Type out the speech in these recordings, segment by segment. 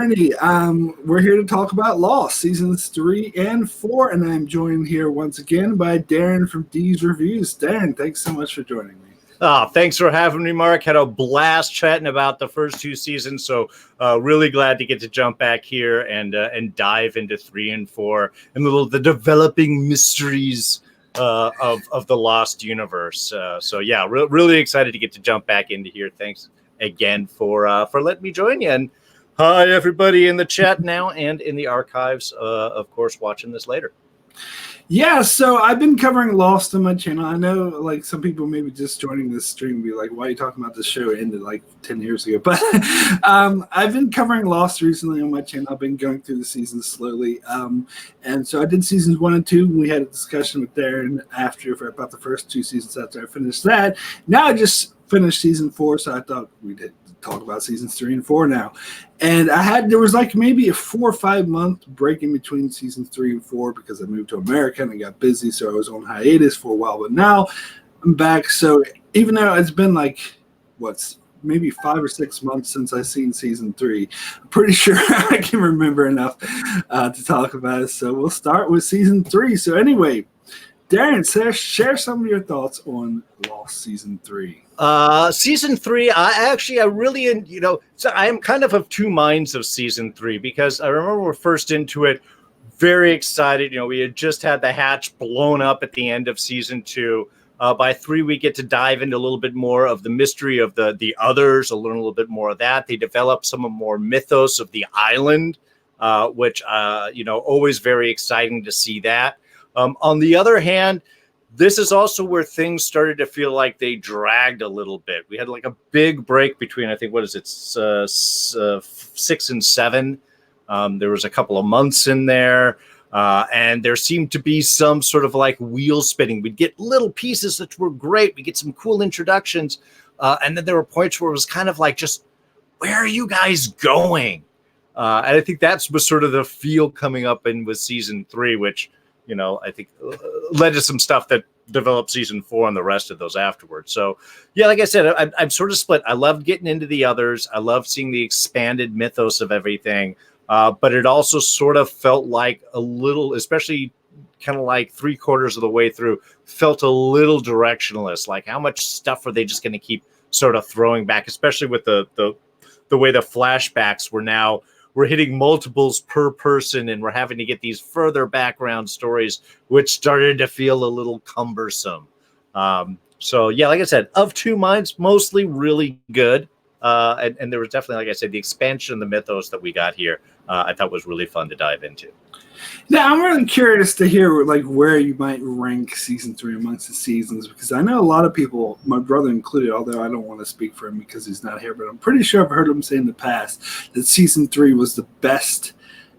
Alrighty, we're here to talk about Lost, seasons 3 and 4, and I'm joined here once again by Darrin from D's Reviews. Darrin, thanks so much for joining me. Thanks for having me, Mark. Had a blast chatting about the first two seasons, so really glad to get to jump back here and dive into 3 and 4 and the developing mysteries of the Lost universe. Really excited to get to jump back into here. Thanks again for letting me join you. And hi, everybody in the chat now and in the archives, of course, watching this later. Yeah, so I've been covering Lost on my channel. I know, like, some people maybe just joining this stream be like, why are you talking about this show? It ended like 10 years ago. But I've been covering Lost recently on my channel. I've been going through the seasons slowly. And so I did seasons 1 and 2. We had a discussion with Darrin about the first 2 seasons after I finished that. Now I just finished season 4, so I thought we'd talk about seasons 3 and 4 now. And there was like maybe a 4 or 5 month break in between seasons 3 and 4 because I moved to America and I got busy, so I was on hiatus for a while. But now I'm back. So even though it's been like maybe 5 or 6 months since I've seen season 3, I'm pretty sure I can remember enough to talk about it. So we'll start with season 3. So anyway, Darrin, share some of your thoughts on Lost season 3. Season 3, I really, so I am kind of two minds of season 3 because I remember we're first into it, very excited. We had just had the hatch blown up at the end of season 2. By 3, we get to dive into a little bit more of the mystery of the others, learn a little bit more of that. They develop some more mythos of the island, which, always very exciting to see that. On the other hand, this is also where things started to feel like they dragged a little bit. We had like a big break between, I think, 6 and 7. There was a couple of months in there, and there seemed to be some sort of like wheel spinning. We'd get little pieces that were great. We get some cool introductions, and then there were points where it was kind of like, just, where are you guys going? And I think that was sort of the feel coming up in with season 3, which, I think led to some stuff that developed season 4 and the rest of those afterwards. So, yeah, like I said, I'm sort of split. I loved getting into the others. I loved seeing the expanded mythos of everything. But it also sort of felt like a little, especially kind of like 3/4 of the way through, felt a little directionless. Like, how much stuff are they just going to keep sort of throwing back, especially with the way the flashbacks we're hitting multiples per person, and we're having to get these further background stories, which started to feel a little cumbersome. So, yeah, like I said, of 2 minds, mostly really good. And there was definitely, like I said, the expansion of the mythos that we got here, I thought was really fun to dive into. Now, I'm really curious to hear like where you might rank season 3 amongst the seasons, because I know a lot of people, my brother included, although I don't want to speak for him because he's not here, but I'm pretty sure I've heard him say in the past that season 3 was the best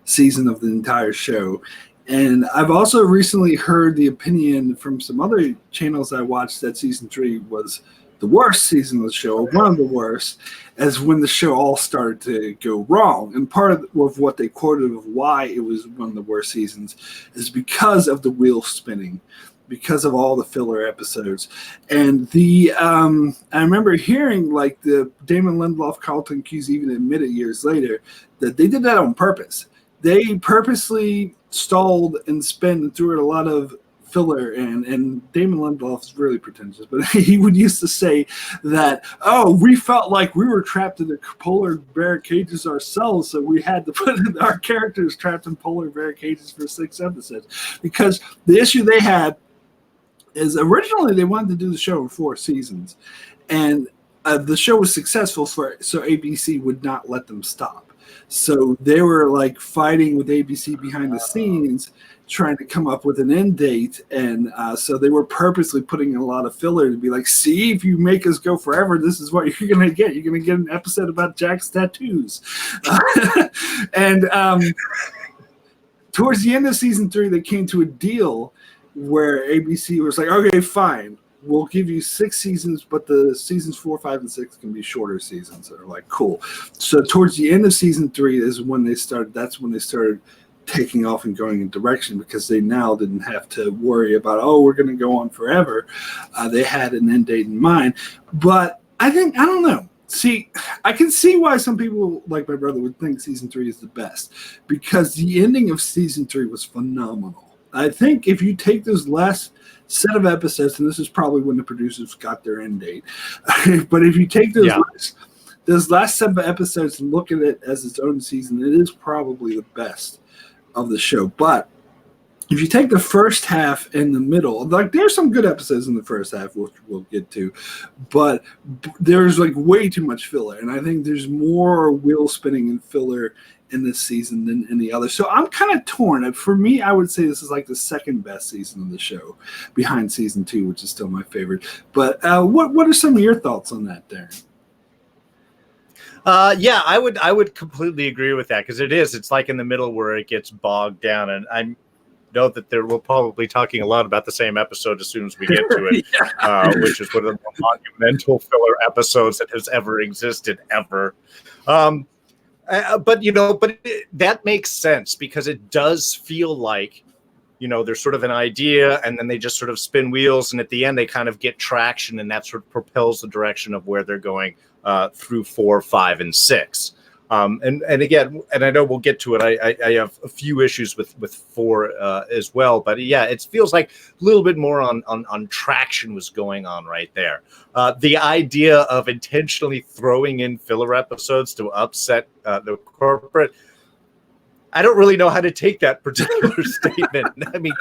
season of the entire show. And I've also recently heard the opinion from some other channels I watched that season 3 was the worst season of the show, or one of the worst, as when the show all started to go wrong. And part of what they quoted of why it was one of the worst seasons is because of the wheel spinning, because of all the filler episodes. And I remember hearing like the Damon Lindelof, Carlton Cuse even admitted years later that they did that on purpose. They purposely stalled and spent and threw in a lot of filler, and Damon Lindelof is really pretentious, but he would used to say that, we felt like we were trapped in the polar bear cages ourselves, so we had to put our characters trapped in polar bear cages for 6 episodes. Because the issue they had is originally they wanted to do the show in 4 seasons, and the show was successful, so ABC would not let them stop. So they were like fighting with ABC behind the scenes, trying to come up with an end date, and so they were purposely putting in a lot of filler to be like, see, if you make us go forever, this is what you're going to get. You're going to get an episode about Jack's tattoos. And towards the end of season 3, they came to a deal where ABC was like, okay, fine, we'll give you 6 seasons, but the seasons 4, 5, and 6 can be shorter seasons. They're like, cool. So towards the end of season 3 is when they started. That's when they started taking off and going in direction, because they now didn't have to worry about, we're going to go on forever. They had an end date in mind. But I don't know. See, I can see why some people, like my brother, would think season 3 is the best, because the ending of season 3 was phenomenal. I think if you take those last set of episodes, and this is probably when the producers got their end date, but if you take those last set of episodes and look at it as its own season, it is probably the best of the show. But if you take the first half and the middle, like there's some good episodes in the first half, which we'll get to, but there's like way too much filler. And I think there's more wheel spinning and filler in this season than any other. So I'm kind of torn. And for me, I would say this is like the second best season of the show, behind season 2, which is still my favorite. But what are some of your thoughts on that, Darrin? Yeah, I would completely agree with that, because it's like in the middle where it gets bogged down, and I know that we're probably talking a lot about the same episode as soon as we get to it, which is one of the more monumental filler episodes that has ever existed ever. But that makes sense, because it does feel like, there's sort of an idea, and then they just sort of spin wheels, and at the end they kind of get traction, and that sort of propels the direction of where they're going through 4, 5, and 6. And again, and I know we'll get to it. I have a few issues with 4 as well, but yeah, it feels like a little bit more on traction was going on right there. The idea of intentionally throwing in filler episodes to upset the corporate, I don't really know how to take that particular statement. I mean,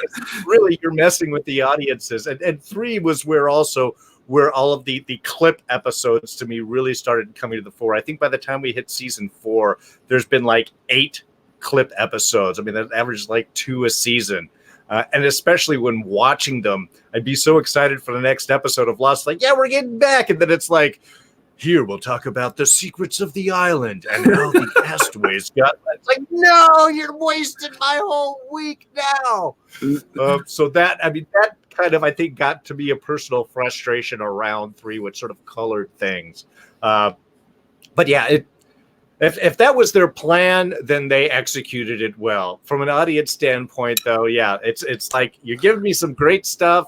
really, you're messing with the audiences. And 3 was where all of the clip episodes to me really started coming to the fore. I think by the time we hit season 4, there's been like 8 clip episodes. I mean, that averages like 2 a season. And especially when watching them, I'd be so excited for the next episode of Lost. Like, yeah, we're getting back. And then it's like, here, we'll talk about the secrets of the island and how the castaways got. It's like, no, you're wasting my whole week now. So that kind of, I think, got to be a personal frustration around 3, which sort of colored things. But yeah, if that was their plan, then they executed it well. From an audience standpoint, though, yeah, it's like you're giving me some great stuff,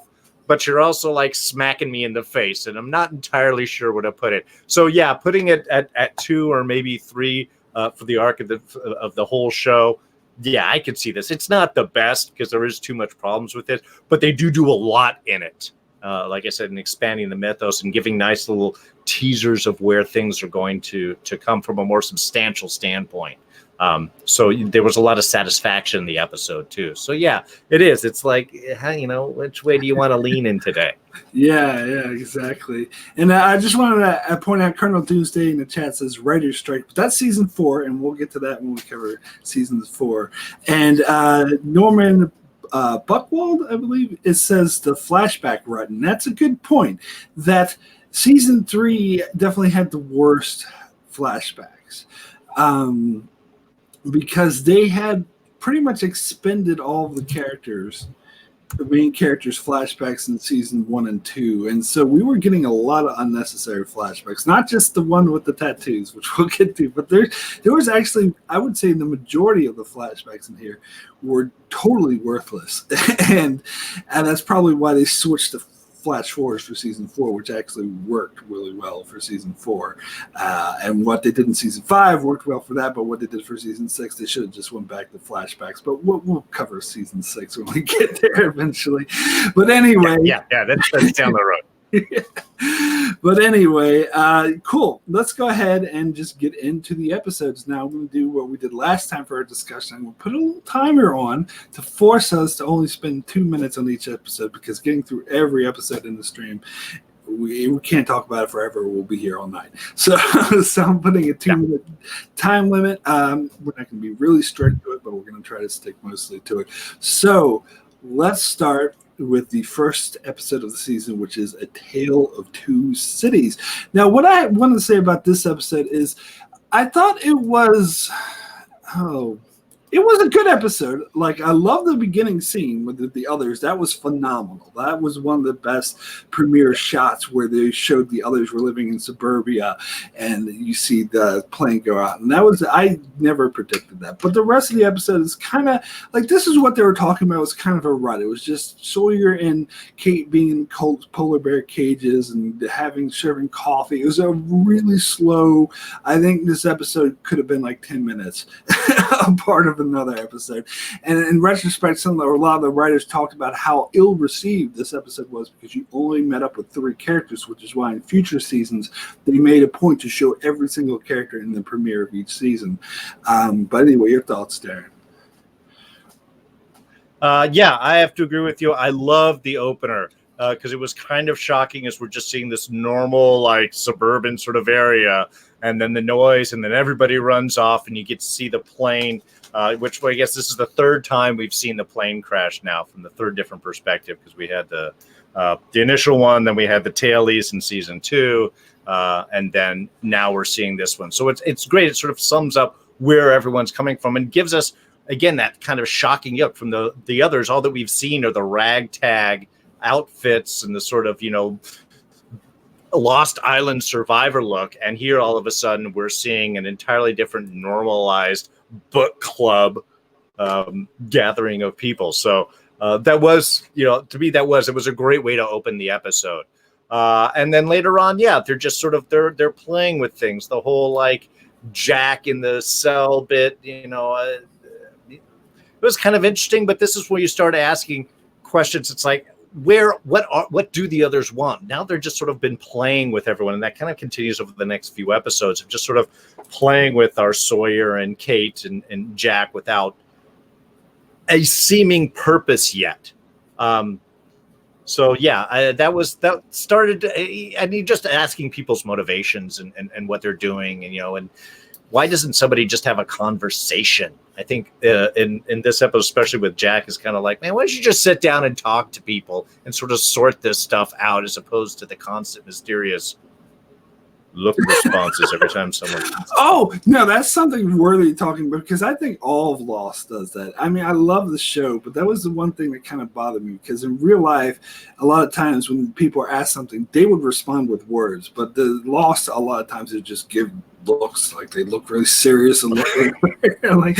but you're also like smacking me in the face, and I'm not entirely sure where to put it. So yeah, putting it at 2 or maybe 3 for the arc of the whole show. Yeah, I could see this. It's not the best because there is too much problems with it, but they do a lot in it. Like I said, in expanding the mythos and giving nice little teasers of where things are going to come from a more substantial standpoint. So there was a lot of satisfaction in the episode too. So yeah, it is. It's like, which way do you want to lean in today? Yeah, exactly. And I just wanted to point out, Colonel Doomsday in the chat says writer's strike, but that's season 4, and we'll get to that when we cover season 4. And Norman Buckwald, I believe, it says the flashback rut, and that's a good point. That season 3 definitely had the worst flashbacks. Because they had pretty much expended all of the main characters' flashbacks in season 1 and 2. And so we were getting a lot of unnecessary flashbacks, not just the one with the tattoos, which we'll get to, but there was actually, I would say the majority of the flashbacks in here were totally worthless. and that's probably why they switched to flash forwards for season 4, which actually worked really well for season 4. And what they did in season 5 worked well for that, but what they did for season 6, they should have just went back to flashbacks. But we'll cover season 6 when we get there eventually. But anyway. Yeah, that's down the road. But anyway, cool. Let's go ahead and just get into the episodes now. I'm going to do what we did last time for our discussion. I'm going to put a little timer on to force us to only spend 2 minutes on each episode, because getting through every episode in the stream, we can't talk about it forever. We'll be here all night. So I'm putting a 2-minute time limit. We're not going to be really strict to it, but we're going to try to stick mostly to it. So let's start with the first episode of the season, which is A Tale of Two Cities. Now, what I want to say about this episode is I thought it was, It was a good episode. Like, I love the beginning scene with the others. That was phenomenal. That was one of the best premiere shots where they showed the others were living in suburbia and you see the plane go out. And that was, I never predicted that. But the rest of the episode is kind of like, this is what they were talking about. It was kind of a rut. It was just Sawyer and Kate being in polar bear cages and serving coffee. It was a really slow, I think this episode could have been like 10 minutes, a part of another episode. And in retrospect, a lot of the writers talked about how ill-received this episode was because you only met up with 3 characters, which is why in future seasons they made a point to show every single character in the premiere of each season. But anyway, your thoughts, Darrin? Yeah, I have to agree with you. I love the opener because it was kind of shocking as we're just seeing this normal, like, suburban sort of area, and then the noise, and then everybody runs off, and you get to see the plane, which I guess this is the 3rd time we've seen the plane crash now from the 3rd different perspective, because we had the initial one, then we had the tailies in season 2, and then now we're seeing this one. So it's great. It sort of sums up where everyone's coming from and gives us, again, that kind of shocking look from the others. All that we've seen are the ragtag outfits and the sort of, Lost Island survivor look. And here, all of a sudden, we're seeing an entirely different normalized book club gathering of people. So that was, to me, it was a great way to open the episode. And then later on, they're just sort of, they're playing with things. The whole, like, Jack in the cell bit, it was kind of interesting, but this is where you start asking questions. It's like, what do the others want? Now they're just sort of been playing with everyone, and that kind of continues over the next few episodes of just sort of playing with our Sawyer and Kate and Jack without a seeming purpose yet. That started, and you just asking people's motivations and what they're doing, and why doesn't somebody just have a conversation? I think in this episode, especially with Jack, is kind of like, man, why don't you just sit down and talk to people and sort of sort this stuff out, as opposed to the constant mysterious look responses every time someone. Oh, no, that's something worthy talking about, because I think all of Lost does that. I mean, I love the show, but that was the one thing that kind of bothered me, because in real life, a lot of times when people are asked something, they would respond with words, but the Lost, a lot of times, they just give looks, like they look really serious and like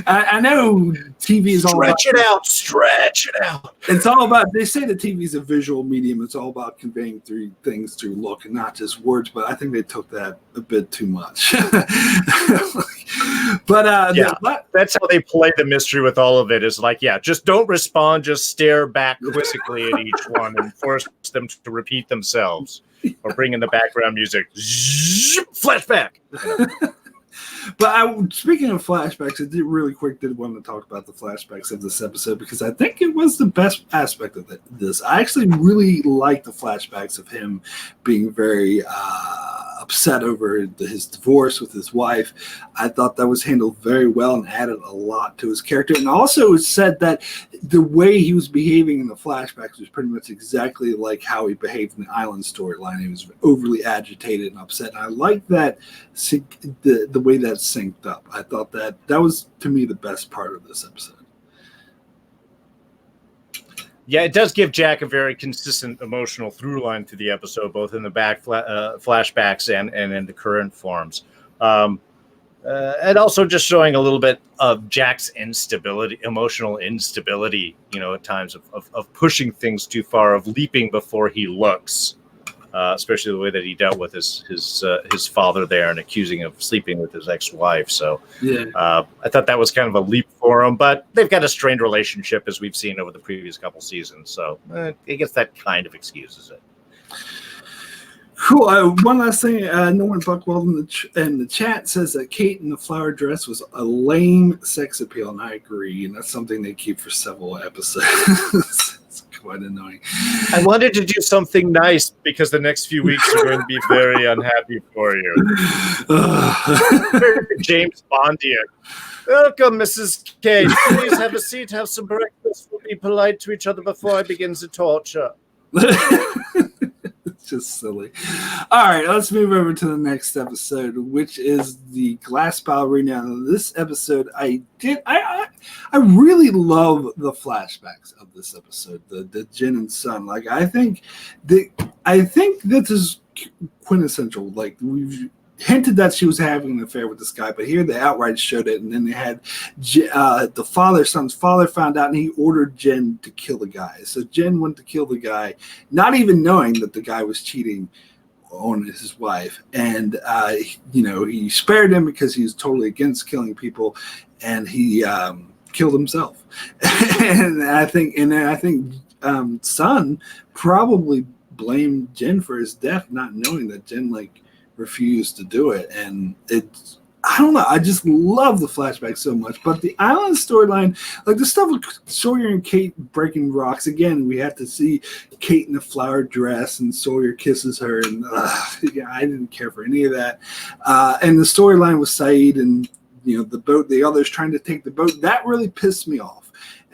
I know TV is all stretch it out. It's all about, they say that TV is a visual medium. It's all about conveying things through look and not just words, but I think they took that a bit too much. But that's how they play the mystery with all of it, is like, just don't respond, just stare back quizzically at each one and force them to repeat themselves, or bring in the background music. Flashback. But speaking of flashbacks, I did want to talk about the flashbacks of this episode, because I think it was the best aspect of this. I actually really liked the flashbacks of him being very upset over his divorce with his wife. I thought that was handled very well and added a lot to his character. And also, it said that the way he was behaving in the flashbacks was pretty much exactly like how he behaved in the island storyline. He was overly agitated and upset. And I like that, the way that synced up. I thought that was, to me, the best part of this episode. Yeah, it does give Jack a very consistent emotional through line through the episode, both in the back flashbacks and in the current forms. And also just showing a little bit of Jack's emotional instability, at times of pushing things too far, of leaping before he looks, especially the way that he dealt with his father there and accusing him of sleeping with his ex-wife. So I thought that was kind of a leap for him, but they've got a strained relationship, as we've seen over the previous couple seasons. So I guess that kind of excuses it. Cool. One last thing. Norman Buckwell in the chat says that Kate in the flower dress was a lame sex appeal, and I agree. And that's something they keep for several episodes. It's quite annoying. I wanted to do something nice because the next few weeks are going to be very unhappy for you. James Bondian. Welcome, Mrs. Kate. Please have a seat, have some breakfast. We'll be polite to each other before I begin the torture. Just silly. All right, let's move over to the next episode, which is the Glass Ballerina. Now, this episode, I really love the flashbacks of this episode, the Jin and Sun. Like, I think this is quintessential. Like, we've hinted that she was having an affair with this guy, but here they outright showed it. And then they had Sun's father found out, and he ordered Jin to kill the guy. So Jin went to kill the guy, not even knowing that the guy was cheating on his wife. And he spared him because he was totally against killing people, and he killed himself. and I think Sun probably blamed Jin for his death, not knowing that Jin refused to do it. And I don't know, I just love the flashback so much. But the island storyline, like the stuff with Sawyer and Kate breaking rocks, again, we have to see Kate in a flower dress and Sawyer kisses her, and I didn't care for any of that. And the storyline with Saeed and the boat, the others trying to take the boat, that really pissed me off.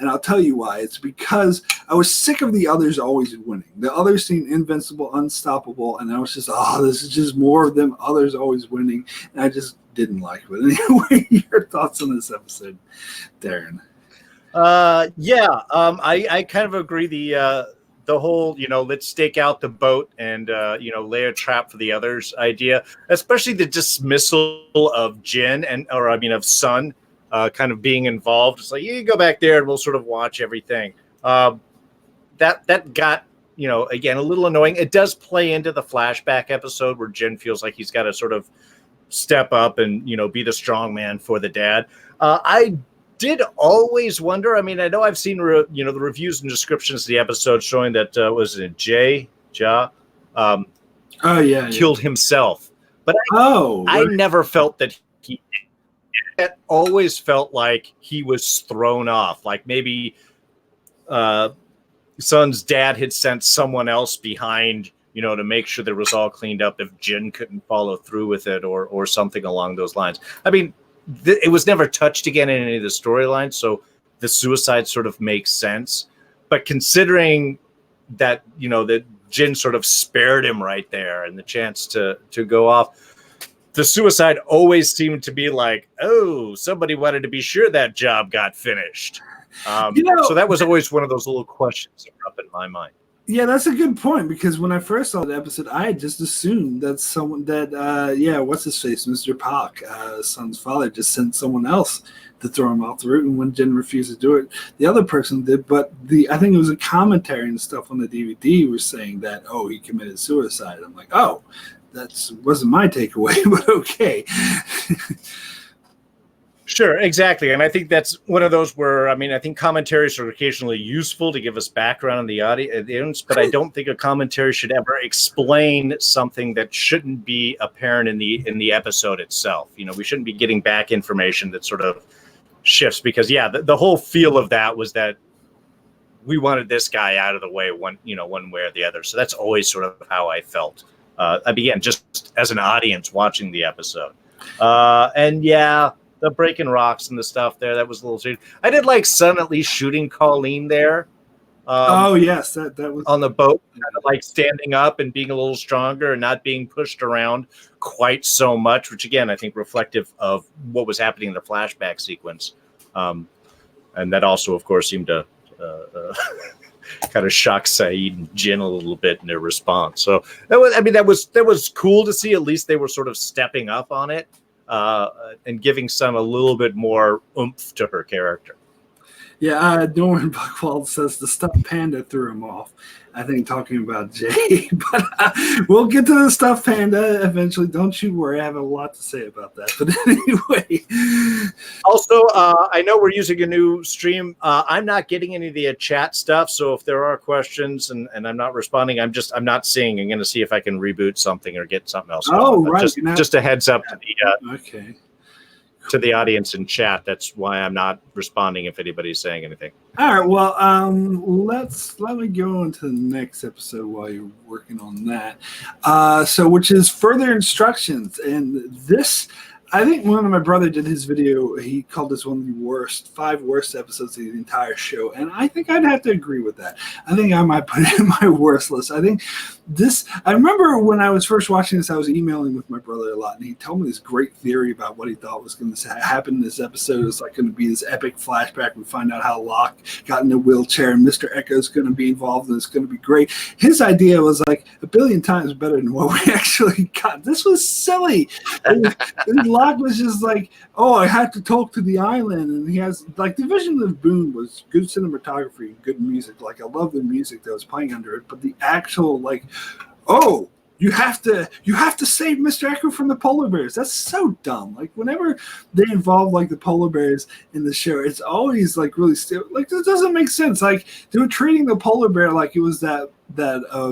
And I'll tell you why. It's because I was sick of the others always winning. The others seemed invincible, unstoppable, and I was just, this is just more of them others always winning. And I just didn't like it. But anyway, your thoughts on this episode, Darrin? I kind of agree. The whole, let's stake out the boat and, lay a trap for the others idea, especially the dismissal of Jin of Sun. Kind of being involved. It's like, you go back there and we'll sort of watch everything. That got, again, a little annoying. It does play into the flashback episode where Jin feels like he's got to sort of step up and, be the strong man for the dad. I did always wonder, I know I've seen, the reviews and descriptions of the episode showing that, killed himself. But I never felt that he it always felt like he was thrown off. Like maybe Sun's dad had sent someone else behind, to make sure there was all cleaned up if Jin couldn't follow through with it or something along those lines. It was never touched again in any of the storylines, so the suicide sort of makes sense. But considering that, that Jin sort of spared him right there and the chance to go off, the suicide always seemed to be like, somebody wanted to be sure that job got finished. So that was always one of those little questions that were up in my mind. Yeah, that's a good point, because when I first saw the episode, I had just assumed that what's his face, Mr. Park, Sun's father, just sent someone else to throw him off the route. And when Jin refused to do it, the other person did. But I think it was a commentary and stuff on the DVD was saying that, he committed suicide. I'm like, that wasn't my takeaway, but okay. Sure, exactly. And I think that's one of those where, I think commentaries are occasionally useful to give us background on the audience, but I don't think a commentary should ever explain something that shouldn't be apparent in the episode itself. We shouldn't be getting back information that sort of shifts, because the whole feel of that was that we wanted this guy out of the way one way or the other. So that's always sort of how I felt. Just as an audience watching the episode. The breaking rocks and the stuff there, that was a little strange. I did like Sun at least shooting Colleen there. Yes, that was on the boat, kind of like standing up and being a little stronger and not being pushed around quite so much, which again, I think reflective of what was happening in the flashback sequence. And that also, of course, seemed to kind of shock Saeed and Jin a little bit in their response. So that was cool to see. At least they were sort of stepping up on it and giving Sun a little bit more oomph to her character. Yeah, Norman Buckwald says the stuffed panda threw him off. I think talking about Jay, but we'll get to the stuffed panda eventually. Don't you worry, I have a lot to say about that. But anyway, also, I know we're using a new stream. I'm not getting any of the chat stuff, so if there are questions and I'm not responding, I'm not seeing. I'm going to see if I can reboot something or get something else. Right. Just a heads up to the okay. To the audience in chat. That's why I'm not responding if anybody's saying anything. All right. Well, let me go into the next episode while you're working on that. Which is further instructions, and this I think when my brother did his video, he called this one of the five worst episodes of the entire show, and I think I'd have to agree with that. I think I might put it in my worst list. I think this. I remember when I was first watching this, I was emailing with my brother a lot, and he told me this great theory about what he thought was going to happen in this episode. It's like going to be this epic flashback. We find out how Locke got in a wheelchair, and Mr. Echo's going to be involved, and it's going to be great. His idea was like a billion times better than what we actually got. This was silly. Locke was just like, oh, I had to talk to the island, and he has like the vision of Boone was good cinematography, good music. Like I love the music that was playing under it, but the actual like, oh, you have to save Mr. Echo from the polar bears. That's so dumb. Like whenever they involve like the polar bears in the show, it's always like really like this doesn't make sense. Like they were treating the polar bear like it was that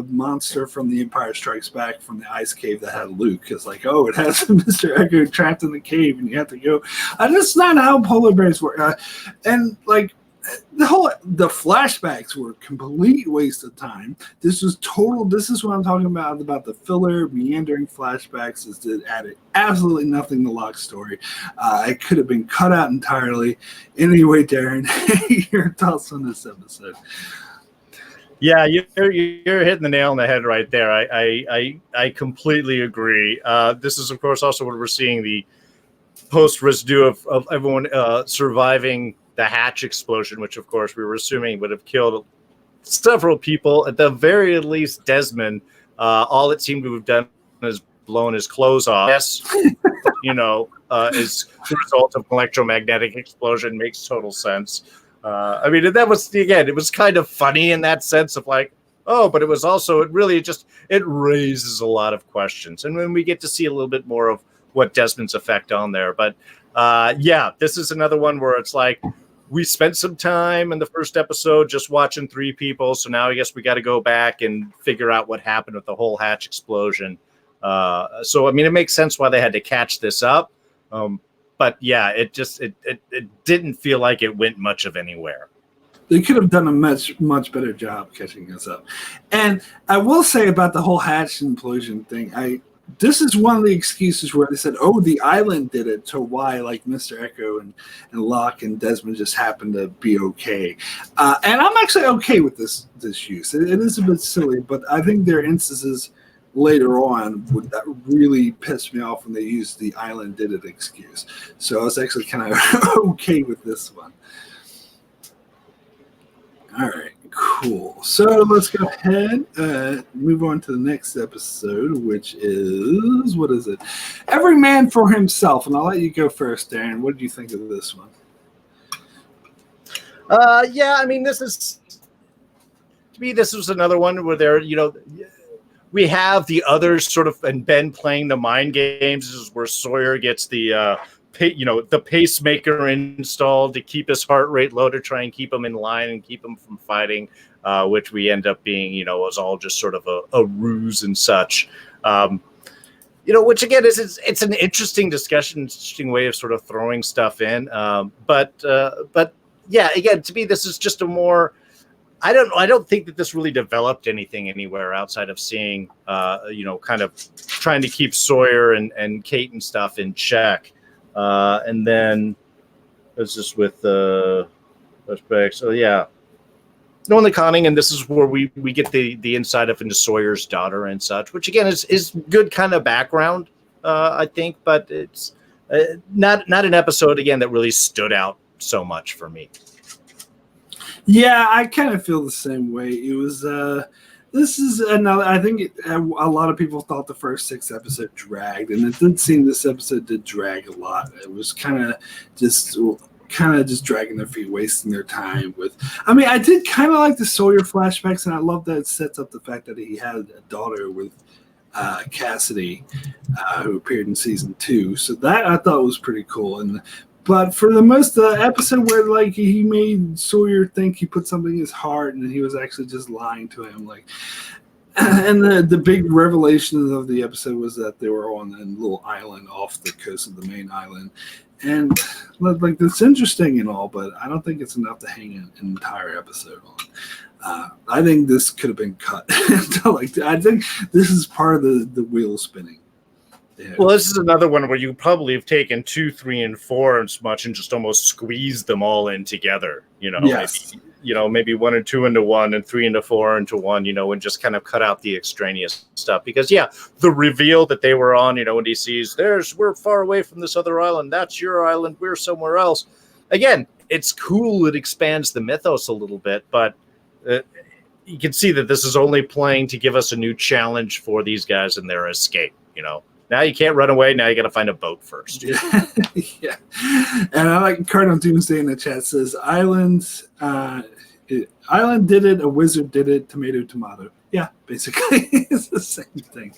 monster from The Empire Strikes Back from the ice cave that had Luke. It's like, oh, it has Mr. Echo trapped in the cave and you have to go. That's not how polar bears work. And like the flashbacks were a complete waste of time. This is what I'm talking about the filler meandering flashbacks is that added absolutely nothing to Locke's story. It could have been cut out entirely. Anyway, Darrin, your thoughts on this episode? Yeah, you're hitting the nail on the head right there. I completely agree. This is, of course, also what we're seeing, the post residue of everyone surviving the hatch explosion, which, of course, we were assuming would have killed several people. At the very least, Desmond, all it seemed to have done is blown his clothes off. Yes, is the result of an electromagnetic explosion. Makes total sense. I mean, that was, again, it was kind of funny in that sense of like, oh, but it was also, it raises a lot of questions. And when we get to see a little bit more of what Desmond's effect on there. But yeah, this is another one where it's like, we spent some time in the first episode just watching three people. So now I guess we got to go back and figure out what happened with the whole hatch explosion. So, I mean, it makes sense why they had to catch this up. But yeah, it didn't feel like it went much of anywhere. They could have done a much better job catching us up. And I will say about the whole hatch implosion thing, this is one of the excuses where they said, oh, the island did it, so why like Mr. Echo and Locke and Desmond just happened to be okay. And I'm actually okay with this use. It is a bit silly, but I think there are instances later on that really pissed me off when they used the island did it excuse. So I was actually kind of okay with this one. All right, cool. So let's go ahead and move on to the next episode, which is, what is it? Every Man for Himself. And I'll let you go first, Darrin. What did you think of this one? Yeah, I mean, this was another one where there, we have the others sort of, and Ben playing the mind games. This is where Sawyer gets the pacemaker installed to keep his heart rate low to try and keep him in line and keep him from fighting, which we end up being, was all just sort of a ruse and such. Which again it's an interesting discussion, interesting way of sort of throwing stuff in. But yeah, again, to me, this is just a more, I don't think that this really developed anything anywhere outside of seeing, kind of trying to keep Sawyer and Kate and stuff in check. And then it's just with flashback. So yeah, Nolan Conning, and this is where we get the insight of into Sawyer's daughter and such, which again is good kind of background, I think, but it's not an episode again that really stood out so much for me. Yeah, I kind of feel the same way. It was this is another. I think a lot of people thought the first 6 episodes dragged, and it did seem this episode did drag a lot. It was kind of just dragging their feet, wasting their time with. I mean, I did kind of like the Sawyer flashbacks, and I love that it sets up the fact that he had a daughter with Cassidy, who appeared in season 2. So that I thought was pretty cool. But for the most episode where like he made Sawyer think he put something in his heart and he was actually just lying to him, like, and the big revelation of the episode was that they were on a little island off the coast of the main island, and like that's interesting and all, but I don't think it's enough to hang an entire episode on. I think this could have been cut. I think this is part of the wheel spinning. Yeah. Well, this is another one where you probably have taken 2, 3, and 4 as much and just almost squeezed them all in together. Yes. Maybe 1 and 2 into 1 and 3 into 4 into 1, and just kind of cut out the extraneous stuff. Because the reveal that they were on, when he sees we're far away from this other island, that's your island, we're somewhere else. Again, it's cool. It expands the mythos a little bit, but you can see that this is only playing to give us a new challenge for these guys and their escape. Now you can't run away. Now you got to find a boat first. Yeah. And I like Cardinal Doomsday in the chat says, Island did it, a wizard did it, tomato. Yeah, basically. It's the same thing.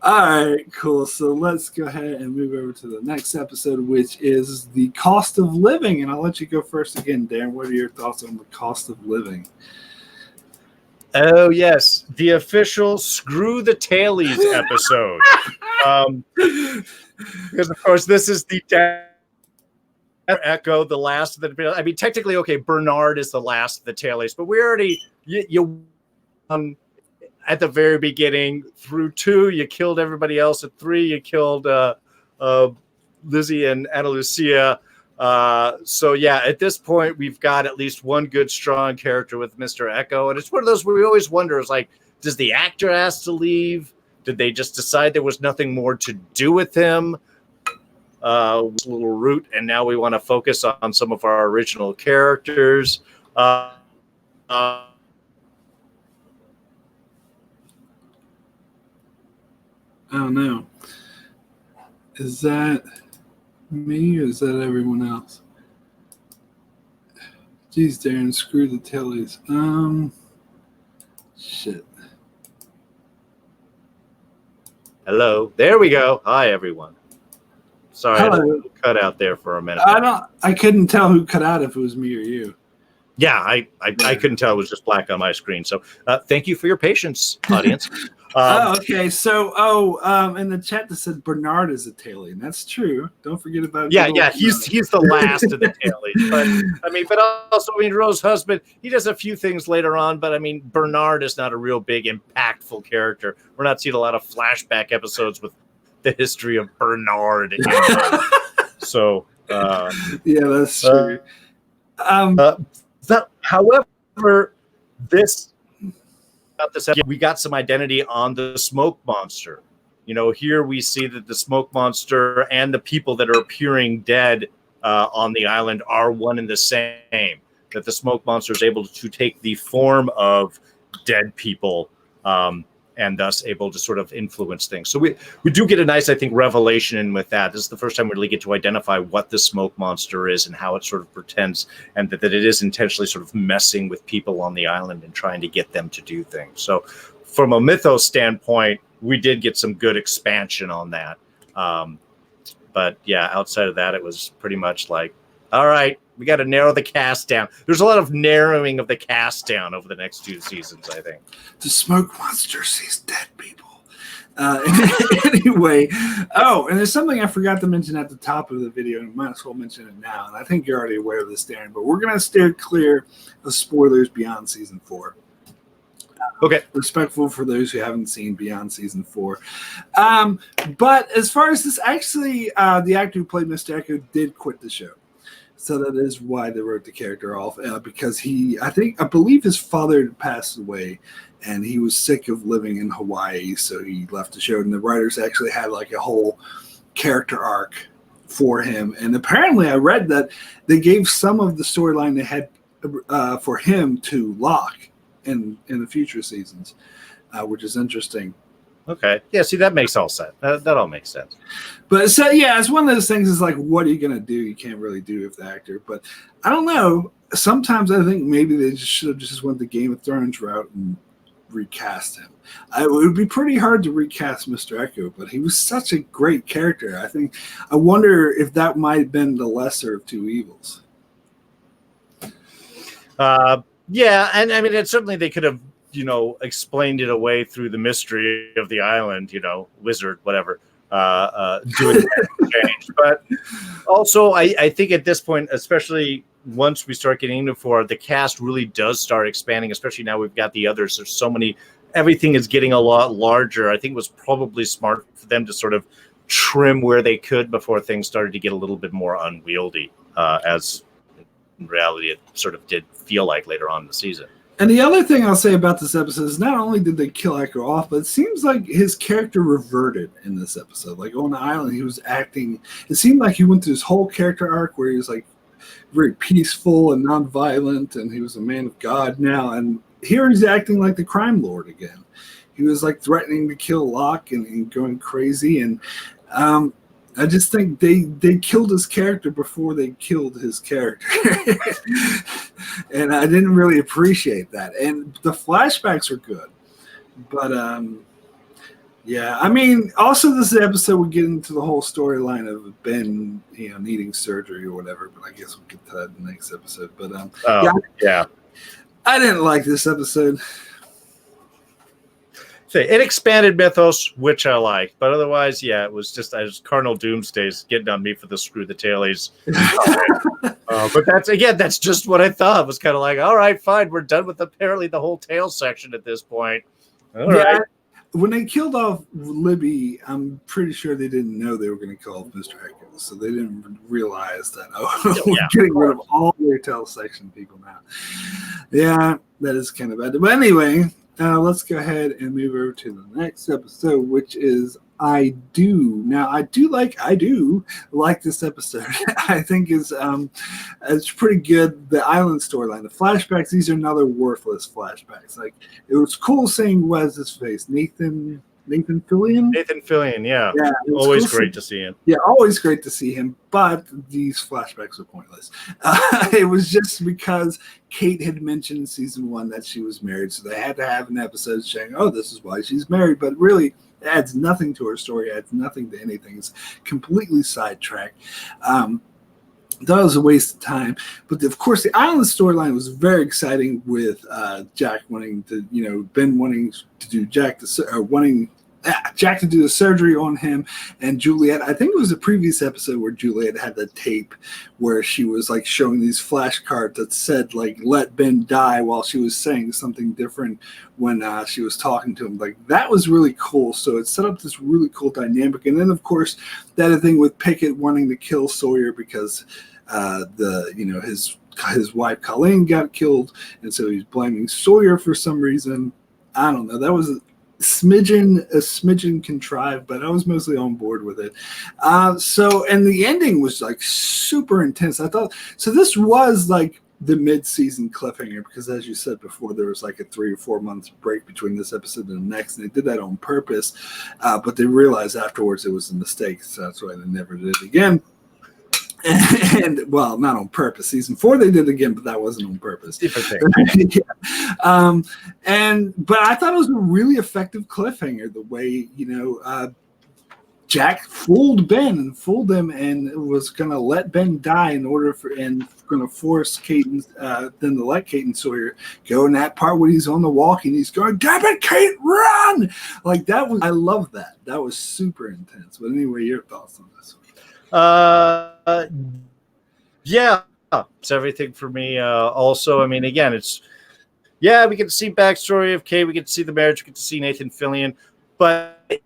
All right, cool. So let's go ahead and move over to the next episode, which is the cost of living. And I'll let you go first again, Darren. What are your thoughts on the cost of living? Oh, yes. The official Screw the Tailies episode. Because, of course, this is the Echo, the last of the... I mean, technically, okay, Bernard is the last of the Tailies, but we already... at the very beginning, through 2, you killed everybody else. At 3, you killed Lizzie and Ana Lucia. So at this point we've got at least one good strong character with Mr. Echo, and it's one of those where we always wonder, is like, does the actor ask to leave? Did they just decide there was nothing more to do with him? Little root, and now we want to focus on some of our original characters. I don't know. Is that me or is that everyone else? Jeez, Darren, screw the Tailies. Shit. Hello. There we go. Hi, everyone. Sorry, I had a cut out there for a minute. I couldn't tell who cut out, if it was me or you. Yeah, I couldn't tell. It was just black on my screen. So thank you for your patience, audience. Okay. So, in the chat that said Bernard is a Tailian. That's true. Don't forget about he's the last of the Tailies. But also, Rose's husband, he does a few things later on, but Bernard is not a real big, impactful character. We're not seeing a lot of flashback episodes with the history of Bernard. So, that's true. However, we got some identity on the smoke monster. Here we see that the smoke monster and the people that are appearing dead on the island are one and the same. That the smoke monster is able to take the form of dead people, and thus able to sort of influence things. So we do get a nice, I think, revelation in with that. This is the first time we really get to identify what the smoke monster is and how it sort of pretends, and that it is intentionally sort of messing with people on the island and trying to get them to do things. So from a mythos standpoint, we did get some good expansion on that. But outside of that, it was pretty much like, all right, we got to narrow the cast down. There's a lot of narrowing of the cast down over the next 2 seasons, I think. The smoke monster sees dead people. Anyway, and there's something I forgot to mention at the top of the video, and I might as well mention it now. And I think you're already aware of this, Darren, but we're going to steer clear of spoilers beyond season 4. Okay. Respectful for those who haven't seen beyond season 4. But as far as this, actually, the actor who played Mr. Echo did quit the show. So that is why they wrote the character off, because I believe his father had passed away, and he was sick of living in Hawaii, so he left the show. And the writers actually had like a whole character arc for him. And apparently, I read that they gave some of the storyline they had for him to Locke in the future seasons, which is interesting. Okay. Yeah, see, that makes all sense. That all makes sense. But so, it's one of those things is like, what are you going to do? You can't really do with the actor. But I don't know. Sometimes I think maybe they should have just went the Game of Thrones route and recast him. It would be pretty hard to recast Mr. Echo, but he was such a great character. I wonder if that might have been the lesser of 2 evils. And certainly they could have, explained it away through the mystery of the island, wizard, whatever, doing that change. But also, I think at this point, especially once we start getting into 4, the cast really does start expanding, especially now we've got the others. There's so many everything is getting a lot larger. I think it was probably smart for them to sort of trim where they could before things started to get a little bit more unwieldy, as in reality it sort of did feel like later on in the season. And the other thing I'll say about this episode is not only did they kill Echo off, but it seems like his character reverted in this episode. Like on the island, he was acting. It seemed like he went through this whole character arc where he was like very peaceful and nonviolent, and he was a man of God now. And here he's acting like the crime lord again. He was like threatening to kill Locke and going crazy. And I just think they killed his character before they killed his character. And I didn't really appreciate that. And the flashbacks are good. But, yeah, I mean, also this episode we get into the whole storyline of Ben, needing surgery or whatever. But I guess we'll get to that in the next episode. But, yeah. I didn't like this episode. It expanded mythos, which I liked, but otherwise, yeah, it was just Cardinal Doomsday's getting on me for the screw the tailies. But that's just what I thought. It was kind of like, all right, fine, we're done with apparently the whole tail section at this point. All right. When they killed off Libby, I'm pretty sure they didn't know they were going to kill off Mr. Echo, so they didn't realize that, we're getting rid of all their tail section people now. Yeah, that is kind of bad. But anyway, let's go ahead and move over to the next episode, which is I Do. Now, I do like this episode. I think it's pretty good. The island storyline, the flashbacks, these are another worthless flashbacks. Like, it was cool seeing Wes's face. Nathan Fillion? Nathan Fillion, yeah. Always great to see him. Yeah, always great to see him, but these flashbacks are pointless. It was just because Kate had mentioned in season 1 that she was married, so they had to have an episode saying, oh, this is why she's married, but really it adds nothing to her story, adds nothing to anything. It's completely sidetracked. That was a waste of time. But of course, the island storyline was very exciting with Jack wanting to, Ben wanting to do Jack to do the surgery on him, and Juliet. I think it was a previous episode where Juliet had the tape where she was like showing these flashcards that said like "Let Ben die" while she was saying something different when she was talking to him. Like, that was really cool. So it set up this really cool dynamic. And then of course that thing with Pickett wanting to kill Sawyer because his wife Colleen got killed, and so he's blaming Sawyer for some reason. I don't know. That was a smidgen contrived, but I was mostly on board with it. And the ending was like super intense. I thought, so this was like the mid-season cliffhanger, because as you said before, there was like a 3 or 4 months break between this episode and the next, and they did that on purpose. But they realized afterwards it was a mistake, so that's why they never did it again. And well, not on purpose. Season 4 they did it again, but that wasn't on purpose. Yeah. But I thought it was a really effective cliffhanger. The way Jack fooled Ben and fooled him, and was going to let Ben die and going to force Kate then to let Kate and Sawyer go. In that part where he's on the walk and he's going, "Damn it, Kate, run!" Like, I love that. That was super intense. But anyway, your thoughts on this one? Yeah, it's everything for me. Also, I mean, again, we get to see backstory of Kate, we get to see the marriage, we get to see Nathan Fillion, but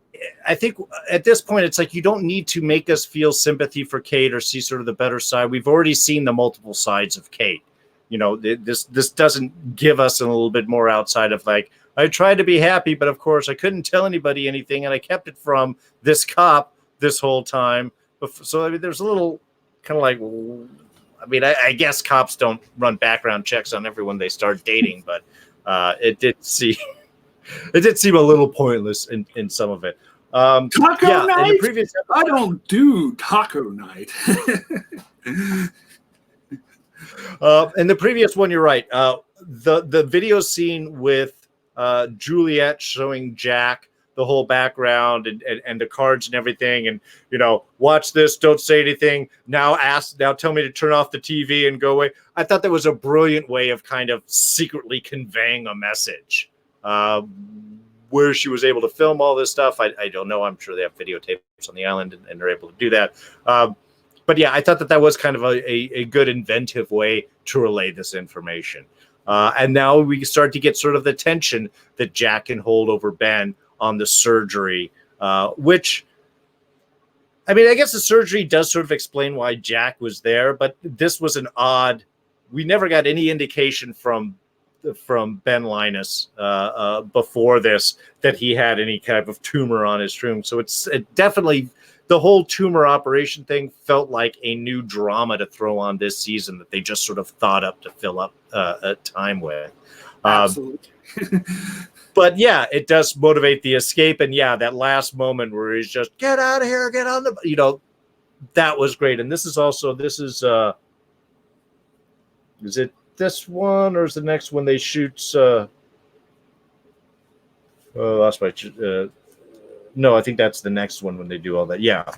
I think at this point, it's like you don't need to make us feel sympathy for Kate or see sort of the better side. We've already seen the multiple sides of Kate. This doesn't give us a little bit more outside of like, I tried to be happy, but of course I couldn't tell anybody anything, and I kept it from this cop this whole time. So, I mean, there's a little kind of like, I mean, I guess cops don't run background checks on everyone they start dating, but it did seem a little pointless in some of it. Taco night? In the previous episode, I don't do taco night. In the previous one, you're right. The video scene with Juliet showing Jack the whole background and the cards and everything, and watch this, don't say anything, now tell me to turn off the TV and go away. I thought that was a brilliant way of kind of secretly conveying a message. Where she was able to film all this stuff, I don't know. I'm sure they have videotapes on the island and they're able to do that. But yeah, I thought that was kind of a good inventive way to relay this information. And now we start to get sort of the tension that Jack can hold over Ben on the surgery, which, I mean, I guess the surgery does sort of explain why Jack was there, but this was an odd, we never got any indication from Ben Linus before this that he had any kind of tumor on his tomb. So it definitely, the whole tumor operation thing felt like a new drama to throw on this season that they just sort of thought up to fill up time with. Absolutely. But yeah, it does motivate the escape. And yeah, that last moment where he's just, get out of here, get on the, that was great. And this is it this one or is the next one they shoot? Lost my, no, I think that's the next one when they do all that. Yeah.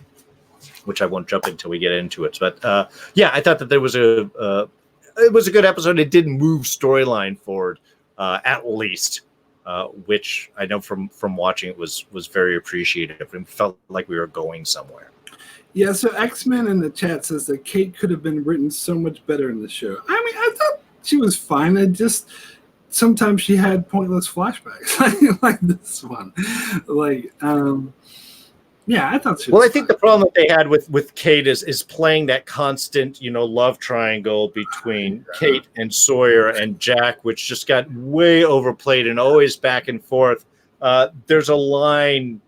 Which I won't jump until we get into it. But yeah, I thought that there was it was a good episode. It did move storyline forward, at least. Which I know from watching it was very appreciative and felt like we were going somewhere. Yeah, so X-Men in the chat says that Kate could have been written so much better in the show. I mean, I thought she was fine. It just sometimes she had pointless flashbacks like this one. Yeah, I thought she was I think the problem that they had with Kate is playing that constant, love triangle between Kate and Sawyer and Jack, which just got way overplayed and always back and forth. There's a line,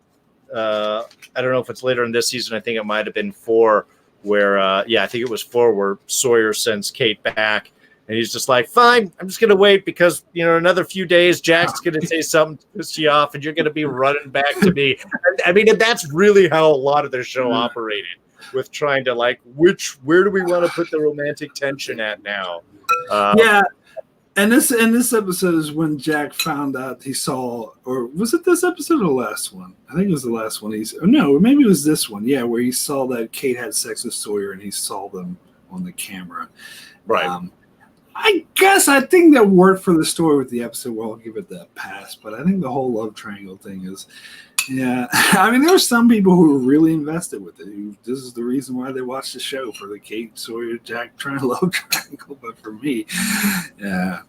I don't know if it's later in this season, I think it might have been 4, where, I think it was 4, where Sawyer sends Kate back. And he's just like, fine, I'm just going to wait because, another few days, Jack's going to say something to piss you off and you're going to be running back to me. I mean, that's really how a lot of their show operated, with trying to where do we want to put the romantic tension at now? Yeah. And this episode is when Jack found out he saw, or was it this episode or the last one? I think it was the last one. Maybe it was this one. Yeah, where he saw that Kate had sex with Sawyer and he saw them on the camera. Right. I think that worked for the story with the episode. Well, I'll give it that pass. But I think the whole love triangle thing is, yeah. I mean, there were some people who were really invested with it. This is the reason why they watched the show, for the Kate, Sawyer, Jack love triangle. But for me, yeah,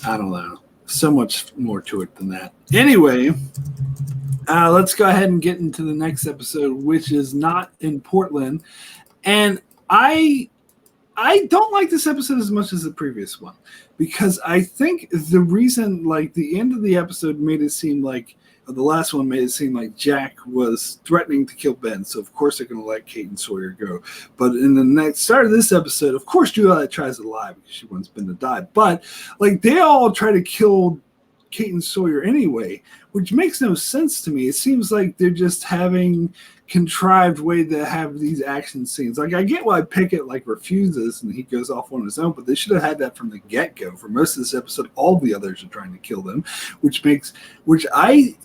I don't know. So much more to it than that. Anyway, let's go ahead and get into the next episode, which is not in Portland. And I don't like this episode as much as the previous one, because I think the reason, the end of the episode made it seem like, the last one made it seem like Jack was threatening to kill Ben. So of course they're going to let Kate and Sawyer go. But in the next start of this episode, of course Juliet tries to lie because she wants Ben to die. But they all try to kill Kate and Sawyer anyway, which makes no sense to me. It seems like they're just having contrived way to have these action scenes. I get why Pickett refuses and he goes off on his own, but they should have had that from the get-go. For most of this episode, all the others are trying to kill them, which I think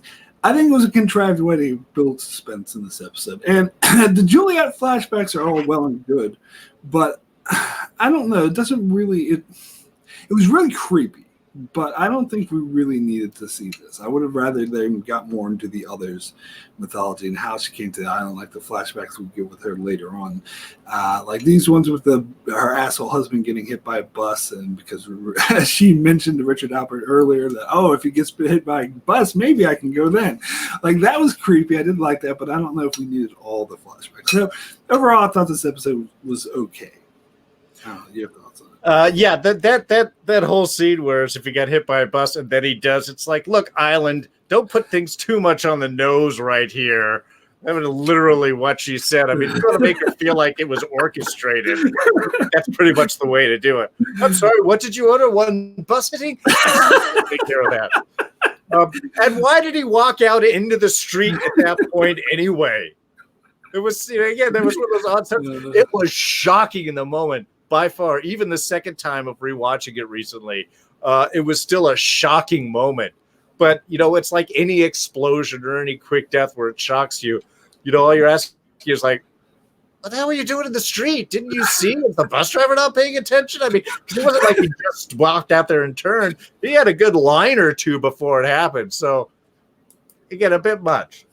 it was a contrived way to build suspense in this episode. And the Juliet flashbacks are all well and good, but I don't know. It doesn't really. It was really creepy. But I don't think we really needed to see this. I would have rather they got more into the others' mythology and how she came to the island, like the flashbacks we get with her later on. These ones with her asshole husband getting hit by a bus, and because she mentioned to Richard Alpert earlier that, if he gets hit by a bus, maybe I can go then. That was creepy. I didn't like that, but I don't know if we needed all the flashbacks. So overall, I thought this episode was okay. You have thoughts on it? That whole scene where if he got hit by a bus and then he does, it's like, look, Island, don't put things too much on the nose right here. I mean, literally what she said. I mean, you want to make her feel like it was orchestrated. That's pretty much the way to do it. I'm sorry, what did you order? One bus hitting? Take care of that. And why did he walk out into the street at that point anyway? It was, again, there was one of those odd stuff. It was shocking in the moment. By far, even the second time of rewatching it recently, it was still a shocking moment. But, it's like any explosion or any quick death where it shocks you. All you're asking is what the hell were you doing in the street? Didn't you see the bus driver not paying attention? I mean, it wasn't like he just walked out there and turned. He had a good line or two before it happened. So, again, a bit much.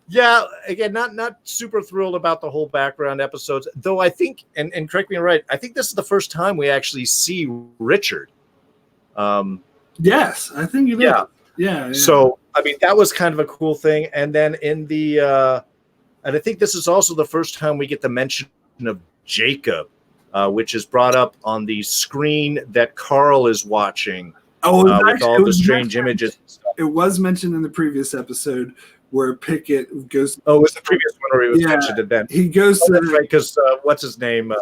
Yeah, again, not super thrilled about the whole background episodes, though I think, and correct me right, I think this is the first time we actually see Richard. Yes, I think it is. Yeah. So, I mean, that was kind of a cool thing. And then in the, and I think this is also the first time we get the mention of Jacob, which is brought up on the screen that Carl is watching with all the strange images. It was mentioned in the previous episode where Pickett goes. Oh, it was the previous one where he was mentioned it then. He goes to right, because what's his name?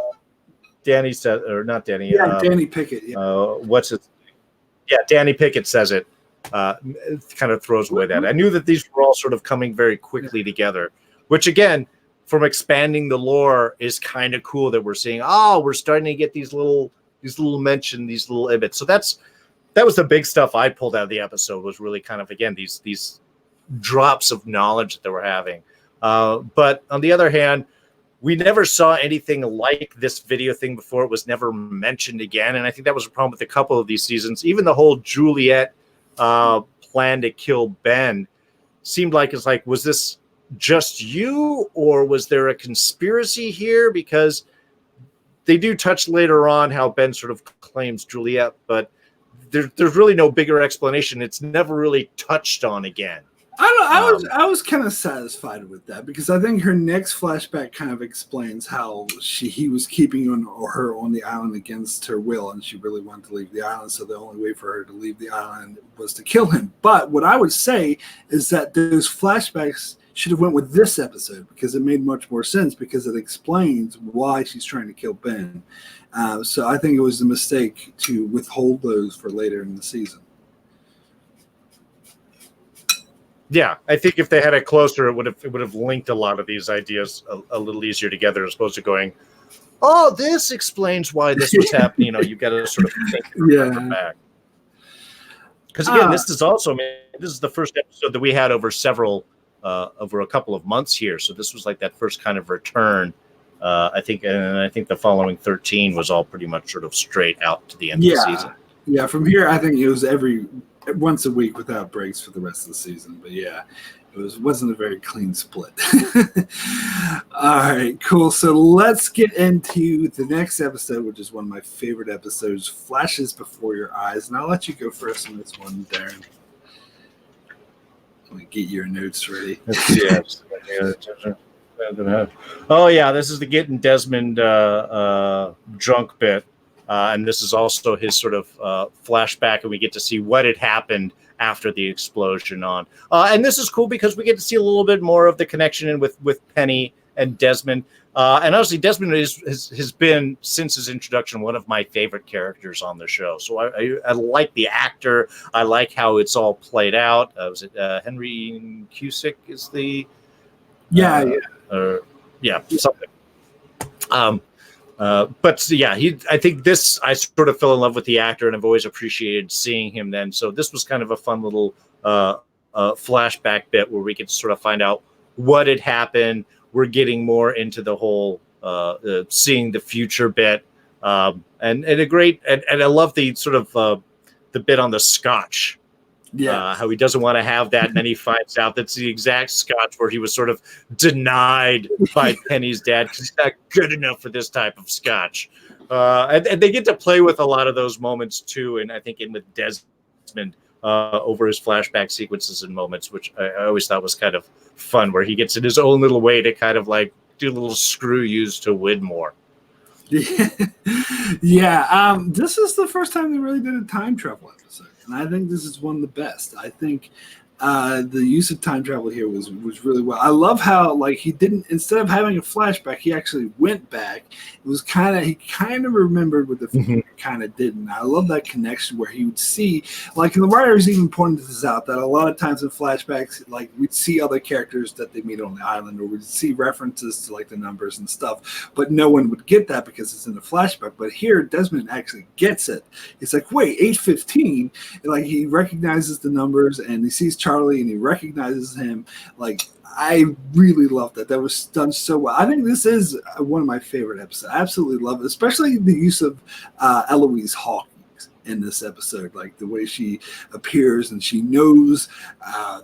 Danny said, or not Danny. Yeah, Danny Pickett. Yeah. What's his? Yeah, Danny Pickett says it. It kind of throws away that. I knew that these were all sort of coming very quickly together, which again, from expanding the lore, is kind of cool that we're seeing. Oh, we're starting to get these little mention, these little bits. So that was the big stuff I pulled out of the episode. Was really kind of again these drops of knowledge that they were having. But on the other hand, we never saw anything like this video thing before. It was never mentioned again. And I think that was a problem with a couple of these seasons. Even the whole Juliet plan to kill Ben seemed like was this just you, or was there a conspiracy here? Because they do touch later on how Ben sort of claims Juliet, but there's really no bigger explanation. It's never really touched on again. I was kind of satisfied with that because I think her next flashback kind of explains how he was keeping her on the island against her will, and she really wanted to leave the island. So the only way for her to leave the island was to kill him. But what I would say is that those flashbacks should have went with this episode because it made much more sense because it explains why she's trying to kill Ben. So I think it was a mistake to withhold those for later in the season. Yeah, I think if they had it closer, it would have linked a lot of these ideas a little easier together, as opposed to going, "Oh, this explains why this was happening." You know, you got to sort of think back. Because again, this is also, I mean, this is the first episode that we had over a couple of months here. So this was like that first kind of return. I think the following 13 was all pretty much sort of straight out to the end of the season. Yeah, from here, I think it was once a week without breaks for the rest of the season. But yeah, it wasn't a very clean split. All right, cool. So let's get into the next episode, which is one of my favorite episodes, Flashes Before Your Eyes. And I'll let you go first on this one, Darrin. Let me get your notes ready. Oh yeah, this is the getting Desmond drunk bit. And this is also his sort of flashback, and we get to see what had happened after the explosion on. And this is cool because we get to see a little bit more of the connection with Penny and Desmond. And honestly, Desmond has been, since his introduction, one of my favorite characters on the show. So I like the actor. I like how it's all played out. Was it Henry Cusick is the... something. But yeah, I think I sort of fell in love with the actor, and I've always appreciated seeing him then. So this was kind of a fun little flashback bit where we could sort of find out what had happened. We're getting more into the whole seeing the future bit, and a great, and I love the sort of the bit on the scotch. Yeah, how he doesn't want to have that, and then he finds out that's the exact scotch where he was sort of denied by Penny's dad because he's not good enough for this type of scotch. And they get to play with a lot of those moments too, and I think with Desmond over his flashback sequences and moments, which I always thought was kind of fun, where he gets in his own little way to kind of like do little screw yous to Widmore. Yeah, this is the first time they really did a time travel episode. And I think this is one of the best. I think the use of time travel here was really well. I love how he didn't, instead of having a flashback, he actually went back. It was he kind of remembered what the future kind of didn't. I love that connection where he would see, and the writers even pointed this out, that a lot of times in flashbacks, we'd see other characters that they meet on the island, or we'd see references to the numbers and stuff, but no one would get that because it's in the flashback. But here, Desmond actually gets it. It's like, wait, 8:15, and he recognizes the numbers, and he sees Charlie, and he recognizes him. I really love that. That was done so well. I think this is one of my favorite episodes. I absolutely love it, especially the use of Eloise Hawkins. in this episode. Like the way she appears and she knows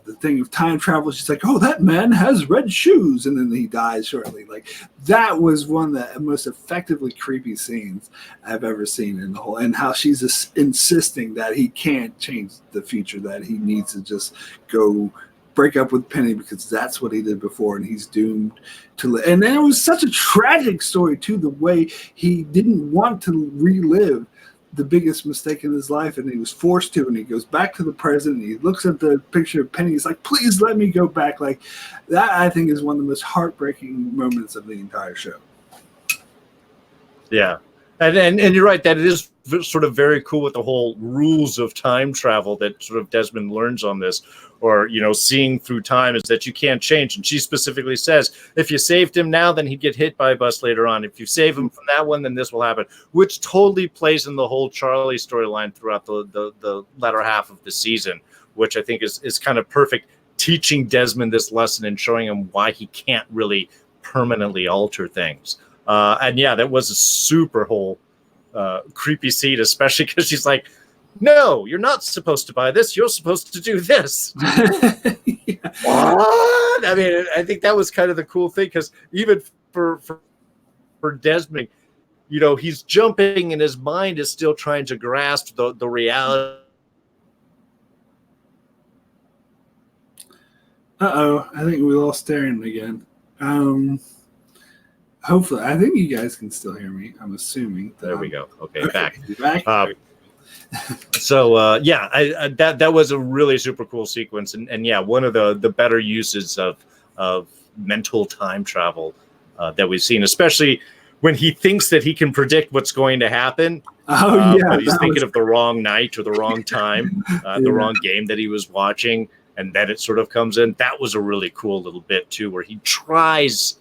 the thing of time travel. She's like, oh, that man has red shoes. And then he dies shortly. Like that was one of the most effectively creepy scenes I've ever seen in the whole, and how she's insisting that he can't change the future, that he needs to just go break up with Penny because that's what he did before and he's doomed to live. And then it was such a tragic story too, the way he didn't want to relive the biggest mistake in his life and he was forced to, and he goes back to the present and he looks at the picture of Penny. He's like, please let me go back. Like that, I think, is one of the most heartbreaking moments of the entire show. Yeah. And you're right that it is sort of very cool with the whole rules of time travel that sort of Desmond learns on this, or, you know, seeing through time, is that you can't change. And she specifically says, if you saved him now, then he'd get hit by a bus later on. If you save him from that one, then this will happen, which totally plays in the whole Charlie storyline throughout the latter half of the season, which I think is kind of perfect, teaching Desmond this lesson and showing him why he can't really permanently alter things. And yeah, that was a super whole creepy scene, especially because she's like, no, you're not supposed to buy this. You're supposed to do this. Yeah. What? I mean, I think that was kind of the cool thing, because even for Desmond, you know, he's jumping and his mind is still trying to grasp the reality. I think we lost Darrin again. Hopefully, I think you guys can still hear me. I'm assuming. There we go. Okay, back. Back. So yeah, that was a really super cool sequence, and yeah, one of the better uses of mental time travel that we've seen, especially when he thinks that he can predict what's going to happen. Oh yeah, but he's thinking of the wrong night or the wrong time, the wrong game that he was watching, and then it sort of comes in. That was a really cool little bit too, where he tries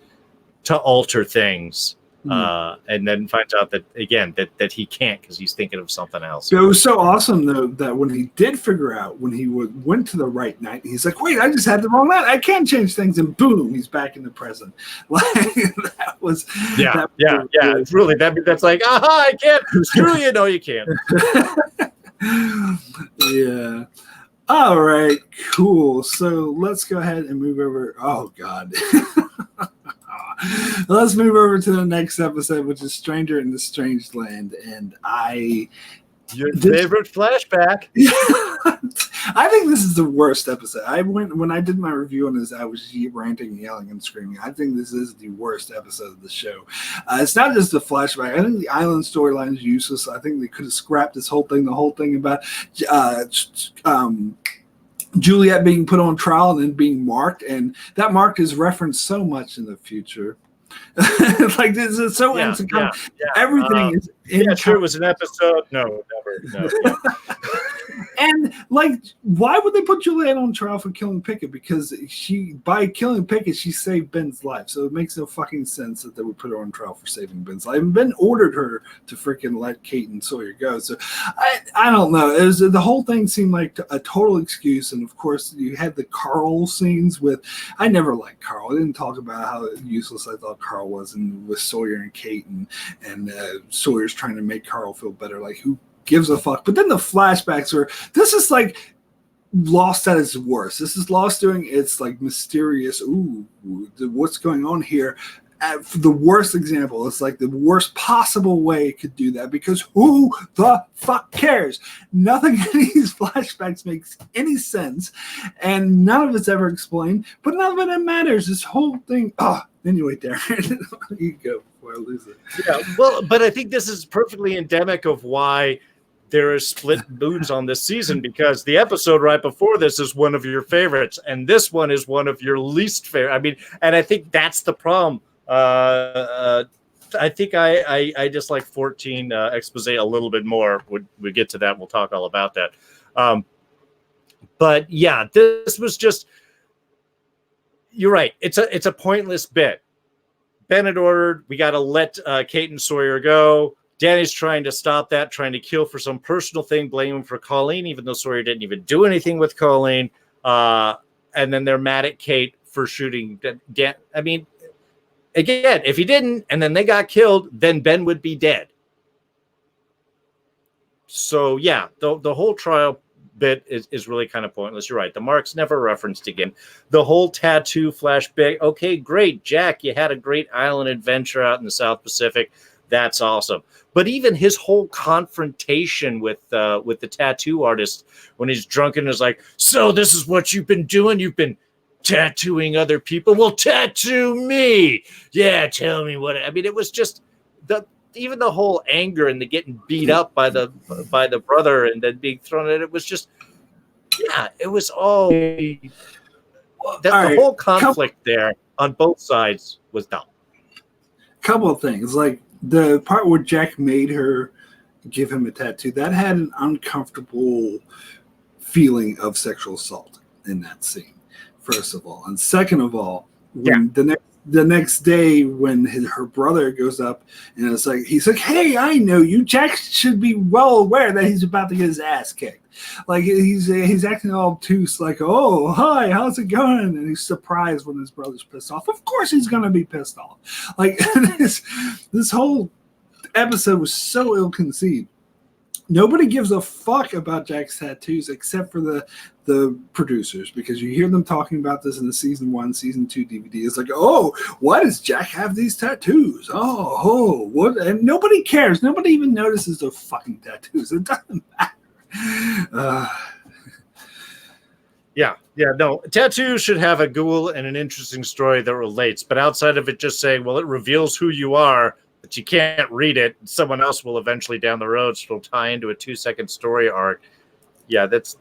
to alter things, and then finds out that again that he can't, because he's thinking of something else. It was so awesome though that when he did figure out, when he went to the right night, he's like, wait, I just had the wrong night. I can't change things, and boom, he's back in the present. Like that was yeah. It's really that's like, aha, I can't. Screw you, no, you can't. Yeah. All right, cool. So let's go ahead and move over. Oh God. Let's move over to the next episode, which is Stranger in the Strange Land. And your favorite flashback. I think this is the worst episode. When I did my review on this, I was ranting, yelling, and screaming. I think this is the worst episode of the show. It's not just the flashback. I think the island storyline is useless. I think they could have scrapped this whole thing. The whole thing about Juliet being put on trial and then being marked, and that mark is referenced so much in the future. Like this is so everything is in. Yeah, sure. It was an episode. No, never. No. Yeah. And like, why would they put Juliet on trial for killing Pickett? Because by killing Pickett, she saved Ben's life. So it makes no fucking sense that they would put her on trial for saving Ben's life. And Ben ordered her to freaking let Kate and Sawyer go. So I don't know. It was, the whole thing seemed like a total excuse. And of course, you had the Carl scenes with. I never liked Carl. I didn't talk about how useless I thought Carl was, and with Sawyer and Kate, and Sawyer's trying to make Carl feel better. Like, who gives a fuck? But then the flashbacks are, this is like Lost at its worst. This is Lost doing its like mysterious, what's going on here? The worst example. It's like the worst possible way it could do that, because who the fuck cares? Nothing in these flashbacks makes any sense, and none of it's ever explained, but none of it matters. This whole thing. Anyway, Darrin, you go before I lose it. Yeah, well, but I think this is perfectly endemic of why there are split moods on this season, because the episode right before this is one of your favorites, and this one is one of your least favorite. I mean, and I think that's the problem. I think I dislike 14 expose a little bit more. We get to that, we'll talk all about that. But yeah, this was just. You're right. It's a pointless bit. Bennett ordered, we got to let Kate and Sawyer go. Danny's trying to stop that, trying to kill for some personal thing, blame him for Colleen, even though Sawyer didn't even do anything with Colleen. And then they're mad at Kate for shooting Dan. I mean, again, if he didn't, and then they got killed, then Ben would be dead. So yeah, the whole trial bit is really kind of pointless. You're right. The mark's never referenced again. The whole tattoo flashback. Okay, great, Jack. You had a great island adventure out in the South Pacific. That's awesome. But even his whole confrontation with the tattoo artist when he's drunk and is like, "So this is what you've been doing? You've been tattooing other people? Well, tattoo me. Yeah, tell me what." I mean, it was just even the whole anger and the getting beat up by the brother and then being thrown at it was just, yeah, it was all the whole conflict there on both sides was dumb. Couple of things, like the part where Jack made her give him a tattoo, that had an uncomfortable feeling of sexual assault in that scene, first of all. And second of all, when the next day when her brother goes up and it's like, he's like, "Hey, I know you." Jack should be well aware that he's about to get his ass kicked. Like he's acting all obtuse, like, "Oh, hi, how's it going?" And he's surprised when his brother's pissed off. Of course he's gonna be pissed off. Like this whole episode was so ill-conceived. Nobody gives a fuck about Jack's tattoos except for the producers, because you hear them talking about this in the season 1, season 2 DVD. It's like, "Oh, why does Jack have these tattoos? Oh, what?" And nobody cares. Nobody even notices the fucking tattoos. It doesn't matter. Yeah, no. Tattoos should have a goal and an interesting story that relates, but outside of it just saying, "Well, it reveals who you are," but you can't read it, someone else will eventually down the road, so it'll tie into a 2-second story arc. Yeah, that's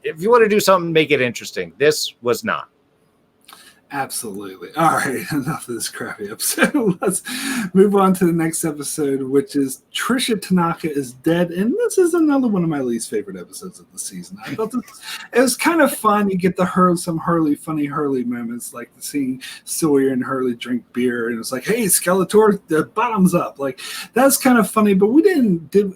if you want to do something, make it interesting. This was not. Absolutely. All right, enough of this crappy episode. Let's move on to the next episode, which is Trisha Tanaka is Dead. And this is another one of my least favorite episodes of the season. I thought it was kind of fun. You get to some funny Hurley moments, like seeing Sawyer and Hurley drink beer. And it's like, "Hey, Skeletor, the bottom's up." Like, that's kind of funny. But we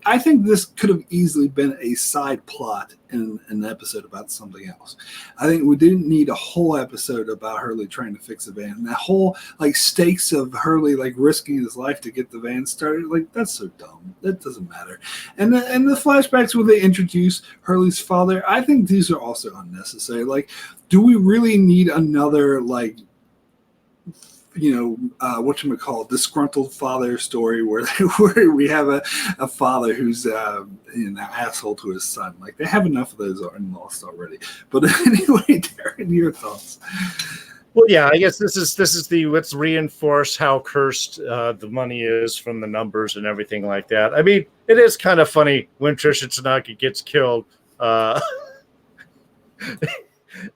I think this could have easily been a side plot in an episode about something else. I think we didn't need a whole episode about Hurley trying to fix the van. And that whole stakes of Hurley risking his life to get the van started, that's so dumb. That doesn't matter. And the flashbacks where they introduce Hurley's father, I think these are also unnecessary. Do we really need another whatchamacallit, disgruntled father story where we have a father who's an asshole to his son? They have enough of those in Lost already. But anyway, Darrin, your thoughts? Well, yeah, I guess this is let's reinforce how cursed the money is from the numbers and everything like that. I mean, it is kind of funny when Trisha Tanaka gets killed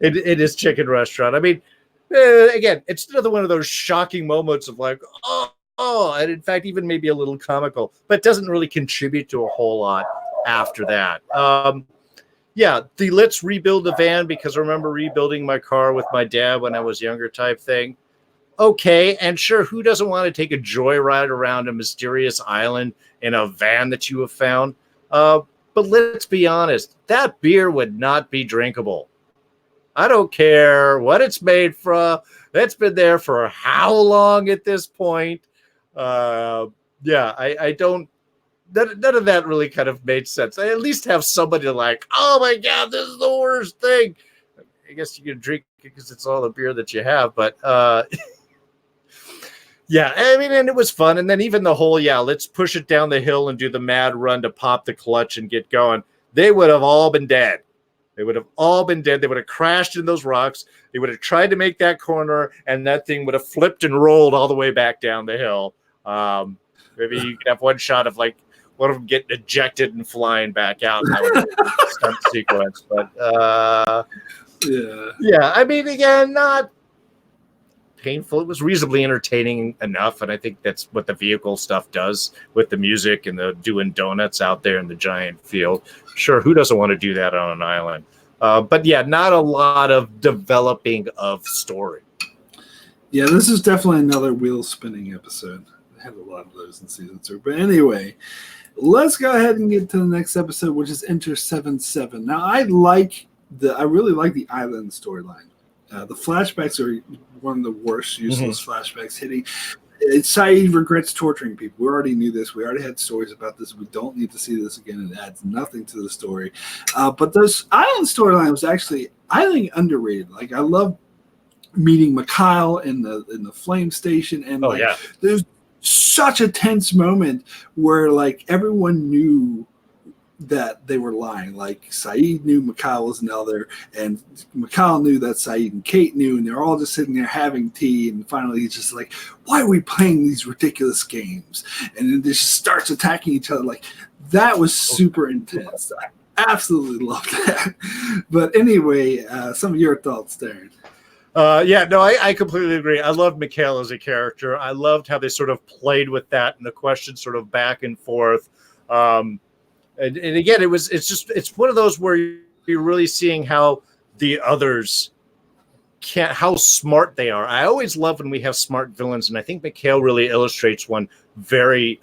in his chicken restaurant. I mean, again, it's another one of those shocking moments of and in fact, even maybe a little comical, but doesn't really contribute to a whole lot after that. Yeah, the let's rebuild the van because I remember rebuilding my car with my dad when I was younger type thing. Okay, and sure, who doesn't want to take a joyride around a mysterious island in a van that you have found? But let's be honest, that beer would not be drinkable. I don't care what it's made from. It's been there for how long at this point? I don't. None of that really kind of made sense. I at least have somebody "Oh my God, this is the worst thing." I guess you can drink it because it's all the beer that you have, but yeah, I mean, and it was fun. And then even the whole, let's push it down the hill and do the mad run to pop the clutch and get going. They would have all been dead. They would have all been dead. They would have crashed in those rocks. They would have tried to make that corner, and that thing would have flipped and rolled all the way back down the hill. Maybe you could have one shot of one of them getting ejected and flying back out. And that would be a stunt sequence. But yeah. I mean, again, not painful. It was reasonably entertaining enough, and I think that's what the vehicle stuff does with the music and the doing donuts out there in the giant field. Sure, who doesn't want to do that on an island? But yeah, not a lot of developing of story. Yeah, this is definitely another wheel spinning episode. I have a lot of those in season 2. But anyway, let's go ahead and get to the next episode, which is Enter 7-7. Now, I really like the island storyline. The flashbacks are one of the worst useless flashbacks hitting. Saeed regrets torturing people. We already knew this. We already had stories about this. We don't need to see this again. It adds nothing to the story. But this island storyline was actually, I think, underrated. Like, I love meeting Mikhail in the flame station, and there's such a tense moment where like everyone knew that they were lying. Like Saeed knew Mikhail was an elder, and Mikhail knew that Saeed and Kate knew, and they're all just sitting there having tea. And finally, he's just like, "Why are we playing these ridiculous games?" And then they just starts attacking each other. Like that was super intense. I absolutely loved that. But anyway, some of your thoughts, Darrin. I completely agree. I loved Mikhail as a character. I loved how they sort of played with that and the questions sort of back and forth. And again, it's one of those where you're really seeing how the others how smart they are. I always love when we have smart villains, and I think Mikhail really illustrates one very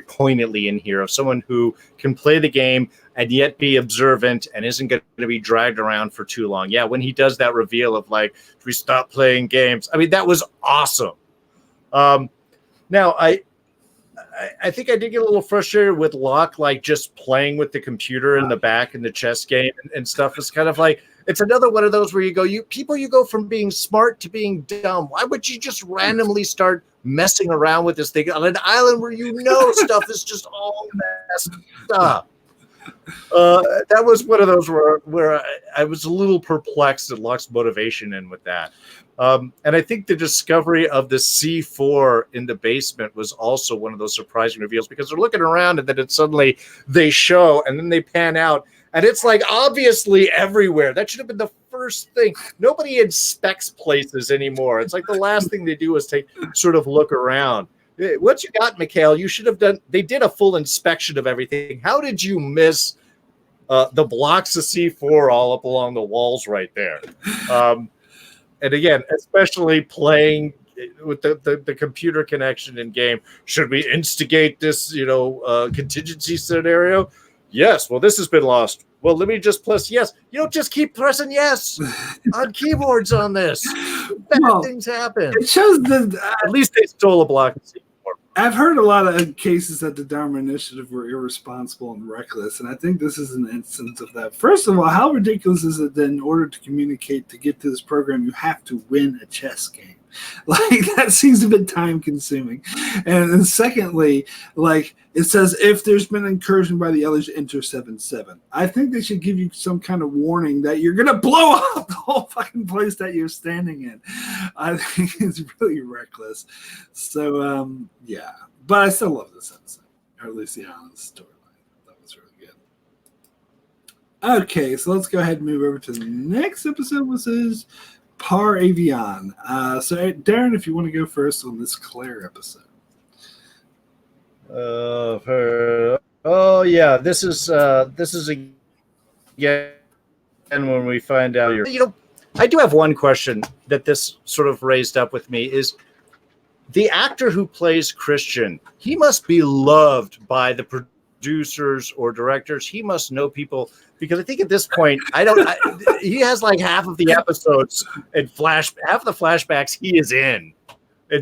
poignantly in here, of someone who can play the game and yet be observant and isn't going to be dragged around for too long. Yeah, when he does that reveal of like, "Should we stop playing games?" I mean, that was awesome. Now, I think I did get a little frustrated with Locke, like just playing with the computer in the back in the chess game and stuff. It's kind of like, it's another one of those where you go from being smart to being dumb. Why would you just randomly start messing around with this thing on an island where stuff is just all messed up? That was one of those where I was a little perplexed at Locke's motivation in with that. And I think the discovery of the C4 in the basement was also one of those surprising reveals, because they're looking around and then they show and then they pan out and it's like obviously everywhere. That should have been the first thing. Nobody inspects places anymore. It's like the last thing they do is sort of look around. What you got, Mikhail? You should have done. They did a full inspection of everything. How did you miss the blocks of C4 all up along the walls right there? And again, especially playing with the computer connection in game. Should we instigate this, contingency scenario? Yes. Well, this has been lost. Well, let me just press yes. You don't just keep pressing yes on keyboards on this. Bad things happen. It shows that at least they stole a block of C4. I've heard a lot of cases that the Dharma Initiative were irresponsible and reckless, and I think this is an instance of that. First of all, how ridiculous is it that in order to communicate, to get to this program, you have to win a chess game? Like, that seems a bit time-consuming. And then secondly, like, it says, if there's been incursion by the others, enter 7-7. I think they should give you some kind of warning that you're going to blow up the whole fucking place that you're standing in. I think it's really reckless. So, yeah. But I still love this episode, or at least the island storyline. That was really good. Okay, so let's go ahead and move over to the next episode, which is Par Avion. So, Darrin, if you want to go first on this Claire episode. This is again when we find out I do have one question that this sort of raised up with me is the actor who plays Christian. He must be loved by the producers or directors. He must know people, because I think at this point he has like half of the episodes and half of the flashbacks he is in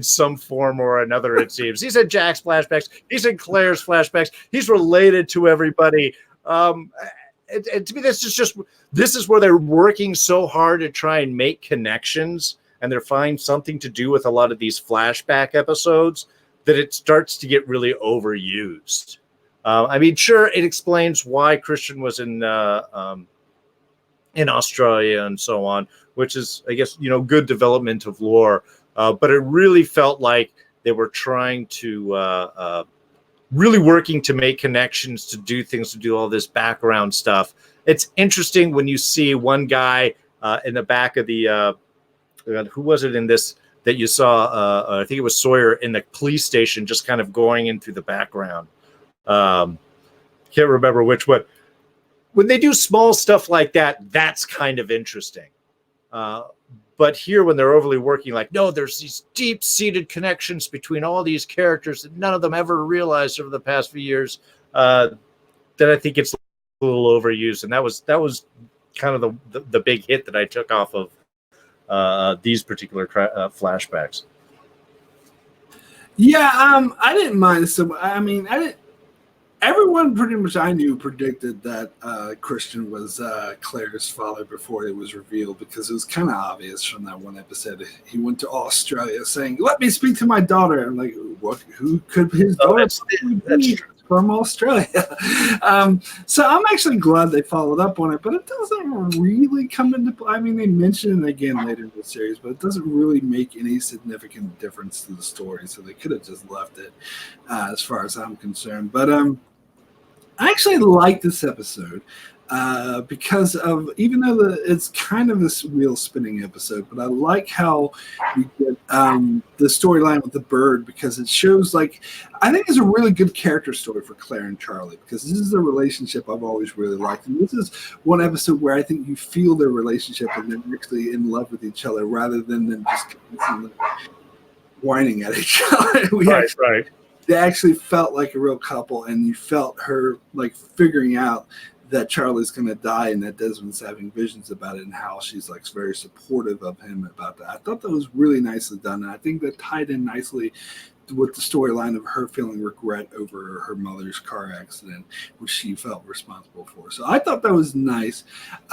some form or another, it seems. He's in Jack's flashbacks. He's in Claire's flashbacks. He's related to everybody. And to me, this is where they're working so hard to try and make connections, and they're finding something to do with a lot of these flashback episodes, that it starts to get really overused. I mean, sure, it explains why Christian was in Australia and so on, which is, I guess, good development of lore. But it really felt like they were trying to really working to make connections, to do things, to do all this background stuff. It's interesting when you see one guy in the back of the who was it in this that you saw? I think it was Sawyer in the police station, just kind of going in through the background. Can't remember which one. When they do small stuff like that, that's kind of interesting. But here, when they're overly working, like, no, there's these deep-seated connections between all these characters that none of them ever realized over the past few years, that I think it's a little overused. And that was kind of the big hit that I took off of these particular flashbacks. Yeah, I didn't mind some. I mean, I didn't. Everyone pretty much I knew predicted that Christian was Claire's father before it was revealed because it was kind of obvious from that one episode. He went to Australia saying, "Let me speak to my daughter." I'm like, "What? Who could his Oh, daughter that's be true. from Australia?" So I'm actually glad they followed up on it, but it doesn't really come into play. I mean, they mention it again later in the series, but it doesn't really make any significant difference to the story. So they could have just left it, as far as I'm concerned. But I actually like this episode because of even though it's kind of this wheel spinning episode, but I like how we get the storyline with the bird because it shows like I think it's a really good character story for Claire and Charlie because this is a relationship I've always really liked, and this is one episode where I think you feel their relationship and they're actually in love with each other rather than them just constantly whining at each other. Right. They actually felt like a real couple, and you felt her like figuring out that Charlie's going to die and that Desmond's having visions about it and how she's like very supportive of him about that. I thought that was really nicely done. And I think that tied in nicely with the storyline of her feeling regret over her mother's car accident, which she felt responsible for. So I thought that was nice,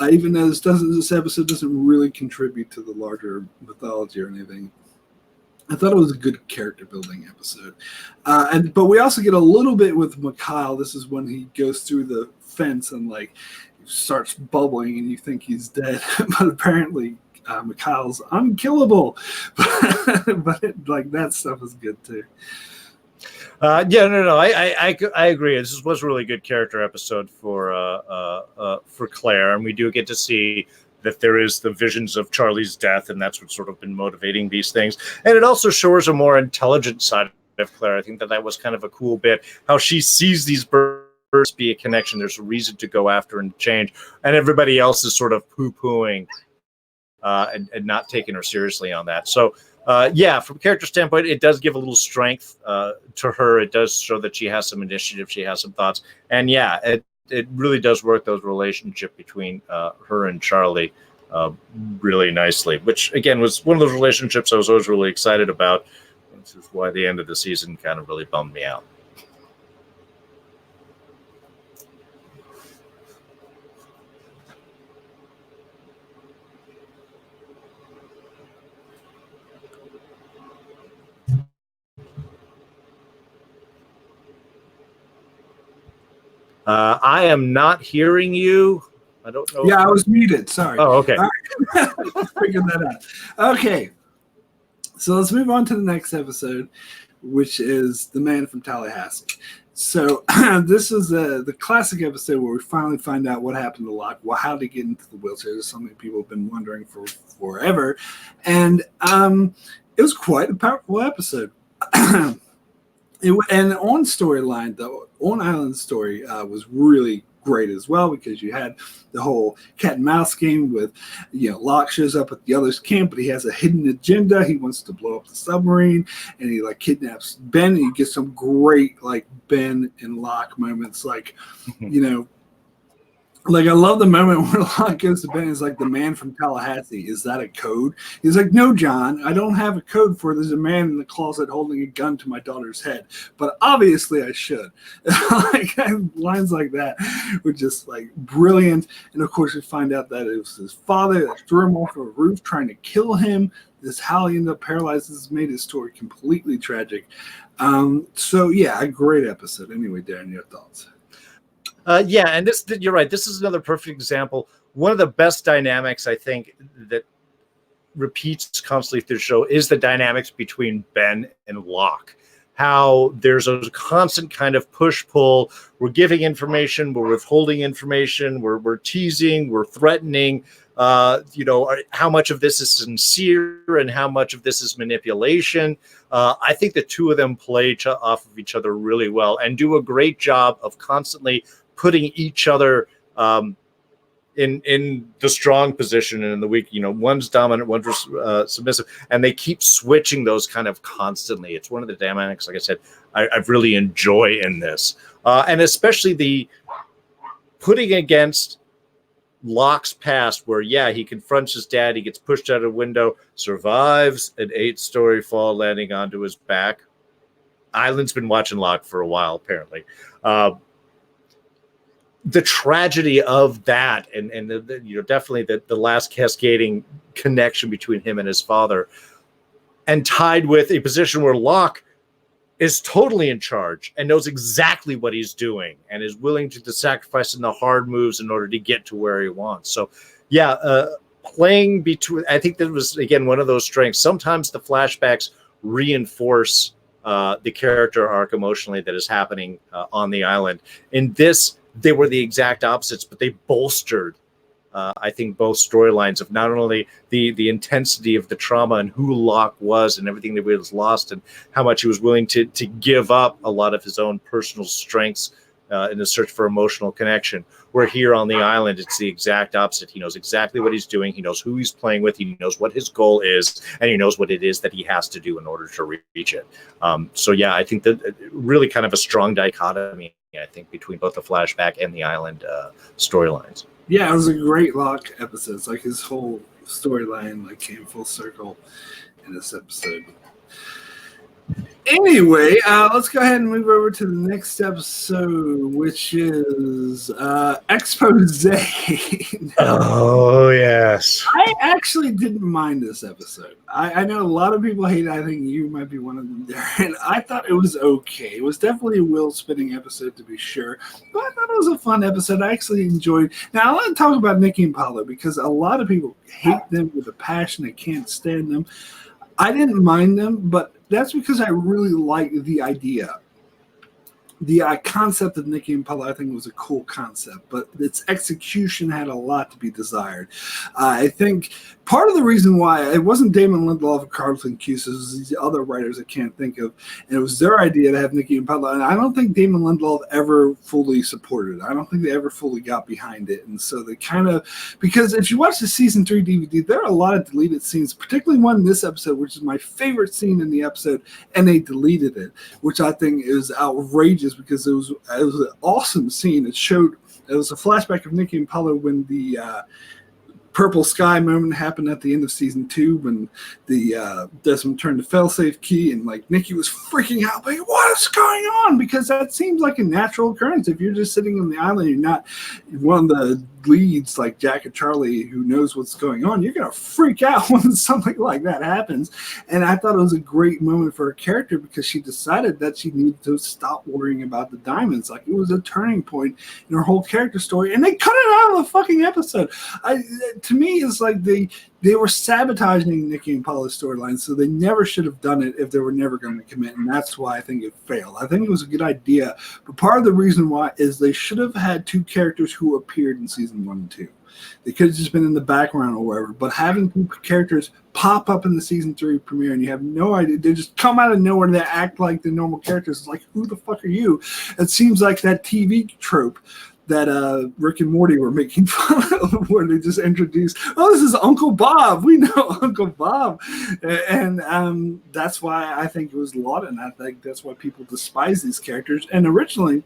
even though this episode doesn't really contribute to the larger mythology or anything. I thought it was a good character building episode, but we also get a little bit with Mikhail. This is when he goes through the fence and like starts bubbling, and you think he's dead, but apparently Mikhail's unkillable. But like that stuff is good too. Yeah, no, I agree. This was a really good character episode for Claire, and we do get to see that there is the visions of Charlie's death, and that's what's sort of been motivating these things. And it also shows a more intelligent side of Claire. I think that was kind of a cool bit, how she sees these birds be a connection. There's a reason to go after and change, and everybody else is sort of poo-pooing and not taking her seriously on that. So, yeah, from a character standpoint, it does give a little strength to her. It does show that she has some initiative, she has some thoughts, and yeah, it really does work those relationship between her and Charlie really nicely, which again was one of those relationships I was always really excited about. This is why the end of the season kind of really bummed me out. I am not hearing you. I don't know. Yeah, I was muted. Sorry. Oh, okay. All right. Figured that out. Okay. So let's move on to the next episode, which is The Man from Tallahassee. So this is the classic episode where we finally find out what happened to Locke, how to get into the wheelchair. This is something people have been wondering for forever. And it was quite a powerful episode. And on storyline, the On Island story was really great as well because you had the whole cat and mouse game with, Locke shows up at the other's camp, but he has a hidden agenda. He wants to blow up the submarine, and he like kidnaps Ben. And you get some great like Ben and Locke moments, like like I love the moment where Locke goes to Ben and is like, the man from Tallahassee, is that a code? He's like, no, John, I don't have a code for it. There's a man in the closet holding a gun to my daughter's head. But obviously I should. Like lines like that were just like brilliant. And of course we find out that it was his father that threw him off a roof trying to kill him. This how he ended up paralyzed. This made his story completely tragic. So yeah, a great episode. Anyway, Darren, your thoughts? Yeah, and you're right. This is another perfect example. One of the best dynamics I think that repeats constantly through the show is the dynamics between Ben and Locke. How there's a constant kind of push-pull. We're giving information, we're withholding information, we're teasing, we're threatening. How much of this is sincere and how much of this is manipulation. I think the two of them play off of each other really well and do a great job of constantly putting each other in the strong position and in the weak. One's dominant, one's submissive, and they keep switching those kind of constantly. It's one of the dynamics, like I said, I really enjoy in this, and especially the putting against Locke's past, where he confronts his dad, he gets pushed out a window, survives an 8-story fall, landing onto his back. Island's been watching Locke for a while, apparently. The tragedy of that, and definitely the last cascading connection between him and his father, and tied with a position where Locke is totally in charge and knows exactly what he's doing and is willing to sacrifice in the hard moves in order to get to where he wants. So, playing between, I think that was, again, one of those strengths. Sometimes the flashbacks reinforce the character arc emotionally that is happening on the island. In this, they were the exact opposites, but they bolstered, I think, both storylines of not only the intensity of the trauma and who Locke was and everything that he was lost and how much he was willing to give up a lot of his own personal strengths in the search for emotional connection. Where here on the island, it's the exact opposite. He knows exactly what he's doing. He knows who he's playing with. He knows what his goal is, and he knows what it is that he has to do in order to reach it. I think that really kind of a strong dichotomy, I think, between both the flashback and the island storylines. Yeah, it was a great Locke episode. It's like his whole storyline came full circle in this episode. Anyway, let's go ahead and move over to the next episode, which is Expose. Oh, yes. I actually didn't mind this episode. I know a lot of people hate it. I think you might be one of them, Darrin. I thought it was okay. It was definitely a wheel-spinning episode, to be sure. But I thought it was a fun episode. I actually enjoyed. Now, I want to talk about Nikki and Paulo because a lot of people hate them with a passion. They can't stand them. I didn't mind them, but that's because I really like the idea. The concept of Nikki and Paulo, I think, was a cool concept, but its execution had a lot to be desired. I think part of the reason why it wasn't Damon Lindelof and Carlton Cuse, it was these other writers I can't think of, and it was their idea to have Nikki and Paulo, and I don't think Damon Lindelof ever fully supported it. I don't think they ever fully got behind it, and so they kind of, because if you watch the season 3 DVD, there are a lot of deleted scenes, particularly one in this episode, which is my favorite scene in the episode, and they deleted it, which I think is outrageous because it was an awesome scene. It was a flashback of Nikki and Paulo when the purple sky moment happened at the end of season 2 when the Desmond turned the failsafe key and Nikki was freaking out, what is going on? Because that seems like a natural occurrence. If you're just sitting on the island, you're not one of the leads like Jack and Charlie who knows what's going on, you're going to freak out when something like that happens. And I thought it was a great moment for her character because she decided that she needed to stop worrying about the diamonds. It was a turning point in her whole character story, and they cut it out of the fucking episode. To me, it's like they were sabotaging Nikki and Paulo's storyline, so they never should have done it if they were never going to commit, and that's why I think it failed. I think it was a good idea, but part of the reason why is they should have had 2 characters who appeared in season 1 and 2. They could have just been in the background or wherever, but having 2 characters pop up in the season 3 premiere and you have no idea, they just come out of nowhere and they act like the normal characters. It's like, who the fuck are you? It seems like that TV trope that Rick and Morty were making fun of, where they just introduced, this is Uncle Bob. We know Uncle Bob. And that's why I think it was lauded, and I think that's why people despise these characters. And originally,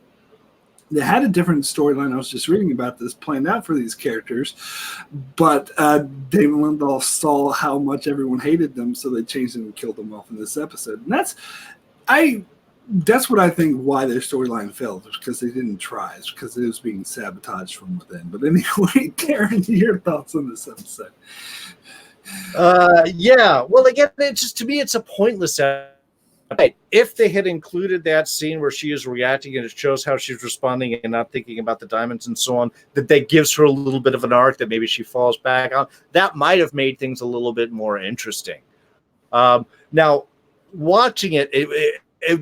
they had a different storyline. I was just reading about this planned out for these characters, but David Lindelof saw how much everyone hated them, so they changed them and killed them off in this episode. And that's what I think why their storyline failed, was because they didn't try. It's because it was being sabotaged from within. But anyway, Darrin, your thoughts on this episode? Well, again, to me, it's a pointless episode. If they had included that scene where she is reacting and it shows how she's responding and not thinking about the diamonds and so on, that gives her a little bit of an arc that maybe she falls back on, that might have made things a little bit more interesting. Now, watching it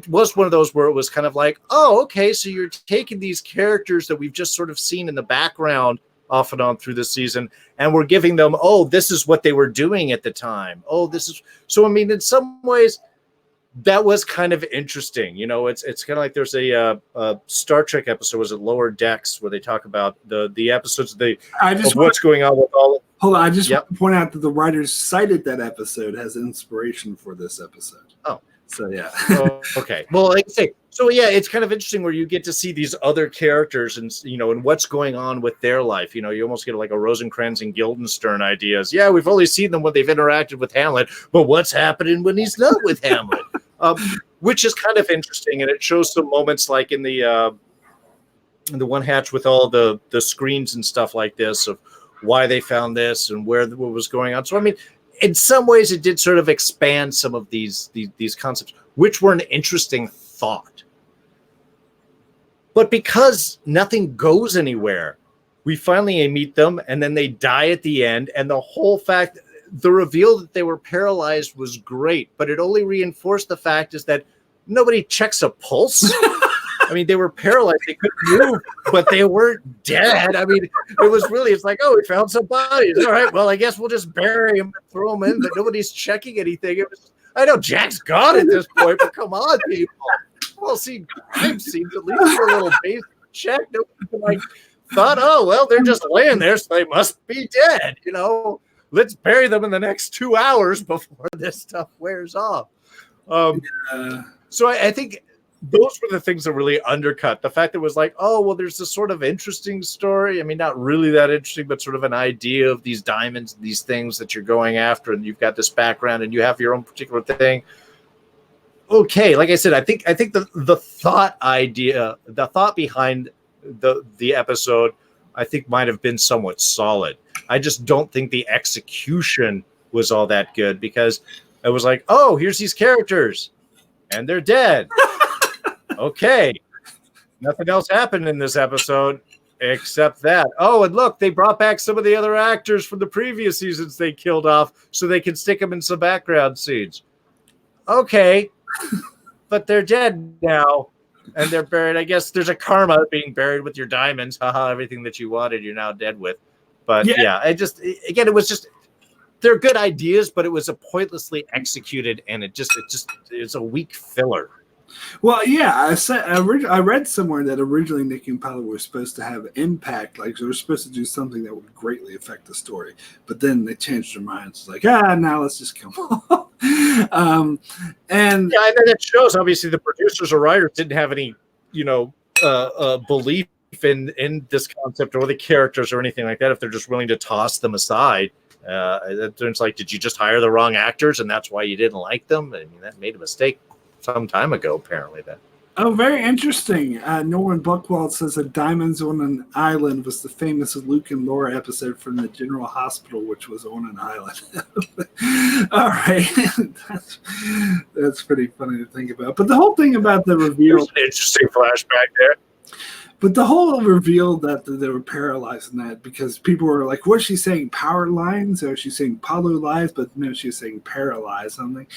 was one of those where it was kind of like, oh, okay, so you're taking these characters that we've just sort of seen in the background off and on through the season, and we're giving them, this is what they were doing at the time. So, I mean, in some ways, that was kind of interesting. It's kind of like there's a Star Trek episode, was it Lower Decks, where they talk about the episodes of what's going on with all of. Hold on, I just want to point out that the writers cited that episode as inspiration for this episode. Oh. So, yeah. Okay. Well, like I say, it's kind of interesting where you get to see these other characters and, and what's going on with their life. You almost get like a Rosencrantz and Guildenstern ideas. Yeah, we've only seen them when they've interacted with Hamlet, but what's happening when he's not with Hamlet? which is kind of interesting, and it shows some moments like in the one hatch with all the screens and stuff like this of why they found this and what was going on. So I mean, in some ways, it did sort of expand some of these concepts, which were an interesting thought. But because nothing goes anywhere, we finally meet them, and then they die at the end. And the whole fact, the reveal that they were paralyzed was great, but it only reinforced the fact is that nobody checks a pulse. I mean, they were paralyzed; they couldn't move, but they weren't dead. I mean, it's like, oh, we found some bodies. All right, well, I guess we'll just bury them and throw them in, but nobody's checking anything. I know Jack's gone at this point, but come on, people. Well, see, crime scenes at least for a little basic check. Nobody thought, oh, well, they're just laying there, so they must be dead. Let's bury them in the next 2 hours before this stuff wears off. So I think those were the things that really undercut the fact that it was like, oh, well, there's this sort of interesting story. I mean, not really that interesting, but sort of an idea of these diamonds, these things that you're going after, and you've got this background and you have your own particular thing. Okay, like I said, I think the thought behind the episode, I think might have been somewhat solid. I just don't think the execution was all that good, because it was like, oh, here's these characters and they're dead. Okay. Nothing else happened in this episode except that. Oh, and look, they brought back some of the other actors from the previous seasons they killed off so they can stick them in some background scenes. Okay. But they're dead now and they're buried. I guess there's a karma being buried with your diamonds. Haha, everything that you wanted, you're now dead with. But yeah, it was just, they're good ideas, but it was a pointlessly executed, and it's a weak filler. Well, yeah, I read somewhere that originally Nikki and Paolo were supposed to have impact, like they were supposed to do something that would greatly affect the story, but then they changed their minds. It's like, now let's just come on. And yeah, and that shows obviously the producers or writers didn't have any, belief in this concept or the characters or anything like that. If they're just willing to toss them aside, it's like, did you just hire the wrong actors and that's why you didn't like them? I mean, that made a mistake some time ago, apparently. Then. Oh, very interesting. Norman Buckwald says that Diamonds on an Island was the famous Luke and Laura episode from the General Hospital, which was on an island. All right. That's pretty funny to think about. But the whole thing about the reveal... There's an interesting flashback there. But the whole reveal that they were paralyzed in that, because people were like, was she saying power lines or was she saying Paolo lies? But no, she was saying paralyzed. I'm like...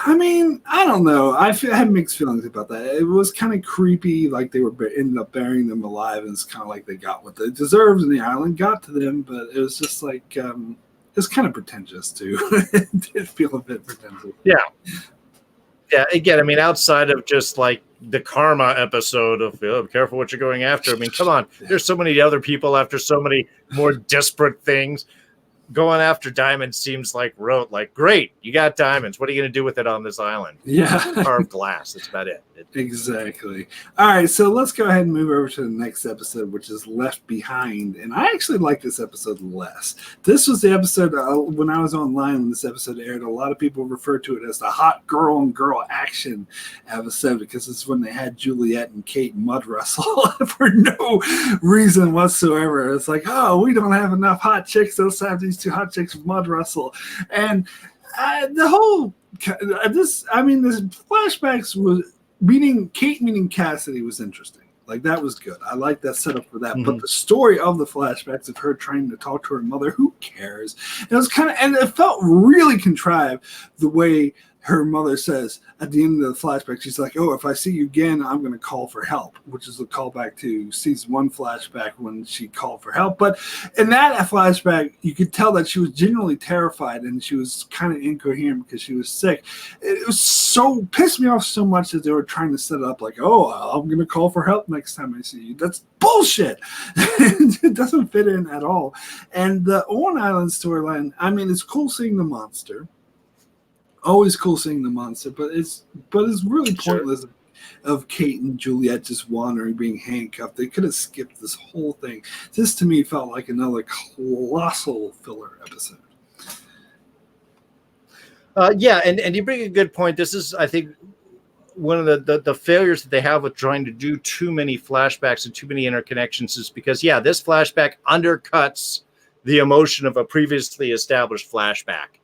I mean, I don't know. I had mixed feelings about that. It was kind of creepy, like they were ended up burying them alive, and it's kind of like they got what they deserved, and the island got to them. But it was just like it's kind of pretentious too. It did feel a bit pretentious. Yeah. Again, I mean, outside of just like the karma episode of be careful what you're going after. I mean, come on. There's so many other people after so many more desperate things. Going after diamonds seems like great, you got diamonds. What are you going to do with it on this island? Yeah. Carved glass. That's about it. Exactly. All right, so let's go ahead and move over to the next episode, which is Left Behind. And I actually like this episode less. This was the episode when I was online when this episode aired. A lot of people refer to it as the hot girl and girl action episode because it's when they had Juliet and Kate mud wrestle for no reason whatsoever. It's like, oh, we don't have enough hot chicks. Let's have these two hot chicks mud wrestle. And the whole this flashbacks was meaning Cassidy was interesting. Like that was good. I like that setup for that. Mm-hmm. But the story of the flashbacks of her trying to talk to her mother, who cares? It was and it felt really contrived the way her mother says at the end of the flashback, she's like, oh, if I see you again, I'm going to call for help, which is a callback to season 1 flashback when she called for help. But in that flashback, you could tell that she was genuinely terrified and she was kind of incoherent because she was sick. It was so pissed me off so much that they were trying to set it up like, oh, I'm going to call for help next time I see you. That's bullshit. It doesn't fit in at all. And the On Island storyline, I mean, it's cool seeing the monster. Always cool seeing the monster, but it's really pointless of Kate and Juliet just wandering, being handcuffed. They could have skipped this whole thing. This to me felt like another colossal filler episode. Yeah, and you bring a good point. This is, I think, one of the failures that they have with trying to do too many flashbacks and too many interconnections is because, yeah, this flashback undercuts the emotion of a previously established flashback.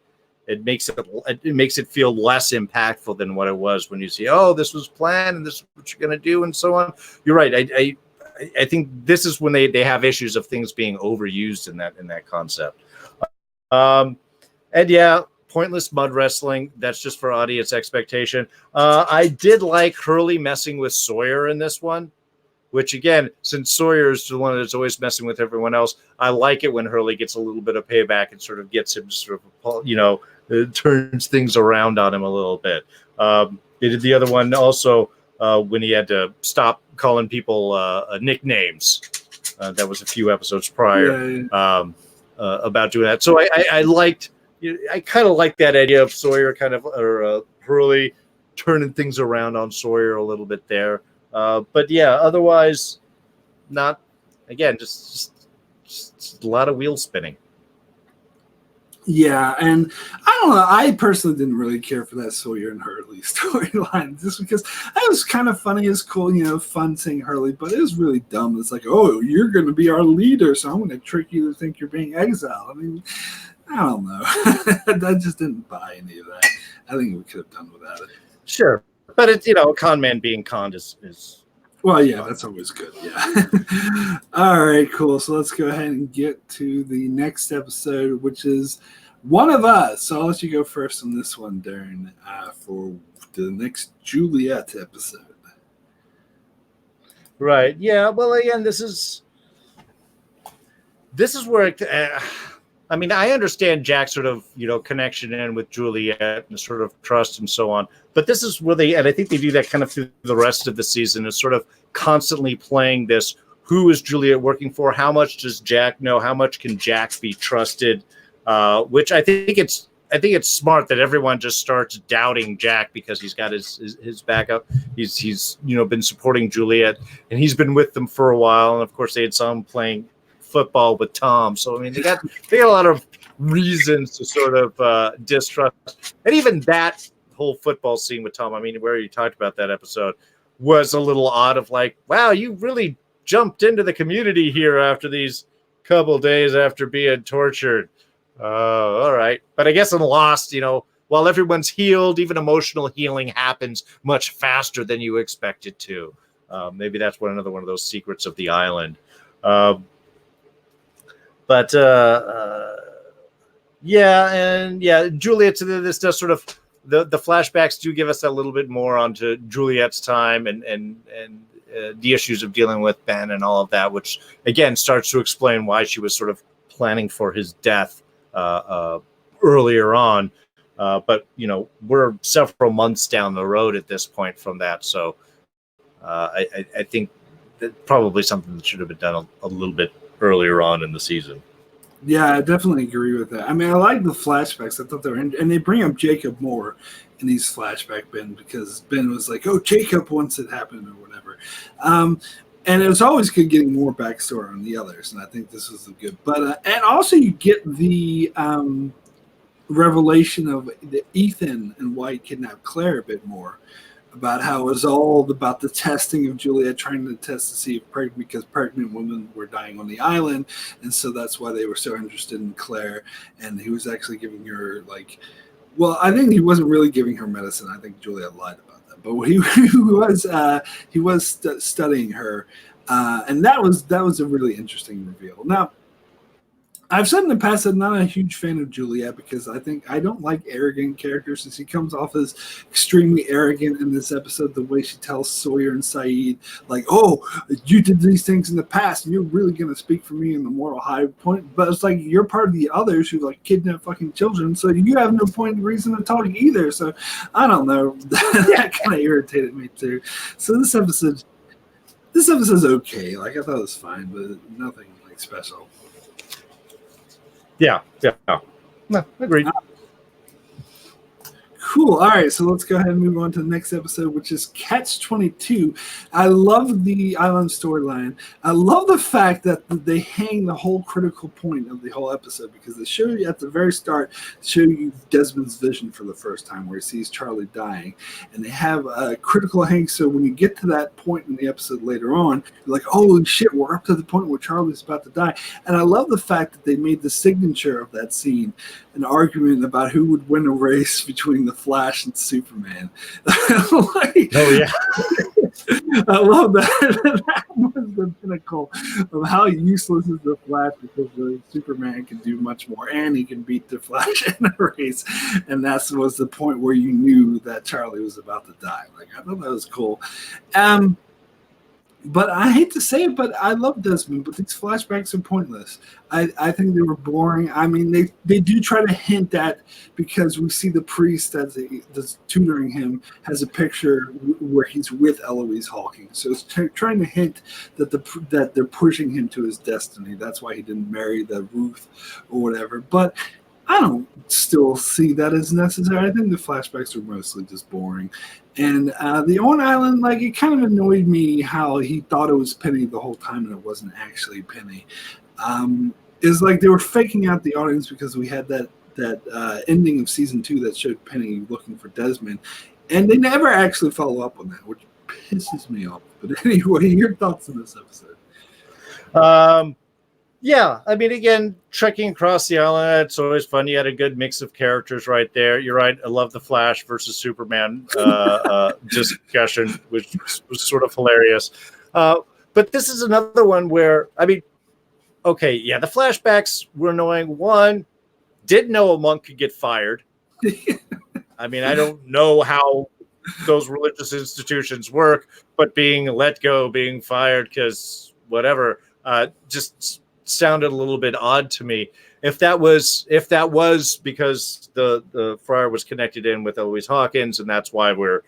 It makes it feel less impactful than what it was when you see, oh, this was planned and this is what you're going to do and so on. You're right. I think this is when they have issues of things being overused in that concept. And yeah, pointless mud wrestling. That's just for audience expectation. I did like Hurley messing with Sawyer in this one, which again, since Sawyer is the one that's always messing with everyone else, I like it when Hurley gets a little bit of payback and sort of gets him to sort of, turns things around on him a little bit. They did the other one also when he had to stop calling people nicknames. That was a few episodes prior about doing that. So I liked. I kind of like that idea of Sawyer or Hurley turning things around on Sawyer a little bit there. But yeah, otherwise, not, again, just a lot of wheel spinning. Yeah, and I don't know. I personally didn't really care for that Sawyer and Hurley storyline, just because it was kind of funny. It's cool, fun seeing Hurley, but it was really dumb. It's like, oh, you're going to be our leader, so I'm going to trick you to think you're being exiled. I mean, I don't know. I just didn't buy any of that. I think we could have done without it. Sure, but it's a con man being conned is well, yeah, that's always good. Yeah. All right, cool. So let's go ahead and get to the next episode, which is One of Us. So I'll let you go first on this one, Darrin, for the next Juliet episode. Right. Yeah. Well, again, this is where I understand Jack's sort of, connection in with Juliet and sort of trust and so on. But this is where and I think they do that kind of through the rest of the season, is sort of constantly playing this. Who is Juliet working for? How much does Jack know? How much can Jack be trusted? Which I think it's smart that everyone just starts doubting Jack because he's got his backup. He's been supporting Juliet and he's been with them for a while. And of course they had some playing football with Tom. So I mean they got a lot of reasons to sort of distrust. And even that whole football scene with Tom, I mean, where you talked about that episode, was a little odd of like, wow, you really jumped into the community here after these couple days after being tortured. All right. But I guess in Lost, while everyone's healed, even emotional healing happens much faster than you expect it to. Maybe that's another one of those secrets of the island. Juliet, this does sort of, the flashbacks do give us a little bit more onto Juliet's time and the issues of dealing with Ben and all of that, which again starts to explain why she was sort of planning for his death earlier on. But we're several months down the road at this point from that. So I think that probably something that should have been done a little bit earlier on in the season. Yeah, I definitely agree with that. I mean, I like the flashbacks. I thought they were, and they bring up Jacob more in these flashback Ben, because Ben was like, "Oh, Jacob once it happened" or whatever. And it was always good getting more backstory on the others, and I think this was good. But and also you get the revelation of the Ethan and White kidnapped Claire a bit more, about how it was all about the testing of Juliet, trying to test to see if because pregnant women were dying on the island, and so that's why they were so interested in Claire. And he was actually giving her I think he wasn't really giving her medicine. I think Juliet lied about that, but he was studying her, and that was a really interesting reveal. Now, I've said in the past I'm not a huge fan of Juliet because I don't like arrogant characters, since he comes off as extremely arrogant in this episode. The way she tells Sawyer and Saeed, like, "Oh, you did these things in the past, and you're really going to speak for me in the moral high point." But it's like you're part of the others who kidnap fucking children, so you have no point of reason to talk either. So I don't know. That kind of irritated me too. So this episode's okay. I thought it was fine, but nothing special. Yeah. No, agreed. Cool. All right, so let's go ahead and move on to the next episode, which is Catch 22. I love the island storyline. I love the fact that they hang the whole critical point of the whole episode, because they show you at the very start, show you Desmond's vision for the first time, where he sees Charlie dying, and they have a critical hang. So when you get to that point in the episode later on, you're like, holy shit, we're up to the point where Charlie's about to die. And I love the fact that they made the signature of that scene an argument about who would win a race between the Flash and Superman. Like, Oh yeah. I love that. That was the pinnacle of how useless is the Flash, because the Superman can do much more, and he can beat the Flash in a race. And that was the point where you knew that Charlie was about to die. Like, I thought that was cool. But I hate to say it, but I love Desmond, but these flashbacks are pointless. I think they were boring. I mean, they do try to hint at, because we see the priest that's tutoring him has a picture where he's with Eloise Hawking. So it's trying to hint that that they're pushing him to his destiny. That's why he didn't marry the Ruth or whatever. But I don't still see that as necessary. I think the flashbacks are mostly just boring. And the Owen Island, like, it kind of annoyed me how he thought it was Penny the whole time and it wasn't actually Penny. It's like they were faking out the audience, because we had that ending of season 2 that showed Penny looking for Desmond, and they never actually follow up on that, which pisses me off. But anyway, your thoughts on this episode? Yeah, I mean, again, trekking across the island, it's always fun. You had a good mix of characters right there. You're right. I love the Flash versus Superman discussion, which was sort of hilarious. But this is another one where, I mean, okay, yeah, the flashbacks were annoying. One, didn't know a monk could get fired. I mean, I don't know how those religious institutions work, but being let go, being fired because whatever, just sounded a little bit odd to me. If that was because the friar was connected in with Eloise Hawkins, and that's why we're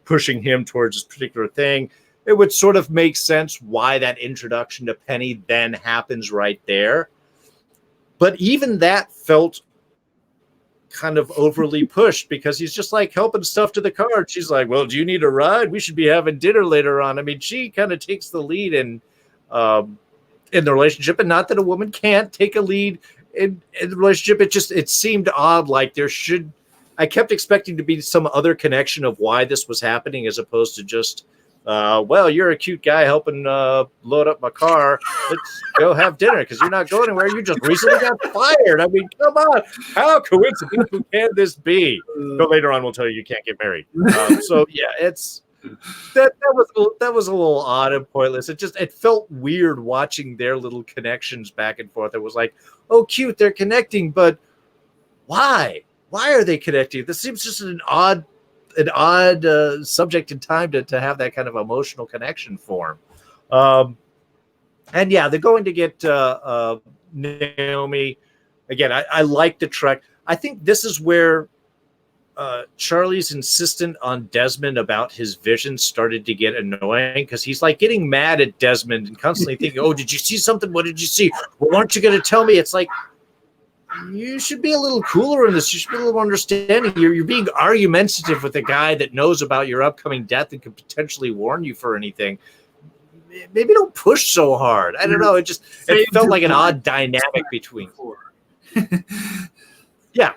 pushing him towards this particular thing, it would sort of make sense why that introduction to Penny then happens right there. But even that felt kind of overly pushed, because he's just like helping stuff to the car. And she's like, well, do you need a ride? We should be having dinner later on. I mean, she kind of takes the lead in the relationship, and not that a woman can't take a lead in the relationship. It seemed odd. Like I kept expecting to be some other connection of why this was happening, as opposed to just, well, you're a cute guy helping load up my car. Let's go have dinner because you're not going anywhere. You just recently got fired. I mean, come on. How coincidental can this be? But later on, we'll tell you can't get married. So yeah, it's that was a little odd and pointless. It felt weird watching their little connections back and forth. It was like, oh, cute, they're connecting, but why? Why are they connecting? This seems just an odd subject in time to have that kind of emotional connection form. And yeah, they're going to get Naomi again. I like the trek. I think this is where Charlie's insistent on Desmond about his vision started to get annoying, because he's like getting mad at Desmond and constantly thinking, oh, did you see something? What did you see? Well, aren't you going to tell me? It's like, you should be a little cooler in this. You should be a little more understanding. You're being argumentative with a guy that knows about your upcoming death and could potentially warn you for anything. Maybe don't push so hard. I don't know. It felt like an odd dynamic between. Yeah,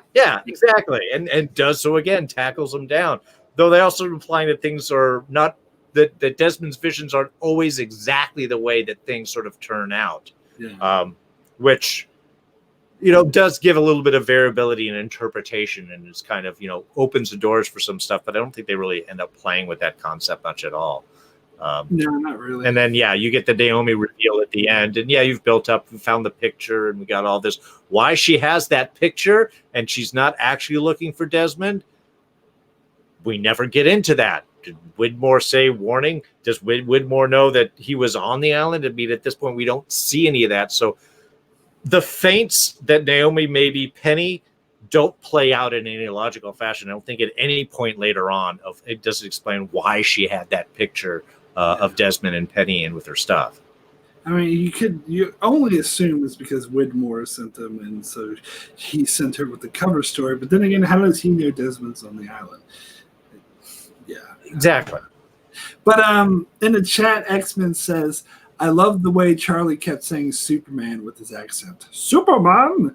exactly. And does so again, tackles them down. Though they also implying that things are not, that Desmond's visions aren't always exactly the way that things sort of turn out. Yeah. Which, does give a little bit of variability in interpretation, and is kind of, opens the doors for some stuff, but I don't think they really end up playing with that concept much at all. No, not really. And then, you get the Naomi reveal at the end, and you've built up and found the picture, and we got all this. Why she has that picture and she's not actually looking for Desmond, we never get into that. Did Widmore say warning? Does Widmore know that he was on the island? I mean, at this point, we don't see any of that. So the feints that Naomi may be Penny don't play out in any logical fashion. I don't think at any point later on it doesn't explain why she had that picture of Desmond and Penny in with her stuff. I mean, you only assume it's because Widmore sent them, and so he sent her with the cover story. But then again, how does he know Desmond's on the island? Yeah, Exactly. But in the chat, X-Men says, I love the way Charlie kept saying Superman with his accent. Superman!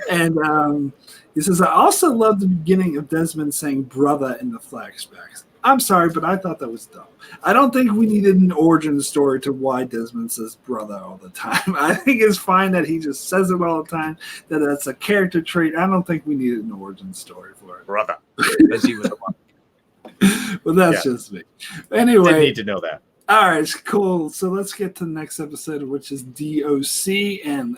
And he says, I also love the beginning of Desmond saying brother in the flashbacks. I'm sorry, but I thought that was dumb. I don't think we needed an origin story to why Desmond says brother all the time. I think it's fine that he just says it all the time, that that's a character trait. I don't think we needed an origin story for it. Brother. Because he was the one. Well, that's just me. Anyway. Didn't need to know that. All right, cool. So let's get to the next episode, which is DOC, and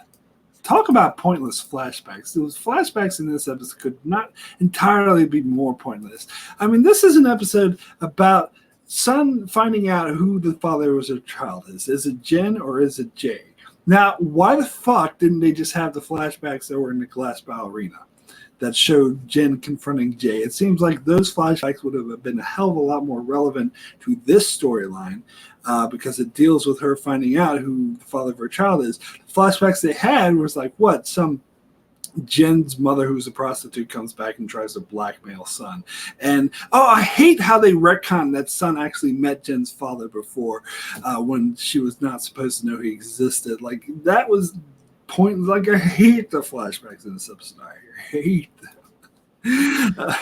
talk about pointless flashbacks. Those flashbacks in this episode could not entirely be more pointless. I mean, this is an episode about Sun finding out who the father of her child is. Is it Jen or is it Jay? Now, why the fuck didn't they just have the flashbacks that were in the glass ballerina that showed Jen confronting Jay? It seems like those flashbacks would have been a hell of a lot more relevant to this storyline because it deals with her finding out who the father of her child is. The flashbacks they had was like, what? Some Jen's mother, who's a prostitute, comes back and tries to blackmail Sun. And, I hate how they retcon that Sun actually met Jen's father before when she was not supposed to know he existed. Like, that was pointless. Like, I hate the flashbacks in this episode. I hate them.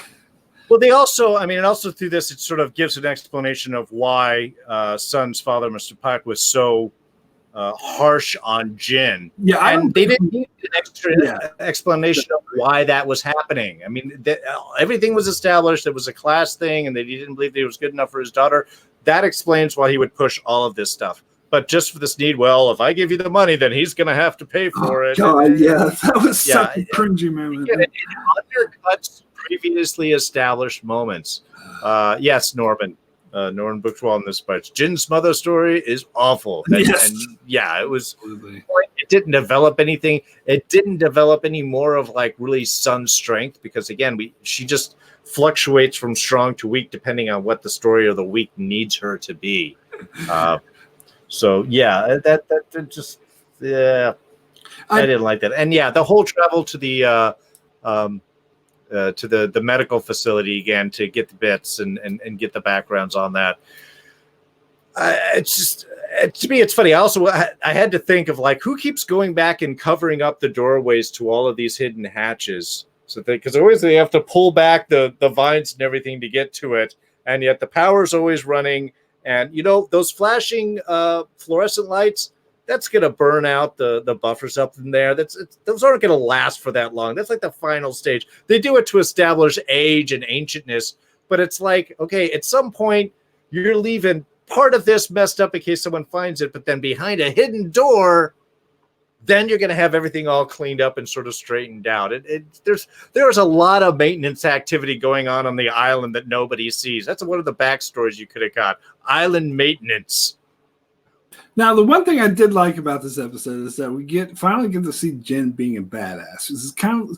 Well, they also, I mean, and also through this, it sort of gives an explanation of why Sun's father, Mr. Park, was so harsh on Jin. Yeah, and they didn't need an extra explanation of why that was happening. I mean, everything was established. It was a class thing, and they didn't believe that he was good enough for his daughter. That explains why he would push all of this stuff. But just for this need, well, if I give you the money, then he's going to have to pay for it. God, yeah, that was such a cringy moment. It undercuts previously established moments. Yes, Norman. Norman Bookwell in this, but Jin's mother story is awful. And it was. It didn't develop anything. It didn't develop any more of like really Sun's strength because again, she just fluctuates from strong to weak depending on what the story of the week needs her to be. So yeah, that just I didn't like that. And yeah, the whole travel to the medical facility again to get the bits and get the backgrounds on that. It's just to me, it's funny. I had to think of like who keeps going back and covering up the doorways to all of these hidden hatches. So because always they have to pull back the vines and everything to get to it, and yet the power's always running. And those flashing fluorescent lights, that's going to burn out the buffers up in there. Those aren't going to last for that long. That's like the final stage. They do it to establish age and ancientness, but it's like, okay, at some point you're leaving part of this messed up in case someone finds it, but then behind a hidden door, then you're going to have everything all cleaned up and sort of straightened out. There's a lot of maintenance activity going on the island that nobody sees. That's one of the backstories you could have got. Island maintenance. Now, the one thing I did like about this episode is that we finally get to see Jin being a badass. This is kind of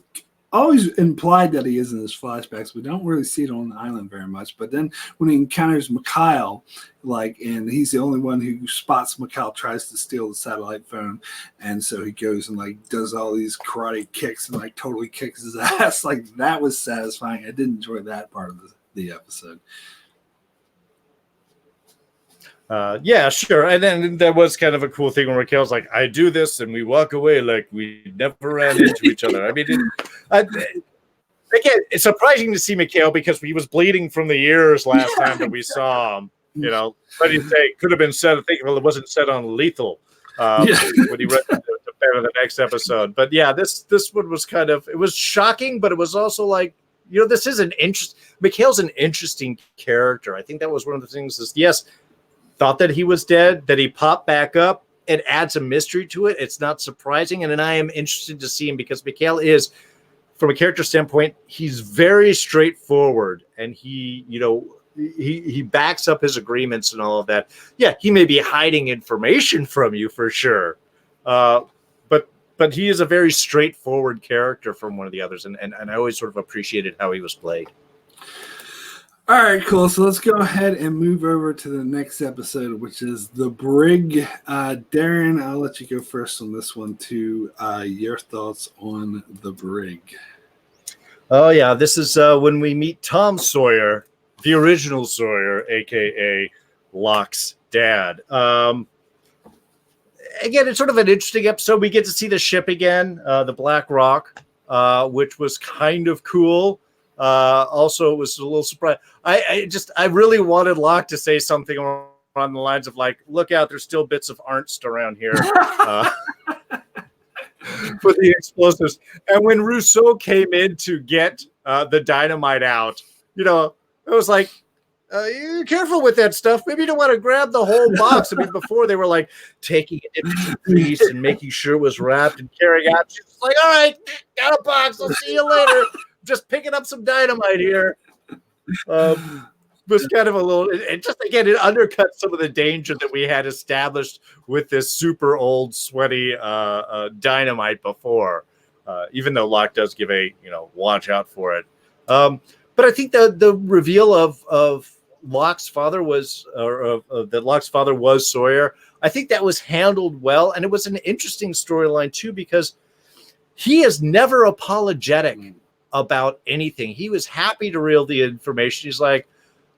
always implied that he is in his flashbacks. We don't really see it on the island very much. But then when he encounters Mikhail, and he's the only one who spots Mikhail tries to steal the satellite phone, and so he goes and does all these karate kicks and totally kicks his ass. That was satisfying. I did enjoy that part of the episode. Yeah, sure. And then there was kind of a cool thing where Mikhail's like, I do this and we walk away like we never ran into each other. I mean, again, it's surprising to see Mikhail because he was bleeding from the ears last time that we saw him. But he could have been said, I think it wasn't said on Lethal when he read the fan of the next episode. But yeah, this one was it was shocking, but it was also like, this is Mikhail's an interesting character. I think that was one of the things thought that he was dead, that he popped back up. It adds a mystery to it. It's not surprising. And then I am interested to see him because Mikhail is, from a character standpoint, he's very straightforward. And he backs up his agreements and all of that. Yeah, he may be hiding information from you for sure. But he is a very straightforward character from one of the others. And I always sort of appreciated how he was played. All right, cool. So let's go ahead and move over to the next episode, which is The Brig. Darrin, I'll let you go first on this one, too. Your thoughts on The Brig. Oh, yeah. This is when we meet Tom Sawyer, the original Sawyer, a.k.a. Locke's dad. Again, it's sort of an interesting episode. We get to see the ship again, the Black Rock, which was kind of cool. Also, it was a little surprise. I really wanted Locke to say something along the lines of like, "Look out, there's still bits of Arnst around here." For the explosives. And when Rousseau came in to get the dynamite out, it was like, you're careful with that stuff. Maybe you don't want to grab the whole box. I mean, before they were like taking it in piece and making sure it was wrapped and carrying out. She's like, all right, got a box. I'll see you later. Just picking up some dynamite here. Was kind of a little, it just, again, it undercuts some of the danger that we had established with this super old, sweaty dynamite before, even though Locke does give a, watch out for it. But I think the reveal of Locke's father was, that Locke's father was Sawyer, I think that was handled well. And it was an interesting storyline too, because he is never apologetic about anything. He was happy to reveal the information. He's like,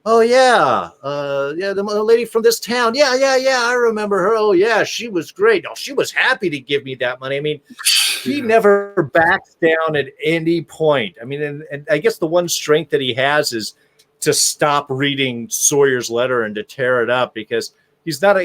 oh, yeah, the lady from this town. Yeah, I remember her. Oh, yeah, she was great. Oh, she was happy to give me that money. I mean, he never backs down at any point. I mean, and I guess the one strength that he has is to stop reading Sawyer's letter and to tear it up, because he's not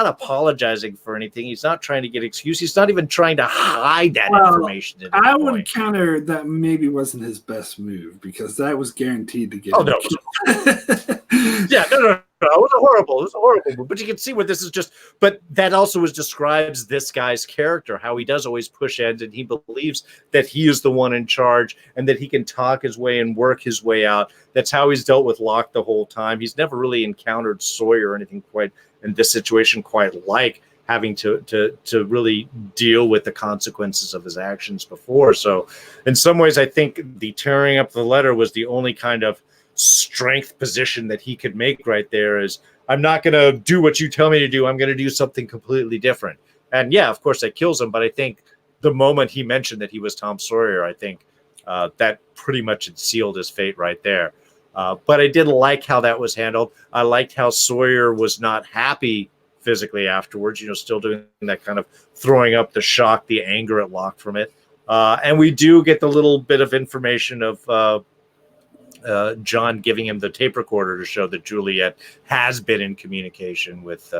apologizing for anything. He's not trying to get excuse. He's not even trying to hide that information. I would counter that maybe wasn't his best move, because that was guaranteed to get him killed. Yeah, no. It was horrible. But you can see what this is just. But that also describes this guy's character, how he does always push ends, and he believes that he is the one in charge and that he can talk his way and work his way out. That's how he's dealt with Locke the whole time. He's never really encountered Sawyer or anything quite in this situation quite like having to really deal with the consequences of his actions before. So in some ways, I think the tearing up the letter was the only kind of strength position that he could make right there. Is, I'm not going to do what you tell me to do. I'm going to do something completely different. And yeah, of course that kills him. But I think the moment he mentioned that he was Tom Sawyer, I think that pretty much had sealed his fate right there. But I did like how that was handled. I liked how Sawyer was not happy physically afterwards, still doing that kind of throwing up the shock, the anger at Locke from it. And we do get the little bit of information of John giving him the tape recorder to show that Juliet has been in communication with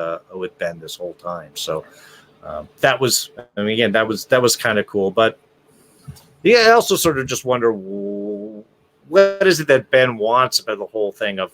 Ben this whole time. So that was, again, that was kind of cool. But yeah, I also sort of just wonder, what is it that Ben wants about the whole thing of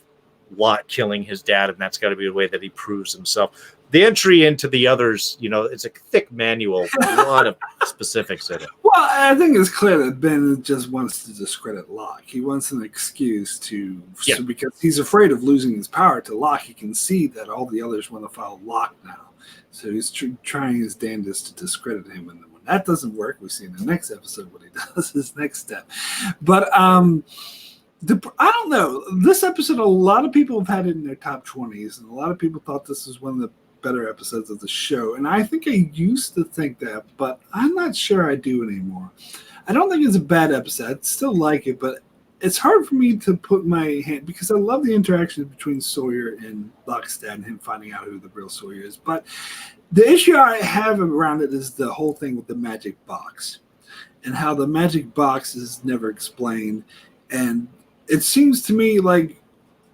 Locke killing his dad, and that's got to be the way that he proves himself. The entry into the others, it's a thick manual, a lot of specifics in it. Well, I think it's clear that Ben just wants to discredit Locke. He wants an excuse because he's afraid of losing his power to Locke. He can see that all the others want to follow Locke now. So he's trying his damnedest to discredit him. And when that doesn't work, we see in the next episode what he does, his next step. But I don't know. This episode, a lot of people have had it in their top 20s, and a lot of people thought this was one of the better episodes of the show. And I think I used to think that, but I'm not sure I do anymore. I don't think it's a bad episode. I still like it, but it's hard for me to put my hand, because I love the interaction between Sawyer and Locke's dad and him finding out who the real Sawyer is. But the issue I have around it is the whole thing with the magic box and how the magic box is never explained. And it seems to me like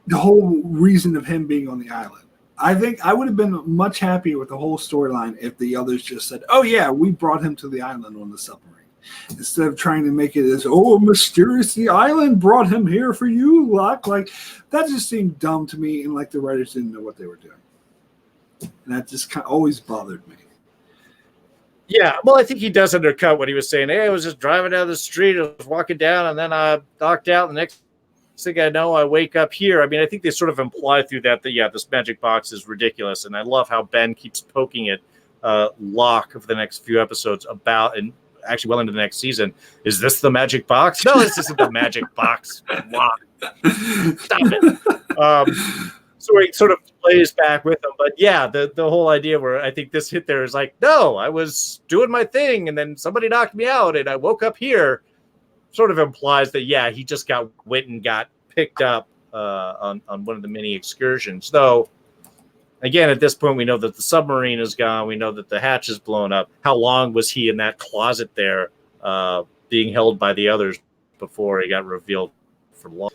the whole reason of him being on the island. I think I would have been much happier with the whole storyline if the others just said, oh, yeah, we brought him to the island on the submarine. Instead of trying to make it as, mysterious, the island brought him here for you, Locke. Like, that just seemed dumb to me, and like the writers didn't know what they were doing. And that just kind of always bothered me. Yeah, well, I think he does undercut what he was saying. Hey, I was just driving down the street, I was walking down, and then I knocked out, and the next thing I know, I wake up here. I mean, I think they sort of imply through that this magic box is ridiculous. And I love how Ben keeps poking at Locke over the next few episodes about, and actually well into the next season, is this the magic box? No, this isn't the magic box, Locke. Stop it. So he sort of plays back with them. But yeah, the whole idea where I think this hit there is like, no, I was doing my thing and then somebody knocked me out and I woke up here, sort of implies that, yeah, he just went and got picked up on one of the many excursions. Though, again, at this point, we know that the submarine is gone. We know that the hatch is blown up. How long was he in that closet there being held by the others before he got revealed for long?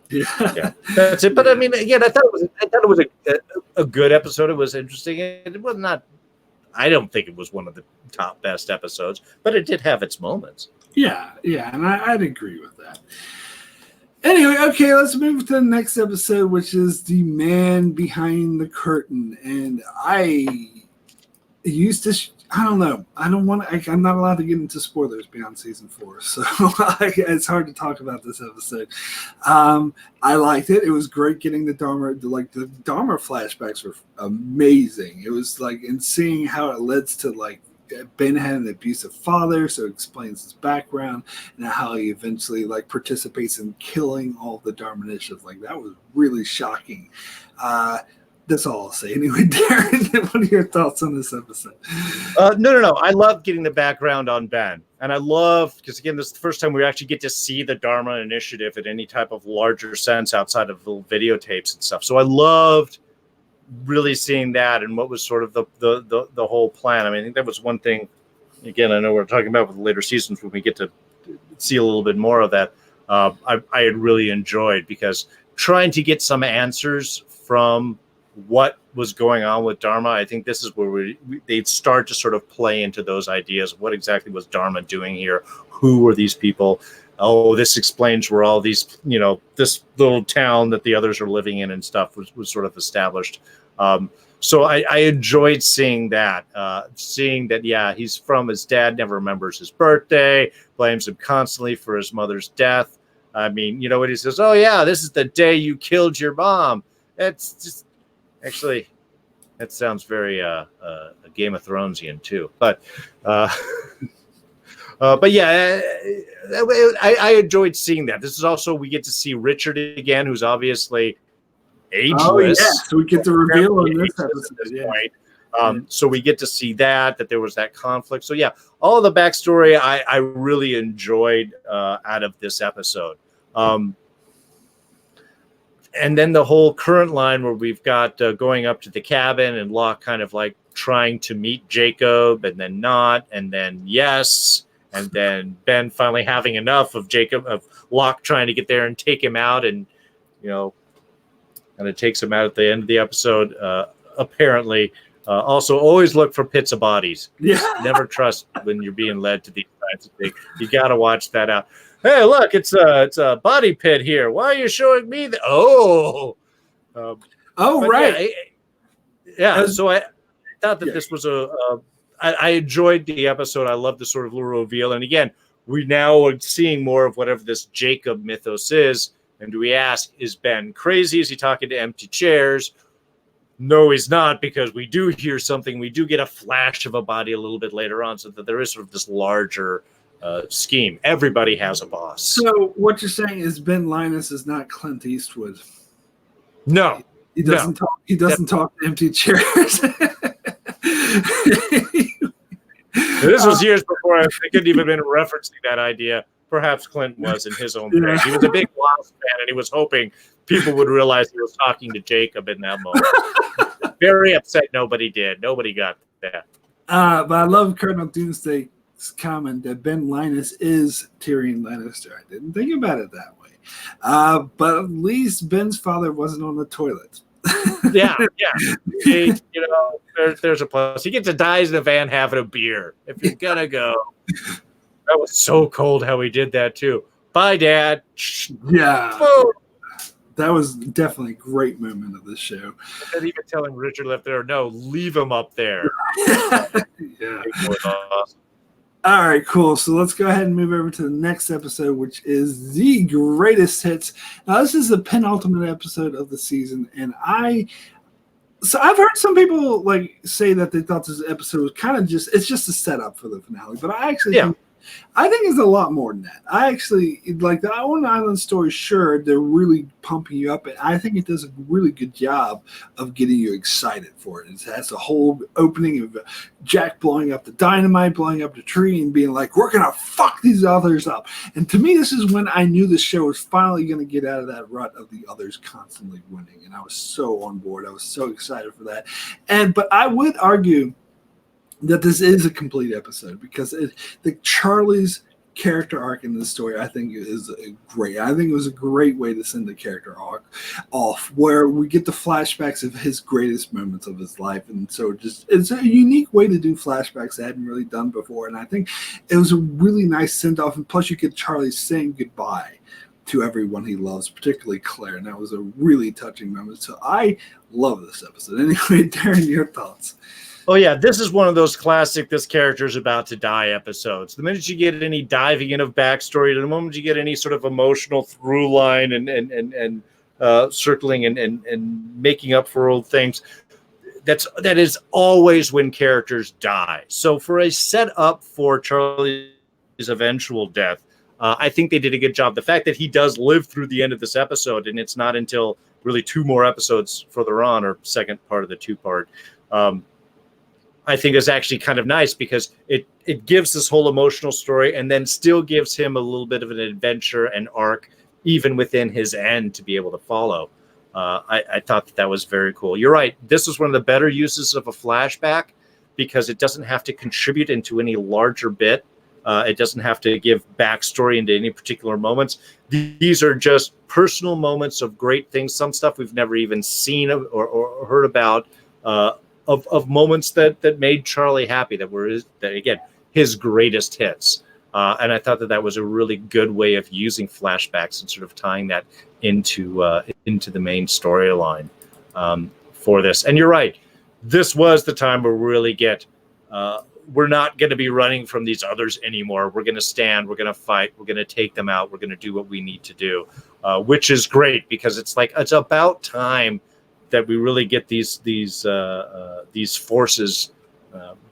Yeah, that's it. But I mean, again, I thought it was a good episode. It was interesting. It was not. I don't think it was one of the top best episodes, but it did have its moments. Yeah, and I'd agree with that. Anyway, okay, let's move to the next episode, which is The Man Behind the Curtain. And I used to. I don't know. I don't want to. I'm not allowed to get into spoilers beyond season 4, so it's hard to talk about this episode. I liked it. It was great getting the Dharma. The Dharma flashbacks were amazing. It was like, and seeing how it leads to like Ben had an abusive father, so it explains his background and how he eventually like participates in killing all the Dharma-nishes. Like that was really shocking. That's all I'll say. Anyway, Darrin, what are your thoughts on this episode? No. I love getting the background on Ben. And I love, because again, this is the first time we actually get to see the Dharma Initiative in any type of larger sense outside of little videotapes and stuff. So I loved really seeing that and what was sort of the whole plan. I mean, I think that was one thing, again, I know we're talking about with later seasons when we get to see a little bit more of that. I had really enjoyed, because trying to get some answers from what was going on with Dharma, I think this is where they'd start to sort of play into those ideas of what exactly was Dharma doing here? Who were these people? Oh, this explains where all these, this little town that the others are living in and stuff was sort of established. So I enjoyed seeing that, yeah, he's from his dad, never remembers his birthday, blames him constantly for his mother's death. I mean, you know what he says? Oh, yeah, this is the day you killed your mom. It's just, actually, that sounds very Game of Thronesian too. But yeah, I enjoyed seeing that. This is also, we get to see Richard again, who's obviously ageless. Oh, yeah. So we get to reveal on this episode. At this point. So we get to see that there was that conflict. So yeah, all the backstory I really enjoyed out of this episode. And then the whole current line where we've got going up to the cabin and Locke kind of like trying to meet Jacob and then not, and then yes, and then Ben finally having enough of Locke trying to get there and take him out, and kind of takes him out at the end of the episode. Apparently, also always look for pits of bodies. Yeah, never trust when you're being led to these kinds of things. You got to watch that out. Hey, look, it's a body pit here. Why are you showing me that? Right. Yeah. So I thought that this was I enjoyed the episode. I love the sort of little reveal. And again, we now are seeing more of whatever this Jacob mythos is. And do we ask, is Ben crazy? Is he talking to empty chairs? No, he's not, because we do hear something. We do get a flash of a body a little bit later on, so that there is sort of this larger scheme. Everybody has a boss. So what you're saying is Ben Linus is not Clint Eastwood. No, he doesn't talk. He doesn't talk to empty chairs. This was years before I couldn't even been referencing that idea. Perhaps Clint was in his own way. He was a big Lost fan, and he was hoping people would realize he was talking to Jacob in that moment. Very upset nobody did. Nobody got that. But I love Colonel Doomsday's comment that Ben Linus is Tyrion Lannister. I didn't think about it that way. But at least Ben's father wasn't on the toilet. Yeah. There's a plus. He gets to die in the van having a beer. If you're gonna go, that was so cold how he did that too. Bye, Dad. Yeah. Boom. That was definitely a great moment of this show. And even telling Richard left there, no, leave him up there. Yeah. Awesome. All right, cool. So let's go ahead and move over to the next episode, which is The Greatest Hits. Now, this is the penultimate episode of the season, and I've heard some people say that they thought this episode was kind of it's just a setup for the finale, but I actually think I think it's a lot more than that. I actually like the Own Island story. Sure, they're really pumping you up, and I think it does a really good job of getting you excited for it. It has the whole opening of Jack blowing up the dynamite, blowing up the tree, and being like, "We're gonna fuck these others up." And to me, this is when I knew the show was finally going to get out of that rut of the others constantly winning, and I was so on board. I was so excited for that. But I would argue that this is a complete episode because the Charlie's character arc in this story, I think, is great. I think it was a great way to send the character arc off, where we get the flashbacks of his greatest moments of his life, and so it's a unique way to do flashbacks I hadn't really done before, and I think it was a really nice send off. And plus, you get Charlie saying goodbye to everyone he loves, particularly Claire, and that was a really touching moment. So I love this episode. Anyway, Darrin, your thoughts? Oh, yeah, this is one of those classic this character's about to die episodes. The minute you get any diving in of backstory, the moment you get any sort of emotional through line and circling and making up for old things, that is always when characters die. So for a setup for Charlie's eventual death, I think they did a good job. The fact that he does live through the end of this episode, and it's not until really 2 more episodes further on, or second part of the 2-part, I think is actually kind of nice because it gives this whole emotional story and then still gives him a little bit of an adventure and arc even within his end to be able to follow. I thought that was very cool. You're right. This is one of the better uses of a flashback because it doesn't have to contribute into any larger bit. It doesn't have to give backstory into any particular moments. These are just personal moments of great things. Some stuff we've never even seen or heard about, of moments that made Charlie happy, that again his greatest hits. And I thought that was a really good way of using flashbacks and sort of tying that into the main storyline for this. And you're right, this was the time where we really get. We're not going to be running from these others anymore. We're going to stand. We're going to fight. We're going to take them out. We're going to do what we need to do, which is great because it's about time that we really get these forces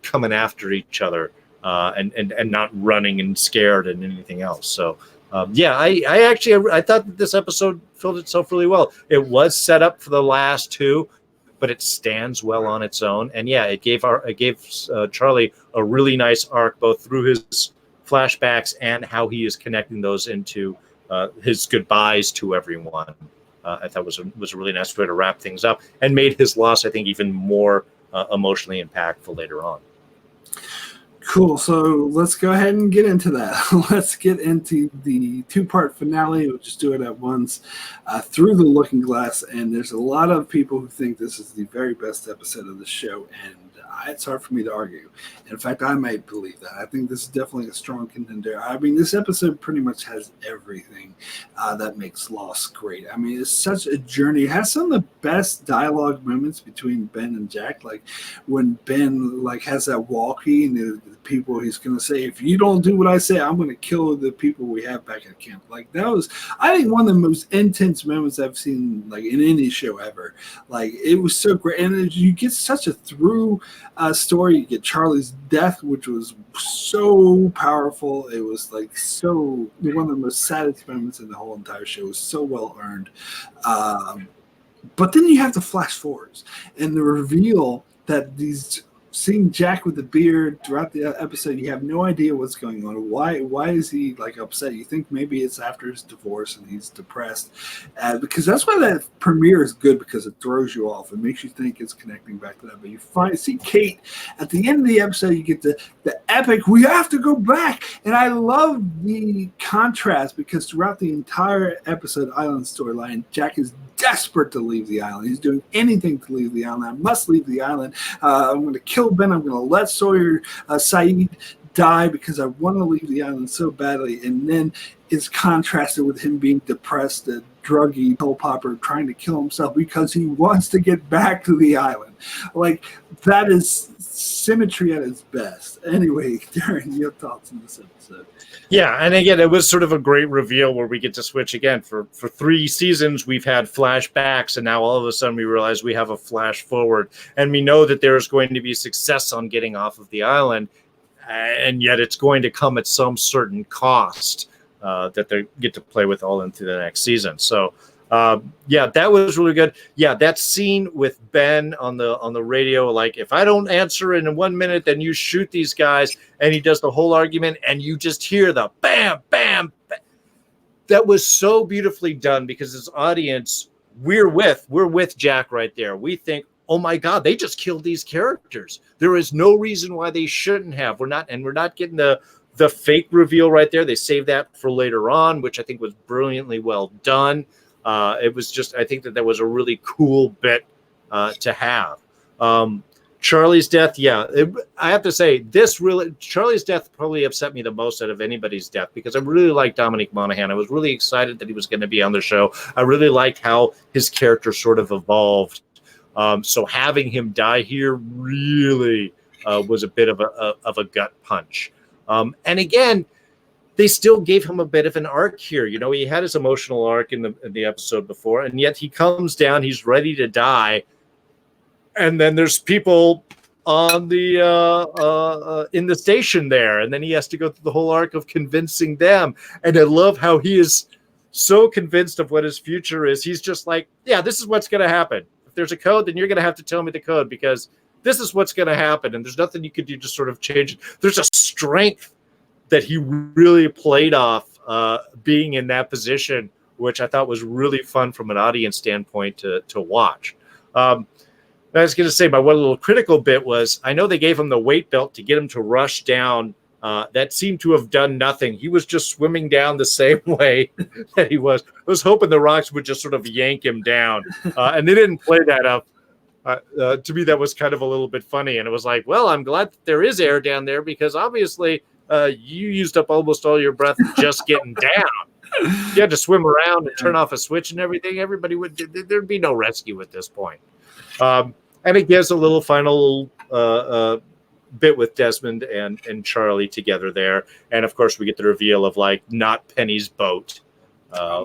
coming after each other and not running and scared and anything else. So I thought that this episode filled itself really well. It was set up for the last 2, but it stands well on its own. And yeah, it gave Charlie a really nice arc, both through his flashbacks and how he is connecting those into his goodbyes to everyone. I thought was a really nice way to wrap things up and made his loss, I think, even more emotionally impactful later on. Cool. So let's go ahead and get into that. Let's get into the 2-part finale. We'll just do it at once through the looking glass. And there's a lot of people who think this is the very best episode of the show. And it's hard for me to argue. In fact, I might believe that. I think this is definitely a strong contender. I mean, this episode pretty much has everything that makes Lost great. I mean, it's such a journey. It has some of the best dialogue moments between Ben and Jack. Like when Ben has that walkie and the people he's going to say, if you don't do what I say, I'm going to kill the people we have back at camp. Like that was, I think, one of the most intense moments I've seen in any show ever. Like it was so great. And you get such a through story. You get Charlie's death, which was so powerful. It was so one of the most saddest moments in the whole entire show. It was so well earned. But then you have the flash forwards and the reveal that seeing Jack with the beard throughout the episode, you have no idea what's going on. Why is he upset? You think maybe it's after his divorce and he's depressed, because that's why that premiere is good, because it throws you off. It makes you think it's connecting back to that. But you see Kate at the end of the episode. You get the epic, we have to go back, and I love the contrast because throughout the entire episode island storyline, Jack is desperate to leave the island. He's doing anything to leave the island. I must leave the island. I'm going to kill Ben. I'm going to let Saeed die because I want to leave the island so badly. And then it's contrasted with him being depressed, a druggy pill popper trying to kill himself because he wants to get back to the island. That is symmetry at its best. Anyway, Darrin, your thoughts on this episode? Yeah, and again, it was sort of a great reveal where we get to switch again. For 3 seasons, we've had flashbacks, and now all of a sudden we realize we have a flash forward, and we know that there's going to be success on getting off of the island. and yet it's going to come at some certain cost that they get to play with all into the next season. So yeah, that was really good. Yeah, that scene with Ben on the radio, like, if I don't answer in 1 minute, then you shoot these guys, and he does the whole argument, and you just hear the bam, bam, bam. That was so beautifully done, because as audience, we're with Jack right there. We think, oh my God, they just killed these characters. There is no reason why they shouldn't have. We're not getting the fake reveal right there. They saved that for later on, which I think was brilliantly well done. It was just, I think that was a really cool bit to have. Charlie's death, yeah, I have to say, Charlie's death probably upset me the most out of anybody's death, because I really liked Dominic Monaghan. I was really excited that he was going to be on the show. I really liked how his character sort of evolved. So having him die here really was a bit of a gut punch. And again, they still gave him a bit of an arc here. You know, he had his emotional arc in the episode before, and yet he comes down, he's ready to die. And then there's people on the in the station there, and then he has to go through the whole arc of convincing them. And I love how he is so convinced of what his future is. He's just like, yeah, this is what's going to happen. If there's a code, then you're going to have to tell me the code, because this is what's going to happen, and there's nothing you could do to sort of change it. There's a strength that he really played off being in that position, which I thought was really fun from an audience standpoint to watch. I was going to say, my one little critical bit was, I know they gave him the weight belt to get him to rush down. That seemed to have done nothing. He was just swimming down the same way that he was. I was hoping the rocks would just sort of yank him down. And they didn't play that up. To me, that was kind of a little bit funny. And it was like, well, I'm glad that there is air down there, because obviously you used up almost all your breath just getting down. You had to swim around and turn off a switch and everything. There'd be no rescue at this point. And it gives a little final bit with Desmond and Charlie together there. And of course, we get the reveal of, like, not Penny's boat,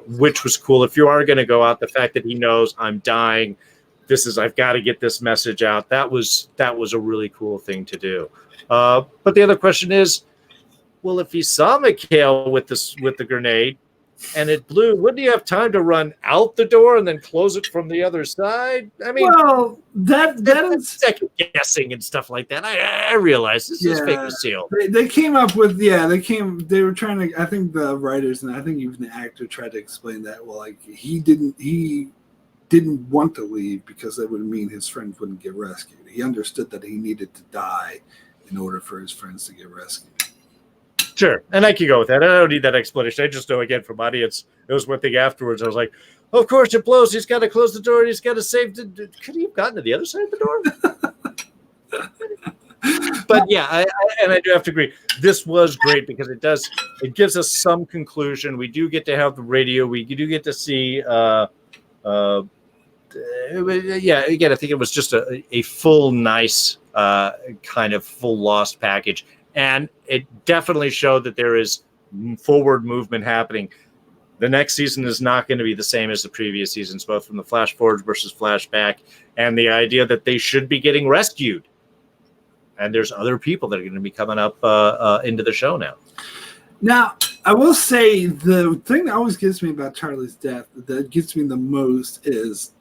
which was cool. If you are going to go out, the fact that he knows I'm dying, I've got to get this message out. That was a really cool thing to do. But the other question is, well, if he saw Mikhail with the grenade and it blew, wouldn't he have time to run out the door and then close it from the other side? I mean, well, that is second guessing and stuff like that. I realize this is fake seal. They came up with they were trying to, I think the writers and I think even the actor tried to explain that, well, like, he didn't want to leave because that would mean his friends wouldn't get rescued. He understood that he needed to die in order for his friends to get rescued. Sure, and I can go with that. I don't need that explanation. I just know, again, from audience, it was one thing afterwards. I was like, of course it blows. He's got to close the door, and he's got to save. Could he have gotten to the other side of the door? But yeah, I do have to agree. This was great because it gives us some conclusion. We do get to have the radio. We do get to see. Again, I think it was just a full, nice kind of full Lost package. And it definitely showed that there is forward movement happening. The next season is not going to be the same as the previous seasons, both from the flash forward versus flashback, and the idea that they should be getting rescued. And there's other people that are going to be coming up into the show now. Now, I will say the thing that always gets me about Charlie's death, that gets me the most, is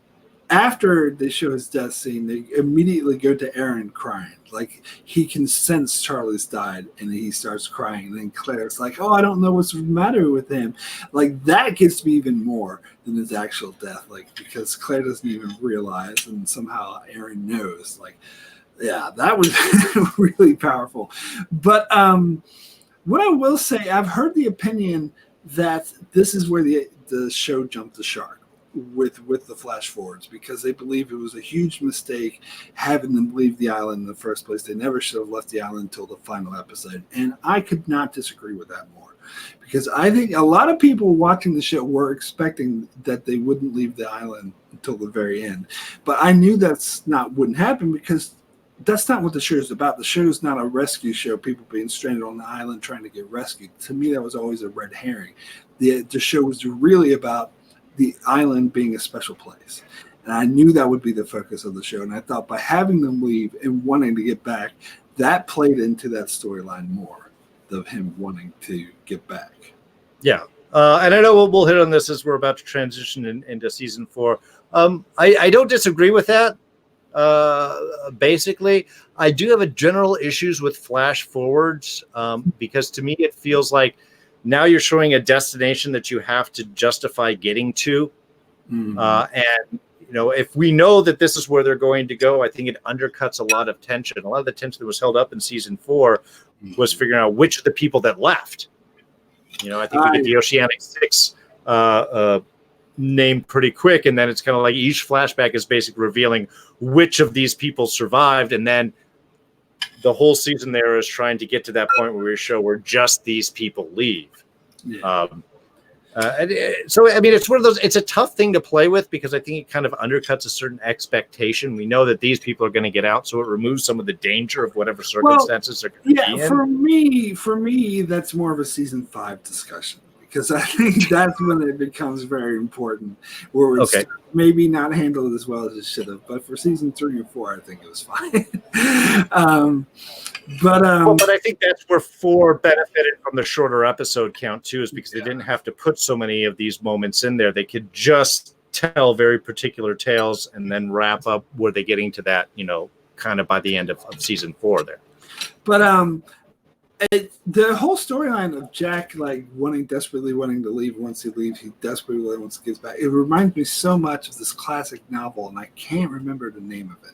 after they show his death scene, they immediately go to Aaron crying. Like, he can sense Charlie's died, and he starts crying. And then Claire's like, oh, I don't know what's the matter with him. Like, that gets me even more than his actual death. Like, because Claire doesn't even realize, and somehow Aaron knows. Like, yeah, that was really powerful. But what I will say, I've heard the opinion that this is where the show jumped the shark with the flash forwards, because they believe it was a huge mistake having them leave the island in the first place. They never should have left the island until the final episode. And I could not disagree with that more, because I think a lot of people watching the show were expecting that they wouldn't leave the island until the very end. But I knew wouldn't happen, because that's not what the show is about. The show is not a rescue show, people being stranded on the island trying to get rescued. To me, that was always a red herring. The show was really about the island being a special place. And I knew that would be the focus of the show. And I thought by having them leave and wanting to get back, that played into that storyline more, of him wanting to get back. Yeah. And I know we'll hit on this as we're about to transition into season 4. I don't disagree with that. Basically, I do have a general issues with flash forwards because to me it feels like now you're showing a destination that you have to justify getting to. And if we know that this is where they're going to go, I think it undercuts a lot of tension. A lot of the tension that was held up in season 4 was figuring out which of the people that left. I think we get the Oceanic 6 name pretty quick, and then it's kind of like each flashback is basically revealing which of these people survived, and then the whole season there is trying to get to that point where we show where just these people leave. Yeah. So I mean, it's one of those. It's a tough thing to play with because I think it kind of undercuts a certain expectation. We know that these people are going to get out, so it removes some of the danger of whatever circumstances they're going to be in. For me, that's more of a season 5 discussion because I think that's when it becomes very important. Where it's maybe not handled as well as it should have, but for season 3 and 4, I think it was fine. But I think that's where 4 benefited from the shorter episode count too, is because they didn't have to put so many of these moments in there. They could just tell very particular tales and then wrap up where they're getting to that, kind of by the end of season 4 there. But the whole storyline of Jack desperately wanting to leave. Once he leaves, he desperately wants to get back. It reminds me so much of this classic novel, and I can't remember the name of it.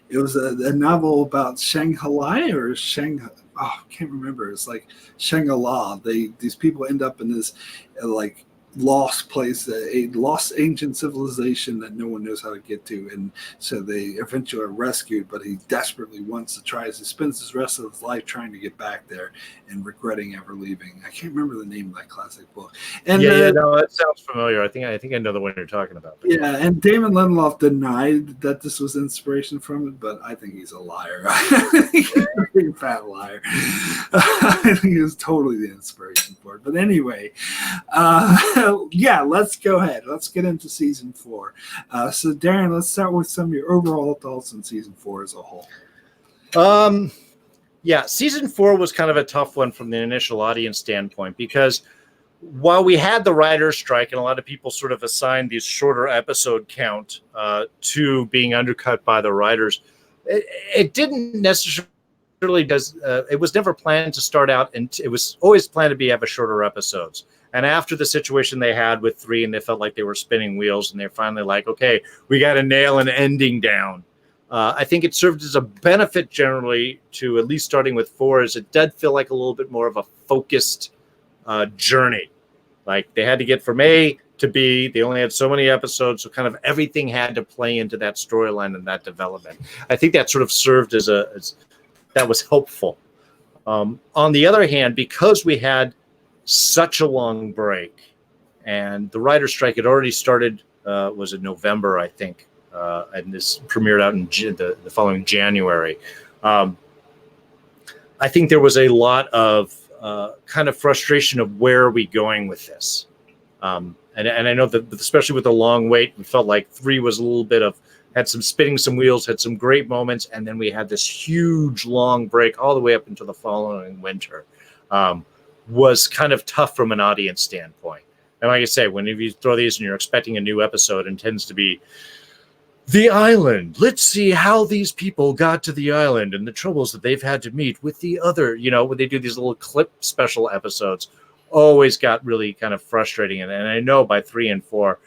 It was a novel about Shanghai or Shanghai. Oh, I can't remember. It's like Shangri-La. These people end up in this lost place, a lost ancient civilization that no one knows how to get to, and so they eventually are rescued. But he desperately wants to try. He spends the rest of his life trying to get back there and regretting ever leaving. I can't remember the name of that classic book. And that sounds familiar. I think I know the one you're talking about. Yeah, and Damon Lindelof denied that this was inspiration from it, but I think he's a liar. I think he's a big fat liar. I think it was totally the inspiration for it. But anyway, let's go ahead. Let's get into season 4. So, Darrin, let's start with some of your overall thoughts on season 4 as a whole. Season 4 was kind of a tough one from the initial audience standpoint because while we had the writer's strike and a lot of people sort of assigned these shorter episode count to being undercut by the writers, it didn't necessarily it was never planned to start out, and it was always planned to have a shorter episodes. And after the situation they had with 3 and they felt like they were spinning wheels and they're finally like, okay, we got to nail an ending down. I think it served as a benefit generally to at least starting with 4, as it did feel like a little bit more of a focused journey. Like they had to get from A to B. They only had so many episodes, so kind of everything had to play into that storyline and that development. I think that sort of served as that was helpful. On the other hand, because we had such a long break and the writer's strike had already started, was in November, I think, and this premiered out in the following January. I think there was a lot of kind of frustration of where are we going with this. And I know that especially with the long wait, we felt like 3 was a little bit of, had some spinning some wheels, had some great moments, and then we had this huge long break all the way up until the following winter. Was kind of tough from an audience standpoint. And like I say, whenever you throw these and you're expecting a new episode and tends to be the island, let's see how these people got to the island and the troubles that they've had to meet with the other, when they do these little clip special episodes, always got really kind of frustrating. And I know by 3 and 4,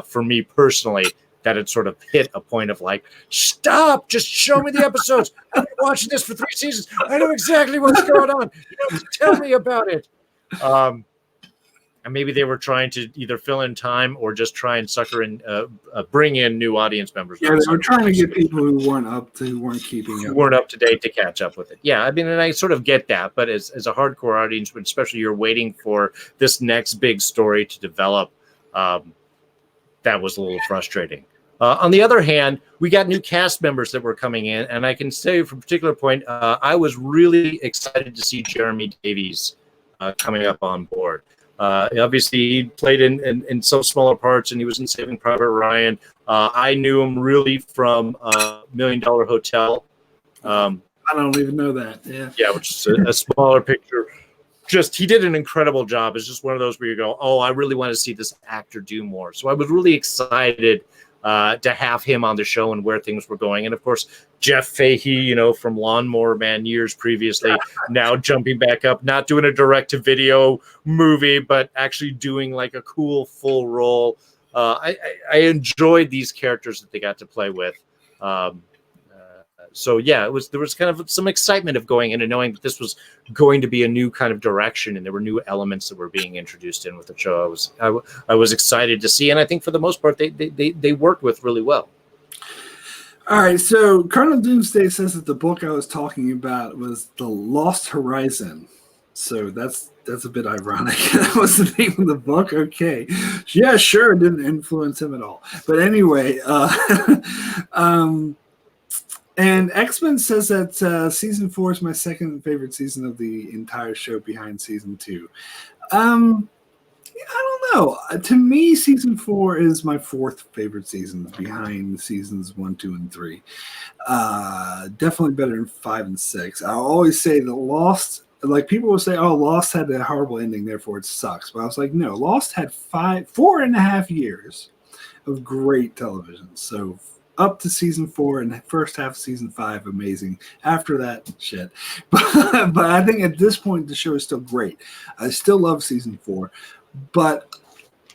for me personally, that had sort of hit a point of like, stop, just show me the episodes. I've been watching this for 3 seasons. I know exactly what's going on. Tell me about it. And maybe they were trying to either fill in time or just try and sucker in, bring in new audience members. Yeah, they were trying to get people who weren't up to date to catch up with it. Yeah, I mean, and I sort of get that, but as a hardcore audience, especially you're waiting for this next big story to develop, that was a little frustrating. On the other hand, we got new cast members that were coming in, and I can say from a particular point, I was really excited to see Jeremy Davies coming up on board. Obviously, he played in some smaller parts, and he was in Saving Private Ryan. I knew him really from $1 Million Hotel. I I don't even know that. Yeah. Yeah, which is a smaller picture. Just he did an incredible job. It's just one of those where you go, oh, I really want to see this actor do more. So I was really excited to have him on the show and where things were going. And of course, Jeff Fahey, from Lawnmower Man years previously, now jumping back up, not doing a direct-to-video movie, but actually doing like a cool full role. I enjoyed these characters that they got to play with. So yeah, there was kind of some excitement of going in and knowing that this was going to be a new kind of direction, and there were new elements that were being introduced in with the show. I was excited to see, and I think for the most part they worked with really well. All right, so Colonel Doomsday says that the book I was talking about was The Lost Horizon. So that's a bit ironic. That was the name of the book. Okay, yeah, sure, it didn't influence him at all. But anyway, and X-Men says that season 4 is my second favorite season of the entire show behind season 2. I don't know. To me, season 4 is my fourth favorite season behind seasons 1, 2, and 3. Definitely better than 5 and 6. I always say that Lost, like people will say, oh, Lost had a horrible ending, therefore it sucks. But I was like, no, Lost had 4.5 years of great television. So up to season 4 and the first half of season 5, amazing. After that, shit. But I think at this point, the show is still great. I still love season 4, but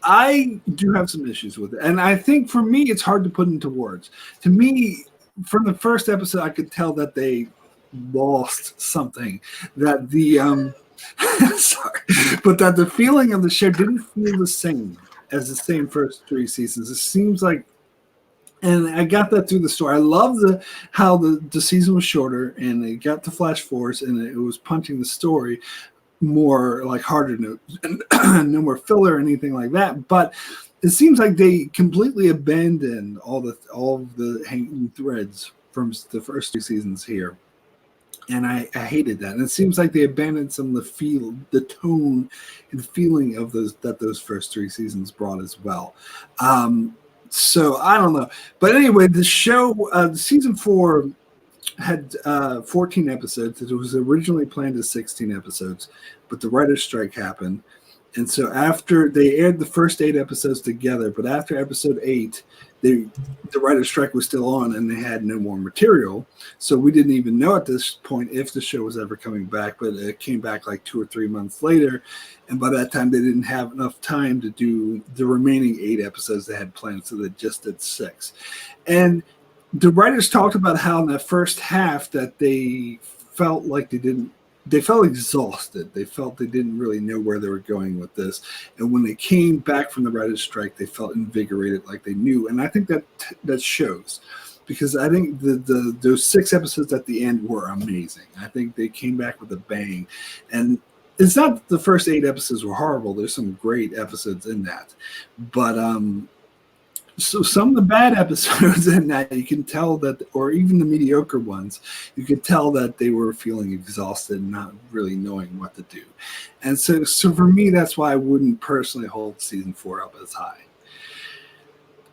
I do have some issues with it. And I think for me, it's hard to put into words. To me, from the first episode, I could tell that they lost something. That the sorry, but that the feeling of the show didn't feel the same as the same first 3 seasons. It seems like. And I got that through the story. I love how the season was shorter and it got to Flash Force and it was punching the story more like harder notes and no more filler or anything like that. But it seems like they completely abandoned all of the hanging threads from the first 2 seasons here. And I hated that. And it seems like they abandoned some of the tone and feeling of those first 3 seasons brought as well. So I don't know, but anyway, the show, season 4 had 14 episodes. It was originally planned as 16 episodes, but the writer's strike happened, and so after they aired the first 8 episodes together, but after episode 8, the writer's strike was still on, and they had no more material. So we didn't even know at this point if the show was ever coming back, but it came back like 2 or 3 months later. And by that time, they didn't have enough time to do the remaining 8 episodes they had planned, so they just did 6. And the writers talked about how in that first half that they felt like they felt exhausted. They felt they didn't really know where they were going with this. And when they came back from the writers' strike, they felt invigorated, like they knew. And I think that shows, because I think those 6 episodes at the end were amazing. I think they came back with a bang. And it's not that the first 8 episodes were horrible. There's some great episodes in that. But so some of the bad episodes in that, you can tell that, or even the mediocre ones, you could tell that they were feeling exhausted and not really knowing what to do. And so for me, that's why I wouldn't personally hold season 4 up as high.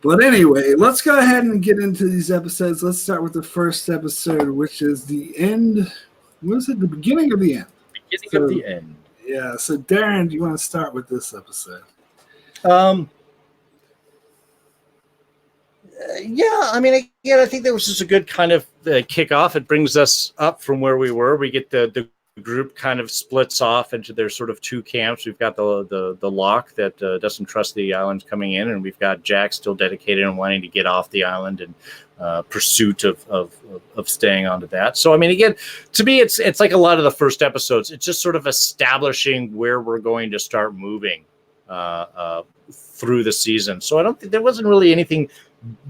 But anyway, let's go ahead and get into these episodes. Let's start with the first episode, which is the end. What is it? The beginning of the end. Beginning of the end. Yeah. So Darrin, do you want to start with this episode? Yeah, I mean, again, I think that was just a good kind of kickoff. It brings us up from where we were. We get the group kind of splits off into their sort of 2 camps. We've got the Lock that doesn't trust the island coming in, and we've got Jack still dedicated and wanting to get off the island and pursuit of staying onto that. So, I mean, again, to me, it's like a lot of the first episodes. It's just sort of establishing where we're going to start moving through the season. So I don't think there wasn't really anything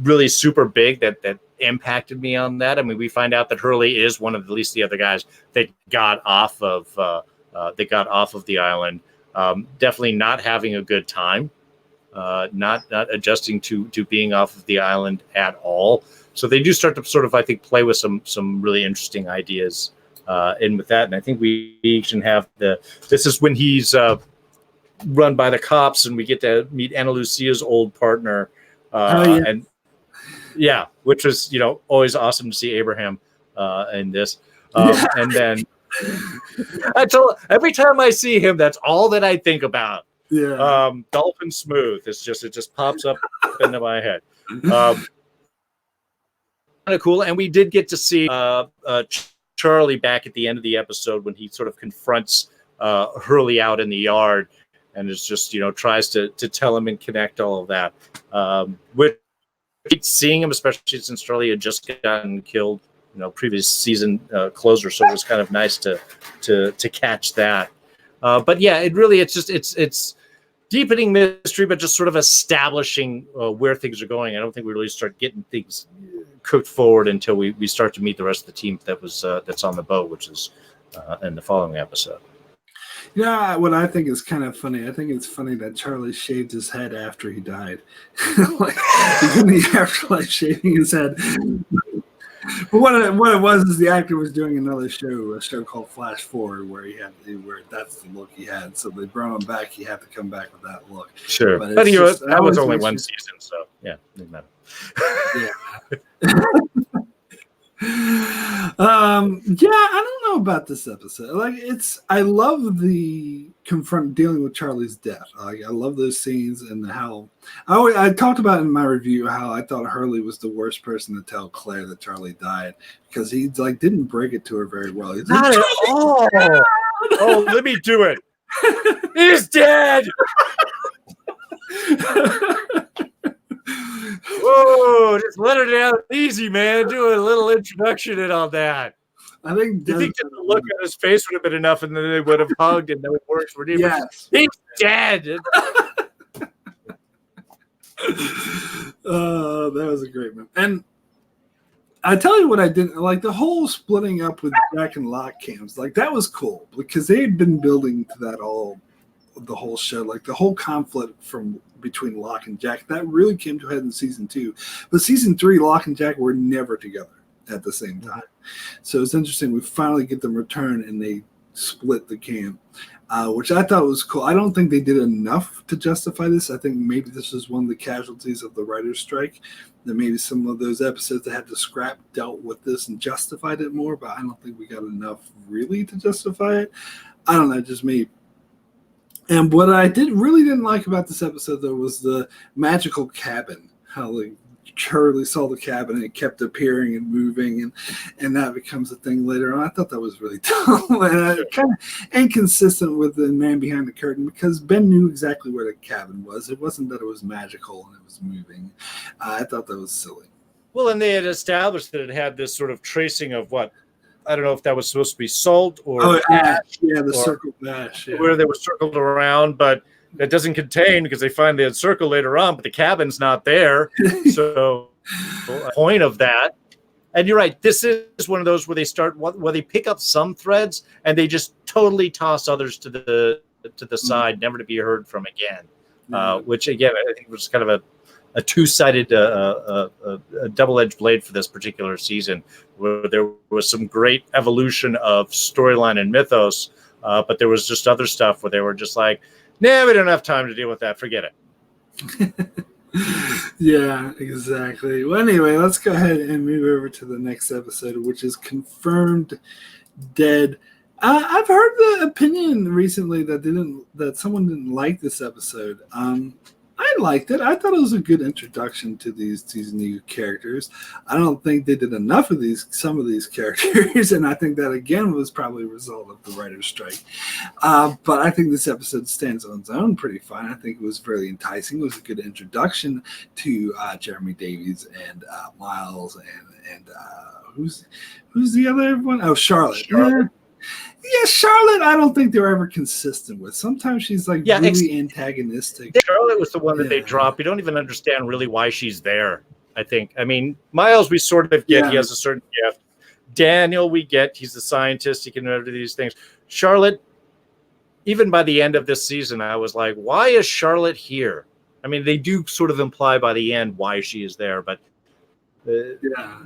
really super big that impacted me on that. I mean, we find out that Hurley is one of at least the other guys that got off of the island. Definitely not having a good time, not adjusting to being off of the island at all. So they do start to sort of, I think, play with some really interesting ideas in with that. And I think we can have this is when he's run by the cops, and we get to meet Ana Lucia's old partner. And yeah, which was, always awesome to see Abraham in this. And then every time I see him, that's all that I think about. Yeah. Dolphin Smooth. It just pops up into my head. Kind of cool. And we did get to see Charlie back at the end of the episode when he sort of confronts Hurley out in the yard and is just, tries to tell him and connect all of that. Which seeing him, especially since Charlie had just gotten killed, previous season closer, so it was kind of nice to catch that. But yeah, it's deepening mystery, but just sort of establishing where things are going. I don't think we really start getting things cooked forward until we start to meet the rest of the team that's on the boat, which is in the following episode. Yeah, what I think is kind of funny, I think it's funny that Charlie shaved his head after he died. Like, he's in the afterlife shaving his head. But what it was is the actor was doing another show, a show called Flash Forward, where that's the look he had. So they brought him back. He had to come back with that look. Sure, but that was only one season, so yeah, didn't matter. Yeah. I don't know about this episode. Like, I love the dealing with Charlie's death. Like, I love those scenes and how I talked about in my review how I thought Hurley was the worst person to tell Claire that Charlie died because he didn't break it to her very well. He's not like, at all. Oh, let me do it. He's dead. Whoa, just let her down easy, man. Do a little introduction and all that. I think you think that the look on his face would have been enough and then they would have hugged and then it works for him. Yes. He's dead. That was a great one. And I tell you what I didn't like, the whole splitting up with Jack and Locke camps. Like, that was cool because they had been building to that the whole show, like the whole conflict between Locke and Jack, that really came to a head in season 2. But season 3, Locke and Jack were never together at the same time. So it's interesting. We finally get them return and they split the camp, which I thought was cool. I don't think they did enough to justify this. I think maybe this was one of the casualties of the writer's strike, that maybe some of those episodes that had to scrap dealt with this and justified it more, but I don't think we got enough really to justify it. I don't know, just me. And what I really didn't like about this episode, though, was the magical cabin. How Charlie saw the cabin and it kept appearing and moving, and that becomes a thing later on. I thought that was really dumb and kind of inconsistent with the Man Behind the Curtain, because Ben knew exactly where the cabin was. It wasn't that it was magical and it was moving. I thought that was silly. Well, and they had established that it had this sort of tracing of what? I don't know if that was supposed to be salt or ash. Yeah, the circled ash. Yeah. Where they were circled around, but that doesn't contain, because they find the circle later on, but the cabin's not there. So a point of that. And you're right, this is one of those where they pick up some threads and they just totally toss others to the side, never to be heard from again. Which again, I think was kind of a two-sided, a double-edged blade for this particular season, where there was some great evolution of storyline and mythos, but there was just other stuff where they were just like, nah, we don't have time to deal with that. Forget it. Yeah, exactly. Well, anyway, let's go ahead and move over to the next episode, which is Confirmed Dead. I've heard the opinion recently that someone didn't like this episode. I liked it. I thought it was a good introduction to these new characters. I don't think they did enough of some of these characters, and I think that again was probably a result of the writer's strike. But I think this episode stands on its own pretty fine. I think it was very enticing. It was a good introduction to Jeremy Davies and Miles and who's the other one? Oh, Charlotte. Yeah, Charlotte, I don't think they're ever consistent with. Sometimes she's really antagonistic. Charlotte was the one that they dropped. We don't even understand really why she's there, I think. I mean, Miles, we sort of get, he has a certain gift. Daniel, we get, he's the scientist, he can do these things. Charlotte, even by the end of this season, I was like, why is Charlotte here? I mean, they do sort of imply by the end why she is there, but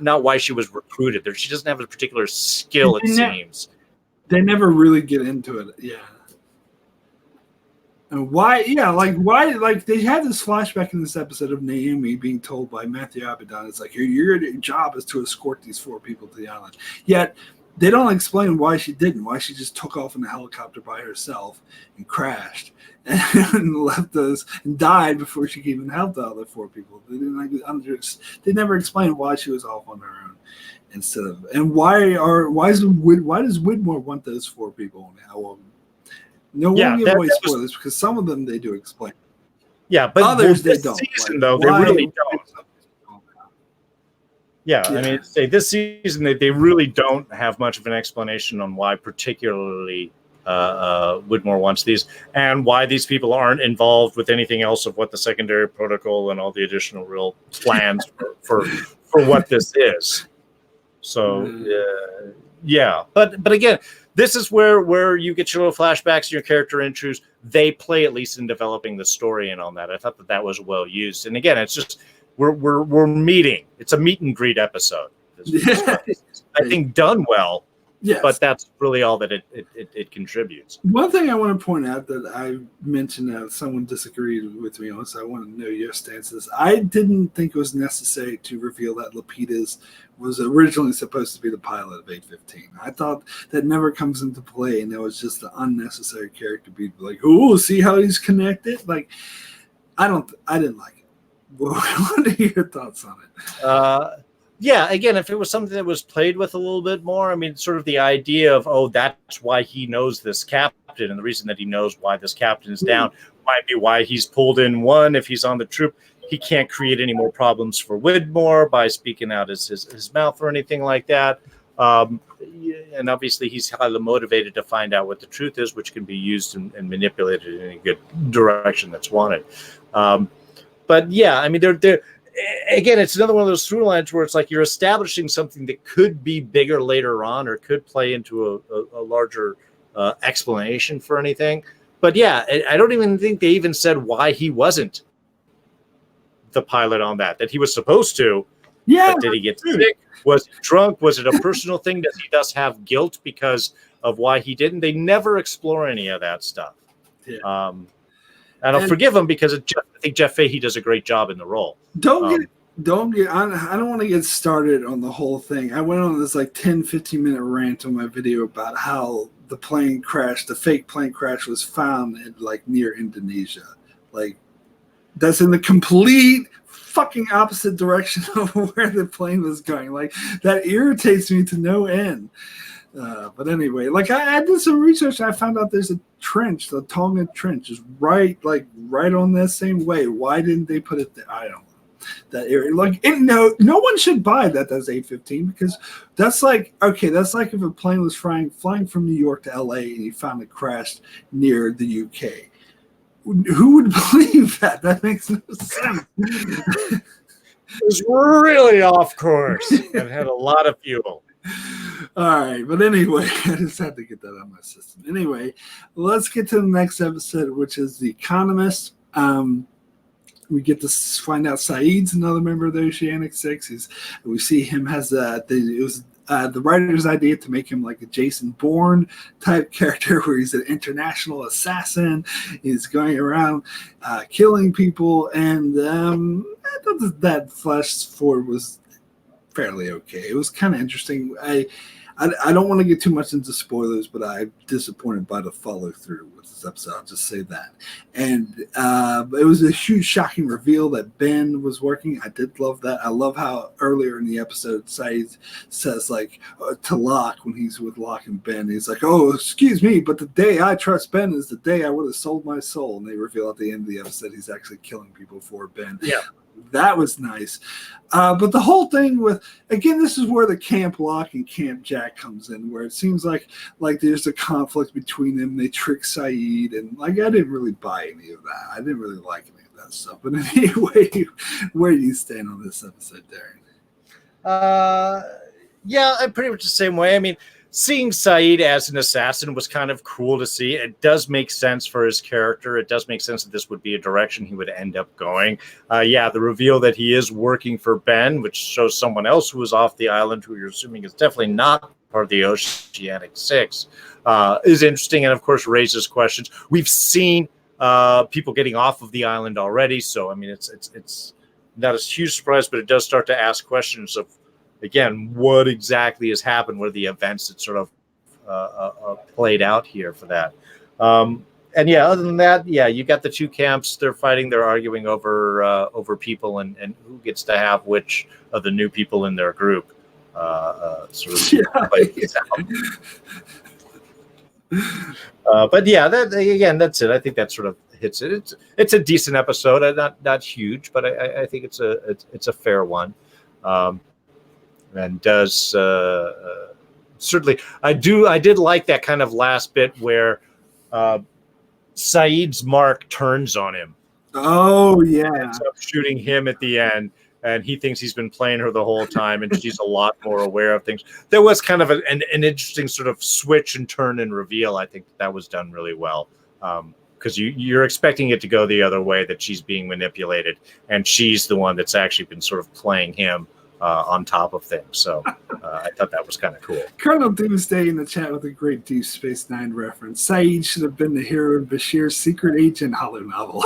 not why she was recruited. She doesn't have a particular skill, it seems. They never really get into it, And why they had this flashback in this episode of Naomi being told by Matthew Abaddon, it's like, your job is to escort these 4 people to the island. Yet they don't explain why she didn't. Why she just took off in a helicopter by herself and crashed and left us and died before she could even help the other 4 people. They didn't they never explained why she was off on her own instead of. And why does Widmore want those 4 people now? Well, no one give away spoilers because some of them they do explain. Yeah, but others they don't. Season, though, they really don't. Yeah, I mean, say this season they really don't have much of an explanation on why particularly Widmore wants these and why these people aren't involved with anything else of what the secondary protocol and all the additional real plans for what this is. So, yeah. But again, this is where you get your little flashbacks and your character intros. They play at least in developing the story and on that. I thought that was well used. And again, it's just we're meeting. It's a meet and greet episode. I think done well. Yes. But that's really all that it contributes. One thing I want to point out that I mentioned that someone disagreed with me on, so I want to know your stances. I didn't think it was necessary to reveal that Lapidus was originally supposed to be the pilot of 815. I thought that never comes into play, and it was just an unnecessary character to be like, "Oh, see how he's connected?" Like, I didn't like it. What are your thoughts on it? Yeah, again, if it was something that was played with a little bit more, I mean, sort of the idea of, oh, that's why he knows this captain, and the reason that he knows why this captain is down might be why he's pulled in one. If he's on the troop, he can't create any more problems for Widmore by speaking out his mouth or anything like that. And obviously, he's highly motivated to find out what the truth is, which can be used and manipulated in a good direction that's wanted. But yeah, I mean, they're again, it's another one of those through lines where it's like you're establishing something that could be bigger later on or could play into a larger explanation for anything. But yeah, I don't even think they even said why he wasn't the pilot on that he was supposed to. Yeah. But did he get sick? Was he drunk? Was it a personal thing? Does he thus have guilt because of why he didn't? They never explore any of that stuff. Yeah. And I'll forgive him because I think Jeff Fahey does a great job in the role. I don't want to get started on the whole thing. I went on this like 10, 15-minute rant on my video about how the fake plane crash was found in like near Indonesia. Like that's in the complete fucking opposite direction of where the plane was going. Like that irritates me to no end. But anyway, like I did some research and I found out there's a trench, the Tonga Trench is right on that same way. Why didn't they put it there? I don't know. That area, no one should buy that as 815 because that's like if a plane was flying from New York to LA and you found it crashed near the UK. Who would believe that? That makes no sense. It was really off course and had a lot of fuel. All right, but anyway, I just had to get that out of my system. Anyway, let's get to the next episode, which is The Economist. We get to find out Saeed's another member of the Oceanic Six. We see him has it was the writer's idea to make him like a Jason Bourne type character where he's an international assassin. He's going around killing people, and I thought that flash forward was fairly okay. It was kind of interesting. I don't want to get too much into spoilers, but I'm disappointed by the follow through with this episode. I'll just say that. And it was a huge, shocking reveal that Ben was working. I did love that. I love how earlier in the episode, Saeed says like to Locke when he's with Locke and Ben, he's like, "Oh, excuse me, but the day I trust Ben is the day I would have sold my soul." And they reveal at the end of the episode he's actually killing people for Ben. Yeah. That was nice. But the whole thing with, again, this is where the Camp Locke and Camp Jack comes in, where it seems like there's a conflict between them. They trick Saeed, and like I didn't really buy any of that. I didn't really like any of that stuff. But anyway, where do you stand on this episode, Darrin? Yeah, I'm pretty much the same way. I mean, seeing Saeed as an assassin was kind of cool to see. It does make sense for his character. It does make sense that this would be a direction he would end up going. The reveal that he is working for Ben, which shows someone else who is off the island, who you're assuming is definitely not part of the Oceanic Six, is interesting and, of course, raises questions. We've seen people getting off of the island already, so, I mean, it's not a huge surprise, but it does start to ask questions of again, what exactly has happened, what are the events that sort of played out here for that. And yeah, other than that, yeah, you got the two camps. They're fighting. They're arguing over people and who gets to have which of the new people in their group. But yeah, that's it. I think that sort of hits it. It's a decent episode. Not huge, but I think it's a fair one. And does certainly I did like that kind of last bit where Saeed's mark turns on him. Oh yeah, ends up shooting him at the end, and he thinks he's been playing her the whole time, and she's a lot more aware of things. There was kind of an interesting sort of switch and turn and reveal. I think that was done really well, because you're expecting it to go the other way, that she's being manipulated, and she's the one that's actually been sort of playing him on top of things. So I thought that was kind of cool. Colonel Doomsday in the chat with a great Deep Space Nine reference. Saeed should have been the hero in Bashir's Secret Agent hollow novel.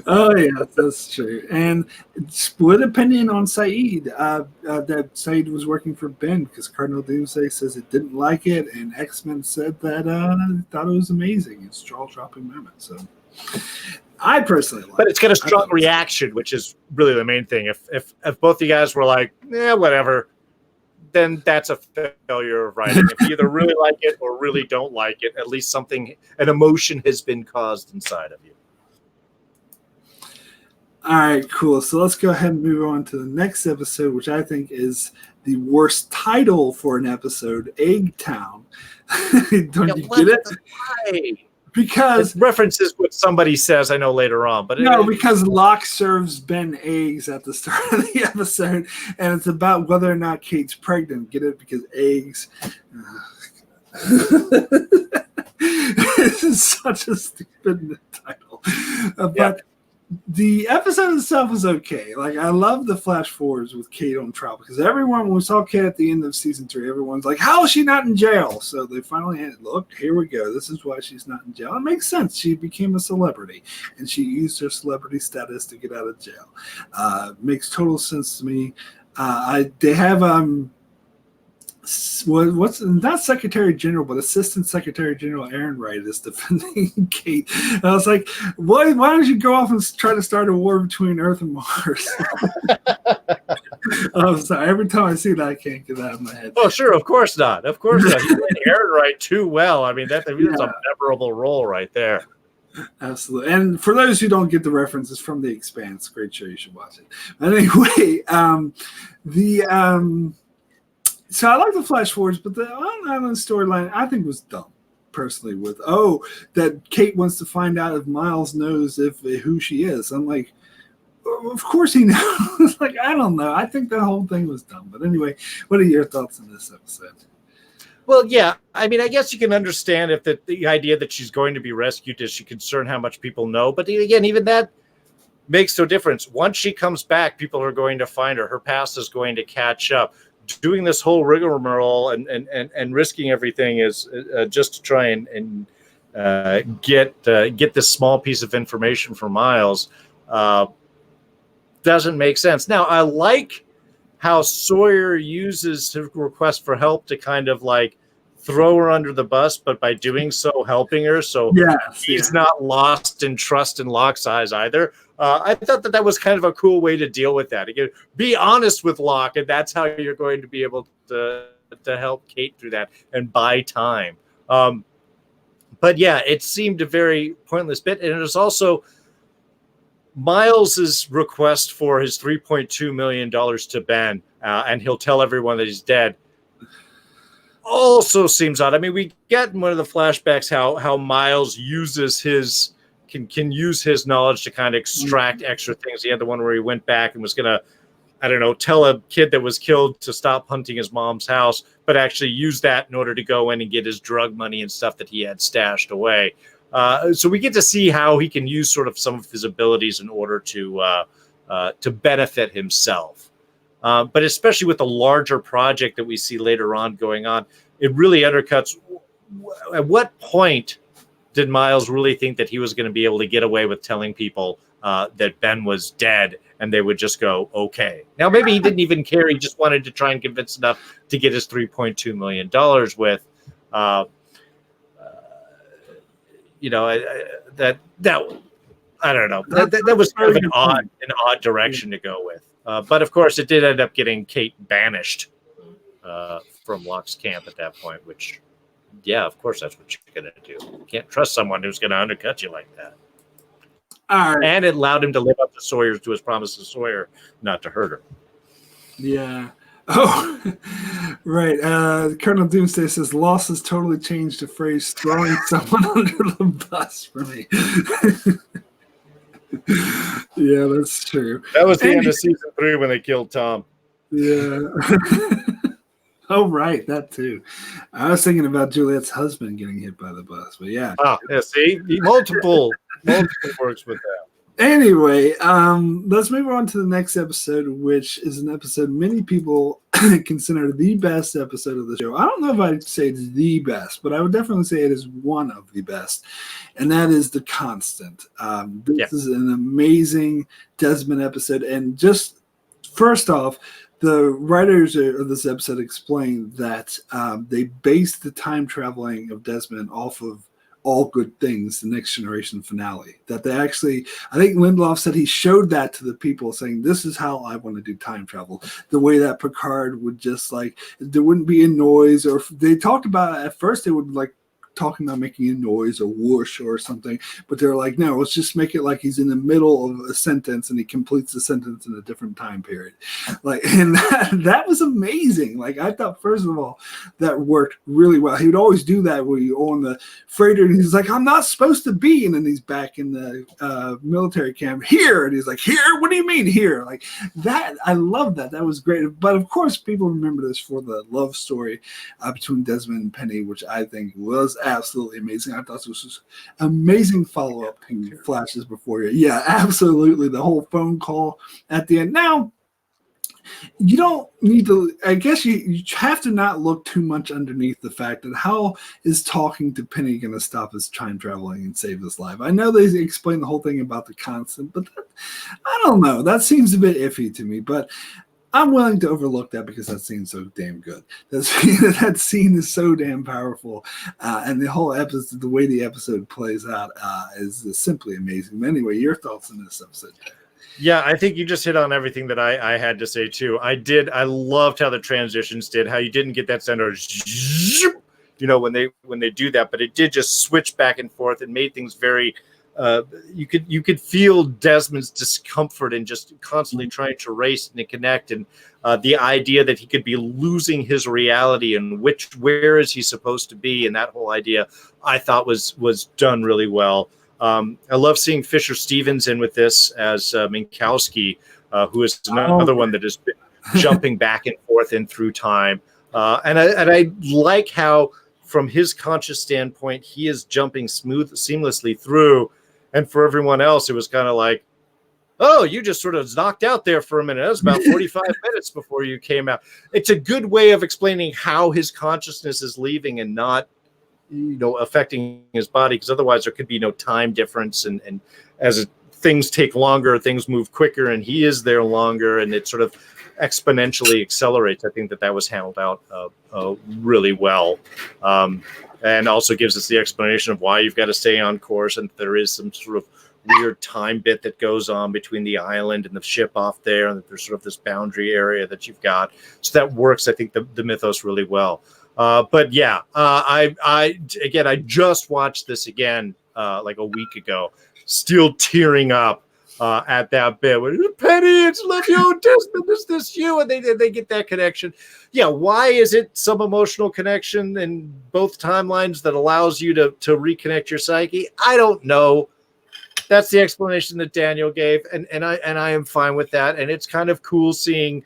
Oh yeah, that's true. And split opinion on Saeed. That Saeed was working for Ben because Cardinal Doomsday says it didn't like it, and X-Men said that thought it was amazing. It's jaw-dropping moment. So I personally like it. But it's got a strong reaction, which is really the main thing. If both you guys were like, yeah, whatever, then that's a failure of writing. If you either really like it or really don't like it, at least an emotion has been caused inside of you. All right, cool. So let's go ahead and move on to the next episode, which I think is the worst title for an episode, Egg Town. Don't you get it? Why? Because it references what somebody says, I know later on, but because Locke serves Ben eggs at the start of the episode, and it's about whether or not Kate's pregnant. Get it? Because eggs. This is such a stupid title, but the episode itself was okay. Like, I love the flash forwards with Kate on trial, because everyone, when we saw Kate at the end of season 3, everyone's like, how is she not in jail? So they finally had, look, here we go. This is why she's not in jail. It makes sense. She became a celebrity, and she used her celebrity status to get out of jail. Makes total sense to me. They have what's not Secretary General, but Assistant Secretary General Aaron Wright is defending Kate. And I was like, why don't you go off and try to start a war between Earth and Mars? I'm sorry. Every time I see that, I can't get that out of my head. Oh, sure. Of course not. Of course not. He played Aaron Wright too well. I mean, that's a memorable role right there. Absolutely. And for those who don't get the references from The Expanse, great show. You should watch it. But anyway, so I like the flash forwards, but the On Island storyline I think was dumb, personally, with that Kate wants to find out if Miles knows who she is. I'm like, of course he knows. Like, I don't know. I think the whole thing was dumb. But anyway, what are your thoughts on this episode? Well, yeah. I mean, I guess you can understand if the idea that she's going to be rescued is she concerned how much people know. But again, even that makes no difference. Once she comes back, people are going to find her. Her past is going to catch up. Doing this whole rigmarole and risking everything is just to try and get this small piece of information from Miles doesn't make sense. Now, I like how Sawyer uses his request for help to kind of like throw her under the bus, but by doing so, helping her. So he's not lost in trust in Locke's eyes either. I thought that was kind of a cool way to deal with that. Again, be honest with Locke, and that's how you're going to be able to help Kate through that and buy time. But yeah, it seemed a very pointless bit. And it was also Miles's request for his $3.2 million to Ben, and he'll tell everyone that he's dead. Also seems odd. I mean, we get in one of the flashbacks how Miles uses his can use his knowledge to kind of extract extra things. He had the one where he went back and was gonna, I don't know, tell a kid that was killed to stop hunting his mom's house, but actually use that in order to go in and get his drug money and stuff that he had stashed away. So we get to see how he can use sort of some of his abilities in order to benefit himself. But especially with the larger project that we see later on going on, it really undercuts. At what point did Miles really think that he was going to be able to get away with telling people that Ben was dead and they would just go, okay. Now, maybe he didn't even care. He just wanted to try and convince enough to get his $3.2 million with, that I don't know. That was kind of an odd direction to go with. But of course, it did end up getting Kate banished from Locke's camp at that point, which, yeah, of course, that's what you're going to do. You can't trust someone who's going to undercut you like that. All right. And it allowed him to live up to his promise to Sawyer not to hurt her. Yeah. Oh, right. Colonel Doomsday says, loss has totally changed the phrase throwing someone under the bus for me. Yeah, that's true. That was the end of season 3 when they killed Tom. Yeah. Oh, right. That too. I was thinking about Juliet's husband getting hit by the bus, but yeah. Oh, yeah, see? Multiple works with that. Anyway, let's move on to the next episode, which is an episode many people consider the best episode of the show. I don't know if I'd say it's the best, but I would definitely say it is one of the best, and that is The Constant. This is an amazing Desmond episode, and just first off, the writers of this episode explained that they based the time traveling of Desmond off of All Good Things, the Next Generation finale. That they actually, I think Lindelof said he showed that to the people, saying, this is how I want to do time travel. The way that Picard would just there wouldn't be a noise, or they talked about, at first they would talking about making a noise or whoosh or something, but they're like, no, let's just make it like he's in the middle of a sentence and he completes the sentence in a different time period. And that was amazing. I thought, first of all, that worked really well. He would always do that when you're on the freighter and he's like, I'm not supposed to be, and then he's back in the military camp here, and he's like, here? What do you mean here? That, I love that. That was great. But of course, people remember this for the love story between Desmond and Penny, which I think was absolutely amazing. I thought this was amazing follow-up flashes before you. Yeah, absolutely. The whole phone call at the end. Now, you don't need to, I guess you have to not look too much underneath the fact that how is talking to Penny going to stop his time traveling and save his life? I know they explain the whole thing about the constant, but I don't know. That seems a bit iffy to me, but I'm willing to overlook that because that scene's so damn good. That scene is so damn powerful. And the whole episode, the way the episode plays out is simply amazing. But anyway, your thoughts on this episode? Yeah, I think you just hit on everything that I had to say too. I loved how the transitions did, how you didn't get that center, when they do that, but it did just switch back and forth and made things very, you could feel Desmond's discomfort and just constantly trying to race and connect, and the idea that he could be losing his reality and where is he supposed to be, and that whole idea I thought was done really well. I love seeing Fisher Stevens in with this as Minkowski, who is another one that has been jumping back and forth and through time, and I like how, from his conscious standpoint, he is jumping seamlessly through. And for everyone else, it was kind of like, oh, you just sort of knocked out there for a minute. That was about 45 minutes before you came out. It's a good way of explaining how his consciousness is leaving and not, affecting his body, because otherwise there could be no time difference. And as things take longer, things move quicker, and he is there longer, and it sort of exponentially accelerates. I think that was handled out really well. And also gives us the explanation of why you've got to stay on course, and there is some sort of weird time bit that goes on between the island and the ship off there, and that there's sort of this boundary area that you've got. So that works, I think, the mythos really well. But yeah, I just watched this again like a week ago, still tearing up at that bit. Penny, it's Livio, Desmond, is this you? And they get that connection. Yeah, why is it some emotional connection in both timelines that allows you to reconnect your psyche? I don't know. That's the explanation that Daniel gave, and I am fine with that. And it's kind of cool seeing,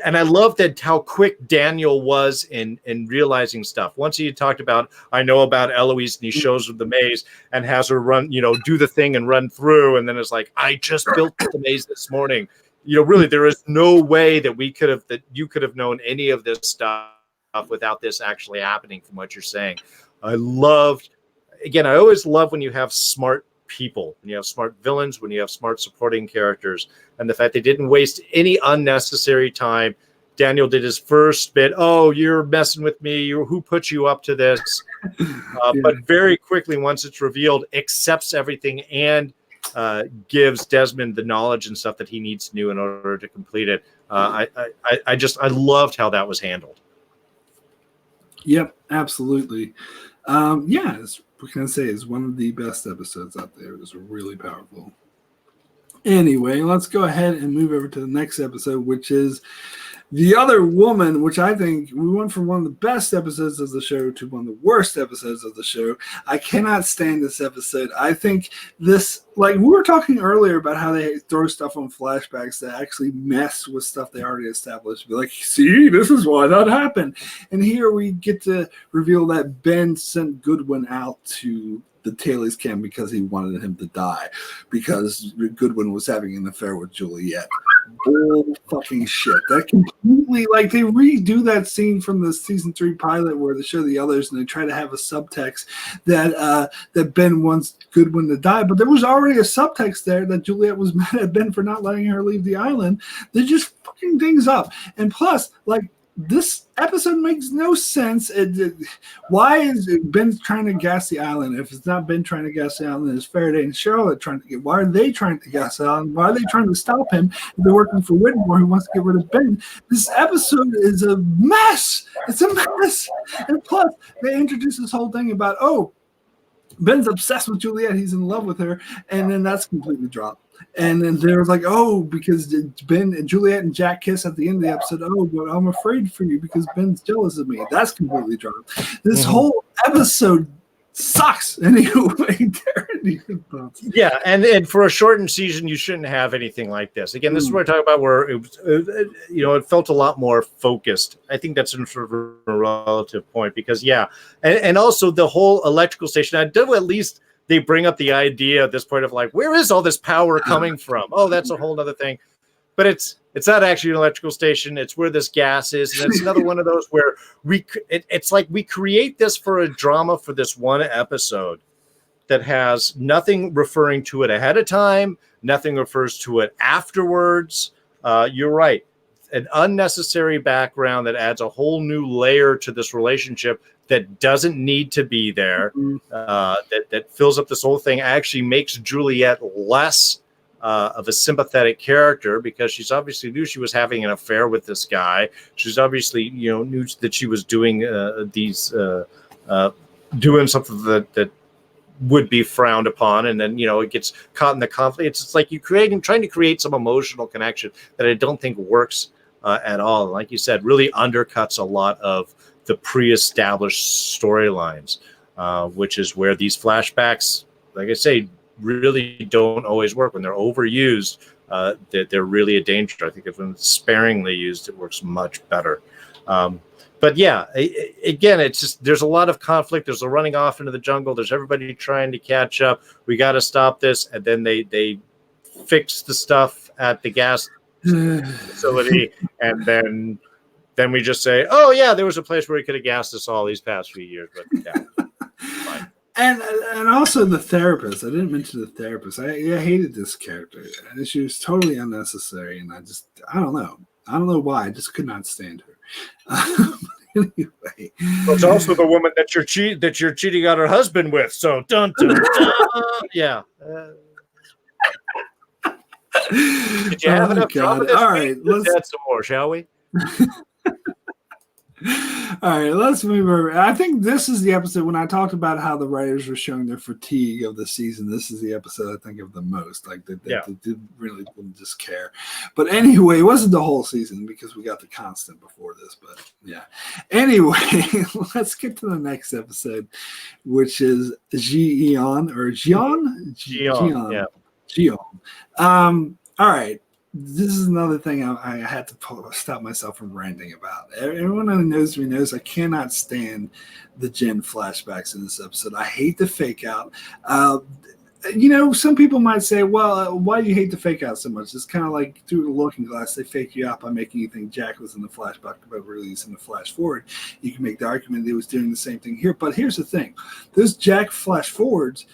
and I love that how quick Daniel was in realizing stuff. Once he talked about, I know about Eloise, and he shows her the maze and has her run, do the thing and run through, and then it's like, I just built the maze this morning. Really, there is no way that you could have known any of this stuff without this actually happening, from what you're saying. I always love when you have smart people, when you have smart villains, when you have smart supporting characters, and the fact they didn't waste any unnecessary time. Daniel did his first bit. Oh, you're messing with me. Who put you up to this? But very quickly, once it's revealed, accepts everything and gives Desmond the knowledge and stuff that he needs to do in order to complete it. I loved how that was handled. Yep, absolutely. What can I say? It's one of the best episodes out there. It was really powerful. Anyway, let's go ahead and move over to the next episode, which is The Other Woman, which I think we went from one of the best episodes of the show to one of the worst episodes of the show. I cannot stand this episode. I think this, like we were talking earlier about how they throw stuff on flashbacks that actually mess with stuff they already established. Be like, see, this is why that happened. And here we get to reveal that Ben sent Goodwin out to the Taylor's camp because he wanted him to die, because Goodwin was having an affair with Juliet. Bull fucking shit. That completely, like, they redo that scene from the season 3 pilot where they show the others and they try to have a subtext that that Ben wants Goodwin to die, but there was already a subtext there that Juliet was mad at Ben for not letting her leave the island. They're just fucking things up. And plus, like, this episode makes no sense. Why is Ben trying to gas the island? If it's not Ben trying to gas the island, it's Faraday and Charlotte trying to get. Why are they trying to gas the island? Why are they trying to stop him? If they're working for Whitmore, who wants to get rid of Ben. This episode is a mess. It's a mess. And plus, they introduce this whole thing about, oh, Ben's obsessed with Juliet. He's in love with her. And then that's completely dropped. And then there was like, oh, because Ben, Juliet, and Jack kiss at the end of the episode. Oh, but I'm afraid for you because Ben's jealous of me. That's completely dropped. This whole episode sucks. Anyway, Darrin, yeah, and for a shortened season, you shouldn't have anything like this. Again, this is what I talk about, where it was, it felt a lot more focused. I think that's sort of a relative point because, and also the whole electrical station. I do at least. They bring up the idea at this point of like, where is all this power coming from? Oh, that's a whole other thing. But it's not actually an electrical station. It's where this gas is. And it's another one of those where it's like we create this for a drama for this one episode that has nothing referring to it ahead of time. Nothing refers to it afterwards. You're right. An unnecessary background that adds a whole new layer to this relationship that doesn't need to be there, that fills up this whole thing, actually makes Juliet less of a sympathetic character because she's obviously knew she was having an affair with this guy. She's obviously, knew that she was doing doing something that would be frowned upon, and then it gets caught in the conflict. It's like trying to create some emotional connection that I don't think works at all. And like you said, really undercuts a lot of the pre-established storylines, which is where these flashbacks, like I say, really don't always work. When they're overused, they're really a danger. I think if when it's sparingly used, it works much better. But yeah, again, it's just there's a lot of conflict. There's a running off into the jungle. There's everybody trying to catch up. We got to stop this, and then they fix the stuff at the gas facility, and then we just say, oh yeah, there was a place where we could have gassed us all these past few years, but yeah. Fine. And also the therapist. I didn't mention the therapist. I hated this character. She was totally unnecessary, and I don't know why. I just could not stand her. Anyway, well, it's also the woman that you're cheating on her husband with. So dun dun dun. Yeah. Did you have enough drama this All week? right, let's add some more, shall we? All right, let's move over. I think this is the episode when I talked about how the writers were showing their fatigue of the season. This is the episode I think of the most. Like they didn't just care. But anyway, it wasn't the whole season because we got the constant before this. But yeah. Anyway, let's get to the next episode, which is Jian or Jian. Yeah. Jian. All right. This is another thing I had to stop myself from ranting about. Everyone who knows me knows I cannot stand the Jen flashbacks in this episode. I hate the fake out. Some people might say, well, why do you hate the fake out so much? It's kind of like through the looking glass, they fake you out by making you think Jack was in the flashback, but really he's in the flash forward. You can make the argument that he was doing the same thing here. But here's the thing. Those Jack flash forwards,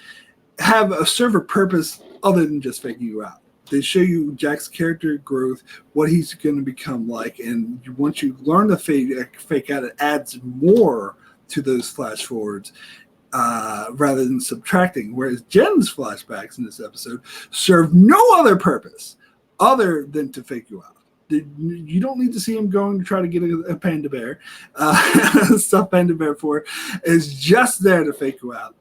serve a purpose other than just faking you out. They show you Jack's character growth, what he's going to become like, and once you learn to fake out, it adds more to those flash forwards rather than subtracting. Whereas Jen's flashbacks in this episode serve no other purpose other than to fake you out. You don't need to see him going to try to get a panda bear. Stuff panda bear for is just there to fake you out.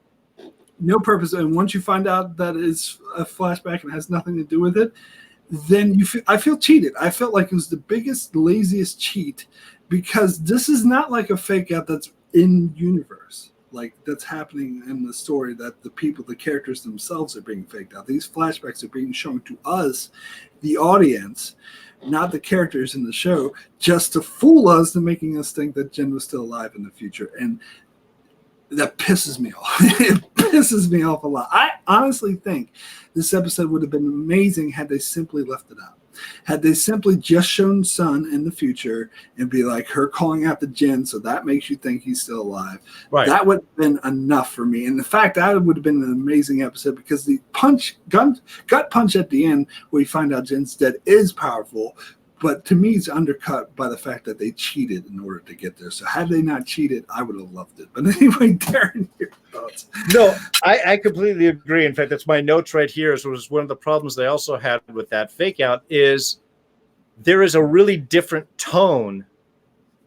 No purpose. And once you find out that it's a flashback and has nothing to do with it, then I feel cheated. I felt like it was the biggest, laziest cheat, because this is not like a fake out that's in universe. Like that's happening in the story, that the characters themselves are being faked out. These flashbacks are being shown to us, the audience, not the characters in the show, just to fool us and making us think that Jen was still alive in the future. And that pisses me off. It pisses me off a lot. I honestly think this episode would have been amazing had they simply left it out. Had they simply just shown Sun in the future and be like her calling out to Jen, so that makes you think he's still alive. Right. That would have been enough for me. And the fact that would have been an amazing episode, because the gut punch at the end where you find out Jen's dead is powerful. But to me, it's undercut by the fact that they cheated in order to get there. So had they not cheated, I would have loved it. But anyway, Darrin, your thoughts? No, I completely agree. In fact, that's my notes right here. So it was one of the problems they also had with that fake out is there is a really different tone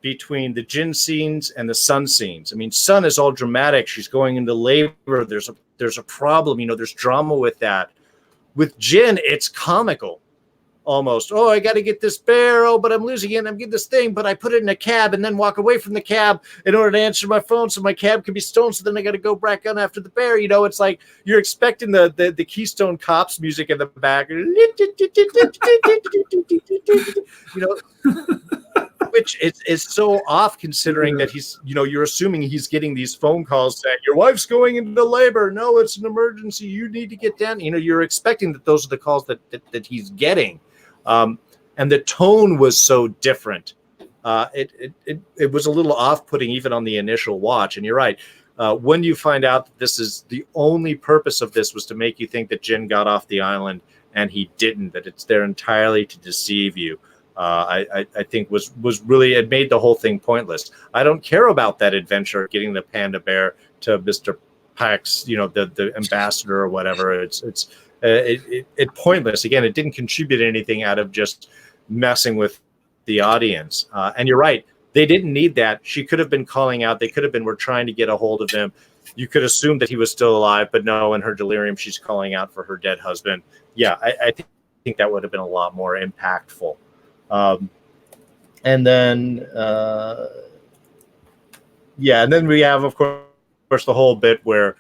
between the Jin scenes and the Sun scenes. I mean, Sun is all dramatic. She's going into labor. There's a problem. There's drama with that. With Jin, it's comical. Almost. Oh, I got to get this bear. Oh, but I'm losing it. I'm getting this thing, but I put it in a cab and then walk away from the cab in order to answer my phone so my cab can be stolen. So then I got to go back on after the bear. It's like you're expecting the Keystone Cops music in the back, which is so off considering that he's, you're assuming he's getting these phone calls saying your wife's going into labor. No, it's an emergency. You need to get down. You're expecting that those are the calls that he's getting. And the tone was so different. It was a little off-putting even on the initial watch. And you're right. When you find out that this is the only purpose of this was to make you think that Jin got off the island and he didn't, that it's there entirely to deceive you. I think was really, it made the whole thing pointless. I don't care about that adventure, getting the panda bear to Mr. Pax, the ambassador or whatever. It's pointless. Again, it didn't contribute anything out of just messing with the audience. And you're right. They didn't need that. She could have been calling out. They could have been, we're trying to get a hold of him. You could assume that he was still alive, but no, in her delirium, she's calling out for her dead husband. Yeah, I think that would have been a lot more impactful. And then we have, of course, the whole bit where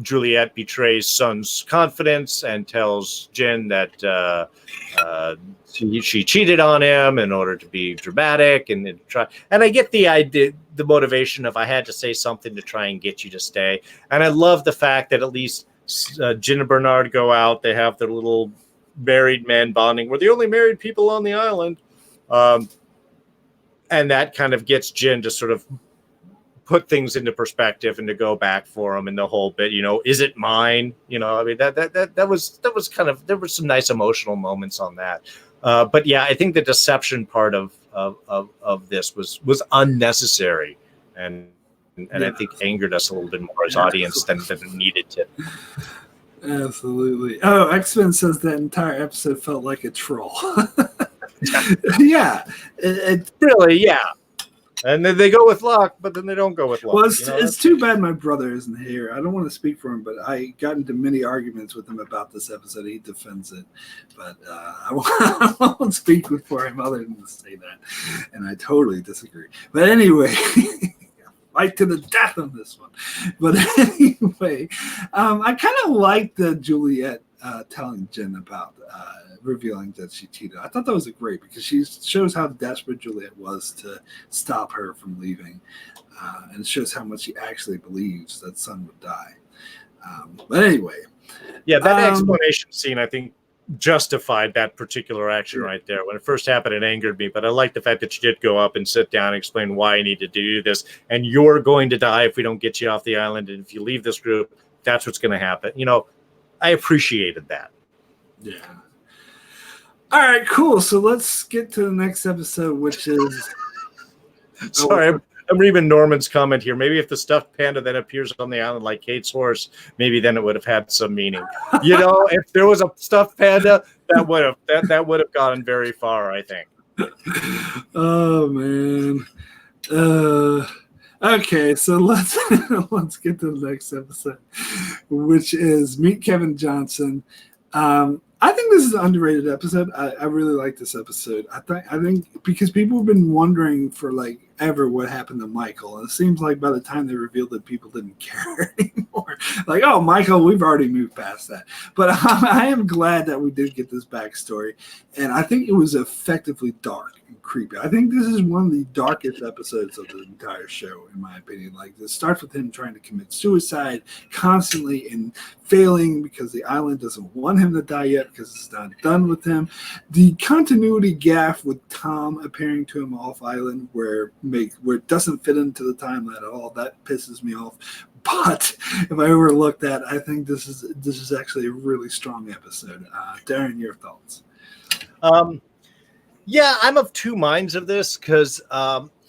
Juliet betrays Sun's confidence and tells Jin that she cheated on him in order to be dramatic and try. And I get the idea, the motivation of I had to say something to try and get you to stay. And I love the fact that at least Jin and Bernard go out. They have their little married men bonding. We're the only married people on the island. And that kind of gets Jin to sort of put things into perspective and to go back for him and the whole bit, is it mine? I mean, that was kind of, there were some nice emotional moments on that. But yeah, I think the deception part of this was unnecessary and I think angered us a little bit more as audience than it needed to. Absolutely. Oh, X-Men says that entire episode felt like a troll. Yeah. It really, yeah. And then they go with luck, but then they don't go with luck. Well, it's too bad my brother isn't here. I don't want to speak for him, but I got into many arguments with him about this episode. He defends it, but I won't speak for him other than to say that. And I totally disagree. But anyway, fight to the death on this one. But anyway, I kind of like the Juliet telling Jen about revealing that she cheated. I thought that was great because she shows how desperate Juliet was to stop her from leaving, and shows how much she actually believes that Sun would die. But anyway, yeah, that explanation scene I think justified that particular action right there. When it first happened, it angered me, but I like the fact that she did go up and sit down and explain why I needed to do this, and you're going to die if we don't get you off the island, and if you leave this group, that's what's going to happen. I appreciated that. Yeah. All right, cool. So let's get to the next episode, which is. Sorry, I'm reading Norman's comment here. Maybe if the stuffed panda then appears on the island like Kate's horse, maybe then it would have had some meaning. If there was a stuffed panda, that would have gotten very far, I think. Oh man. Okay, so let's get to the next episode, which is Meet Kevin Johnson. I think this is an underrated episode. I really like this episode. I think because people have been wondering for ever what happened to Michael, and it seems like by the time they revealed it, people didn't care anymore. Like, oh, Michael, we've already moved past that. But I am glad that we did get this backstory, and I think it was effectively dark and creepy. I think this is one of the darkest episodes of the entire show, in my opinion. Like, this starts with him trying to commit suicide constantly and failing because the island doesn't want him to die yet because it's not done with him. The continuity gaffe with Tom appearing to him off island where it doesn't fit into the timeline at all, that pisses me off. But if I overlook that, I think this is actually a really strong episode. Darrin, your thoughts? Yeah, I'm of two minds of this because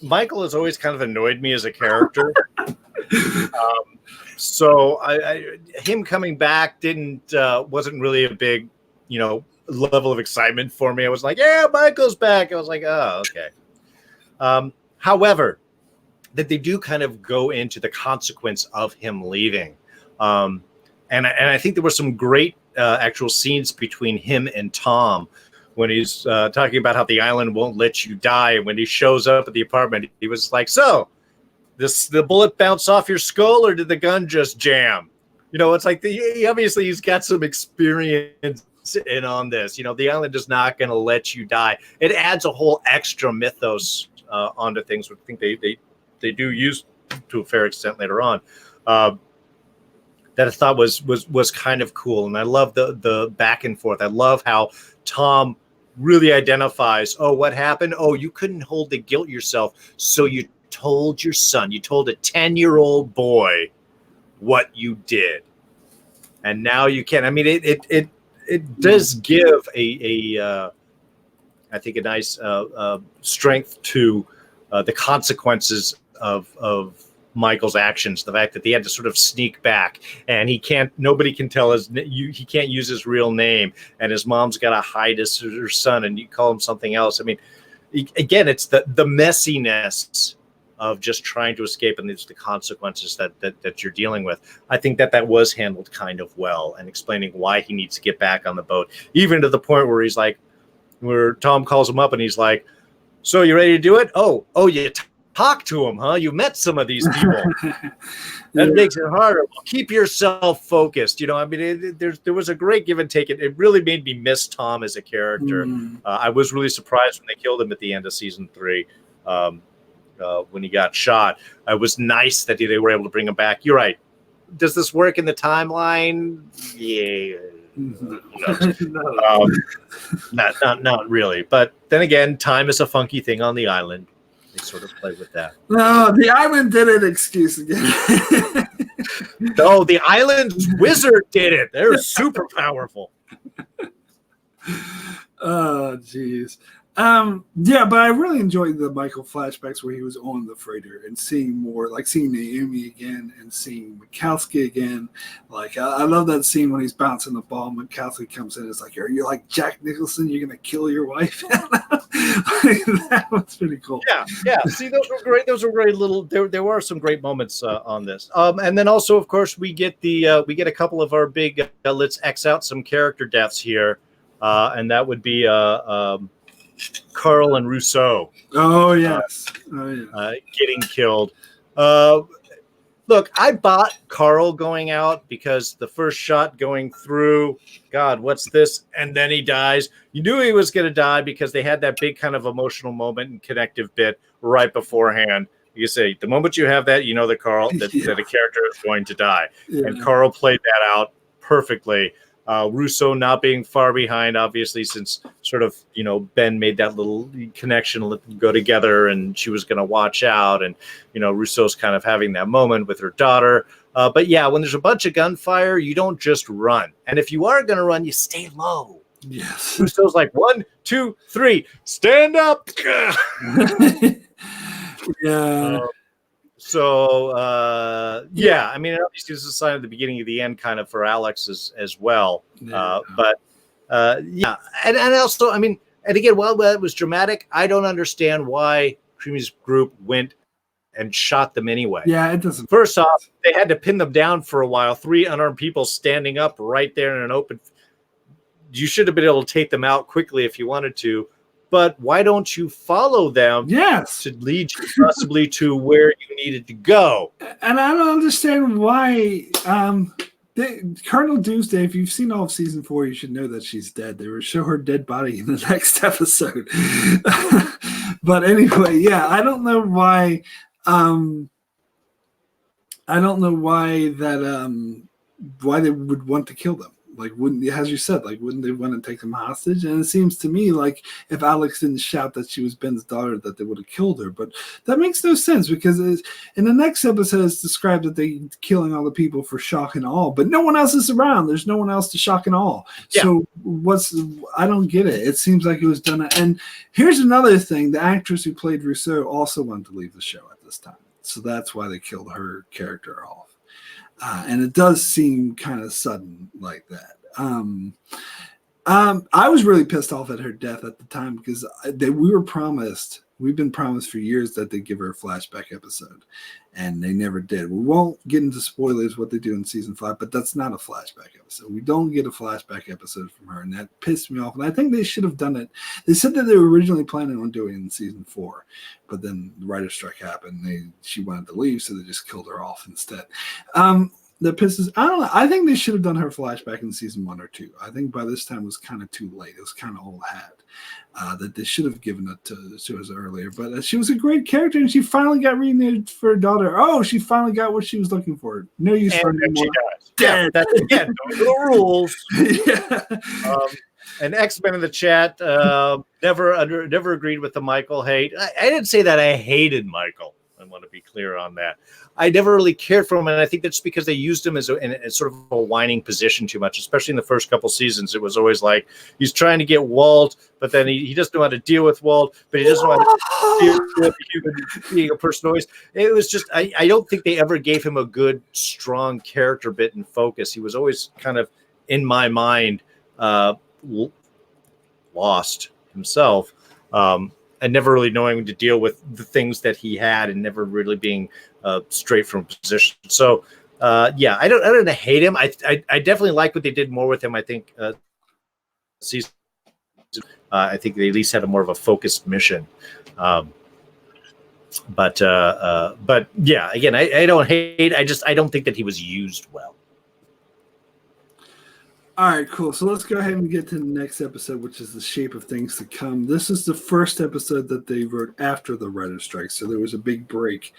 Michael has always kind of annoyed me as a character. So him coming back wasn't really a big, level of excitement for me. I was like, yeah, Michael's back. I was like, oh, okay. However, that they do kind of go into the consequence of him leaving. And I think there were some great actual scenes between him and Tom when he's talking about how the island won't let you die. And when he shows up at the apartment, he was like, so the bullet bounce off your skull or did the gun just jam? It's like obviously he's got some experience in on this. The island is not going to let you die. It adds a whole extra mythos onto things, which I think they do use to a fair extent later on. That I thought was kind of cool, and I love the back and forth. I love how Tom really identifies, oh, what happened? Oh, you couldn't hold the guilt yourself, so you told your son, you told a 10-year-old boy what you did, and now you can. I mean, it does give I think a nice strength to the consequences of Michael's actions. The fact that he had to sort of sneak back, and nobody can tell he can't use his real name, and his mom's got to hide her son, and you call him something else. I mean, again, it's the messiness of just trying to escape, and it's the consequences that you're dealing with. I think that was handled kind of well, and explaining why he needs to get back on the boat, even to the point where he's like, where Tom calls him up and he's like, so you ready to do it? Oh, you talk to him, huh? You met some of these people. That makes it harder. Well, keep yourself focused. I mean, there was a great give and take. It really made me miss Tom as a character. I was really surprised when they killed him at the end of season 3. When he got shot, it was nice that they were able to bring him back. You're right. Does this work in the timeline? Yeah. No. Not really. But then again, time is a funky thing on the island. They sort of play with that. No, the island did an excuse again. No, the island's wizard did it. They're super powerful. Oh, jeez. Yeah, but I really enjoyed the Michael flashbacks where he was on the freighter and seeing more, like seeing Naomi again and seeing Mikowski again. Like, I love that scene when he's bouncing the ball. Mikowski comes in. It's like, are you like Jack Nicholson? You're going to kill your wife? That was pretty cool. Yeah. See, those were great. Those were great little. There were some great moments on this. And then also, of course, we get a couple of our big. Let's X out some character deaths here, and that would be Carl and Rousseau. Oh yes. Getting killed. Look, I bought Carl going out because the first shot going through, God, what's this? And then he dies. You knew he was going to die because they had that big kind of emotional moment and connective bit right beforehand. You say, the moment you have that, that that a character is going to die. Yeah. And Carl played that out perfectly. Russo not being far behind, obviously, since sort of, Ben made that little connection, let them go together, and she was going to watch out. And, Russo's kind of having that moment with her daughter. But yeah, when there's a bunch of gunfire, you don't just run. And if you are going to run, you stay low. Yes. Russo's like 1, 2, 3, stand up. Yeah. Yeah, I mean, obviously, this is a sign of the beginning of the end, kind of for Alex as well. Yeah. Yeah, and also, I mean, and again, while that was dramatic, I don't understand why Creamy's group went and shot them anyway. Yeah, it doesn't. First off, they had to pin them down for a while. 3 unarmed people standing up right there in an open. You should have been able to take them out quickly if you wanted to. But why don't you follow them? Yes, to lead you possibly to where you needed to go. And I don't understand why. Colonel Doomsday, if you've seen all of season 4, you should know that she's dead. They will show her dead body in the next episode. But anyway, yeah, I don't know why. I don't know why why they would want to kill them. Like, as you said, wouldn't they want to take them hostage? And it seems to me like if Alex didn't shout that she was Ben's daughter, that they would have killed her. But that makes no sense because in the next episode, it's described that they're killing all the people for shock and awe, but no one else is around. There's no one else to shock and awe. Yeah. So I don't get it. It seems like it was done. And here's another thing. The actress who played Rousseau also wanted to leave the show at this time. So that's why they killed her character off. And it does seem kind of sudden like that. I was really pissed off at her death at the time because we've been promised for years that they'd give her a flashback episode, and they never did. We won't get into spoilers what they do in season 5, but that's not a flashback episode. We don't get a flashback episode from her, and that pissed me off. And I think they should have done it. They said that they were originally planning on doing it in season 4, but then the writer's strike happened. She wanted to leave, so they just killed her off instead. That pisses. I don't know. I think they should have done her flashback in season 1 or 2. I think by this time it was kind of too late. It was kind of old hat. That they should have given it to us earlier. But she was a great character, and she finally got reunited for her daughter. Oh, she finally got what she was looking for. No use for her anymore. Yeah, that's again those are the rules. Yeah. And X-Men in the chat never agreed with the Michael hate. I didn't say that I hated Michael. I want to be clear on that. I never really cared for him, and I think that's because they used him as sort of a whining position too much, especially in the first couple seasons. It was always like he's trying to get Walt, but then he doesn't know how to deal with Walt, but he doesn't know how to deal with human being a person always. It was just I don't think they ever gave him a good, strong character bit and focus. He was always kind of, in my mind, lost himself. And never really knowing to deal with the things that he had, and never really being straight from position. So, yeah, I don't hate him. I definitely like what they did more with him. I think season. I think they at least had a more of a focused mission. But yeah, again, I don't hate. I don't think that he was used well. All right, cool. So let's go ahead and get to the next episode, which is The Shape of Things to Come. This is the first episode that they wrote after the writer's strike, so there was a big break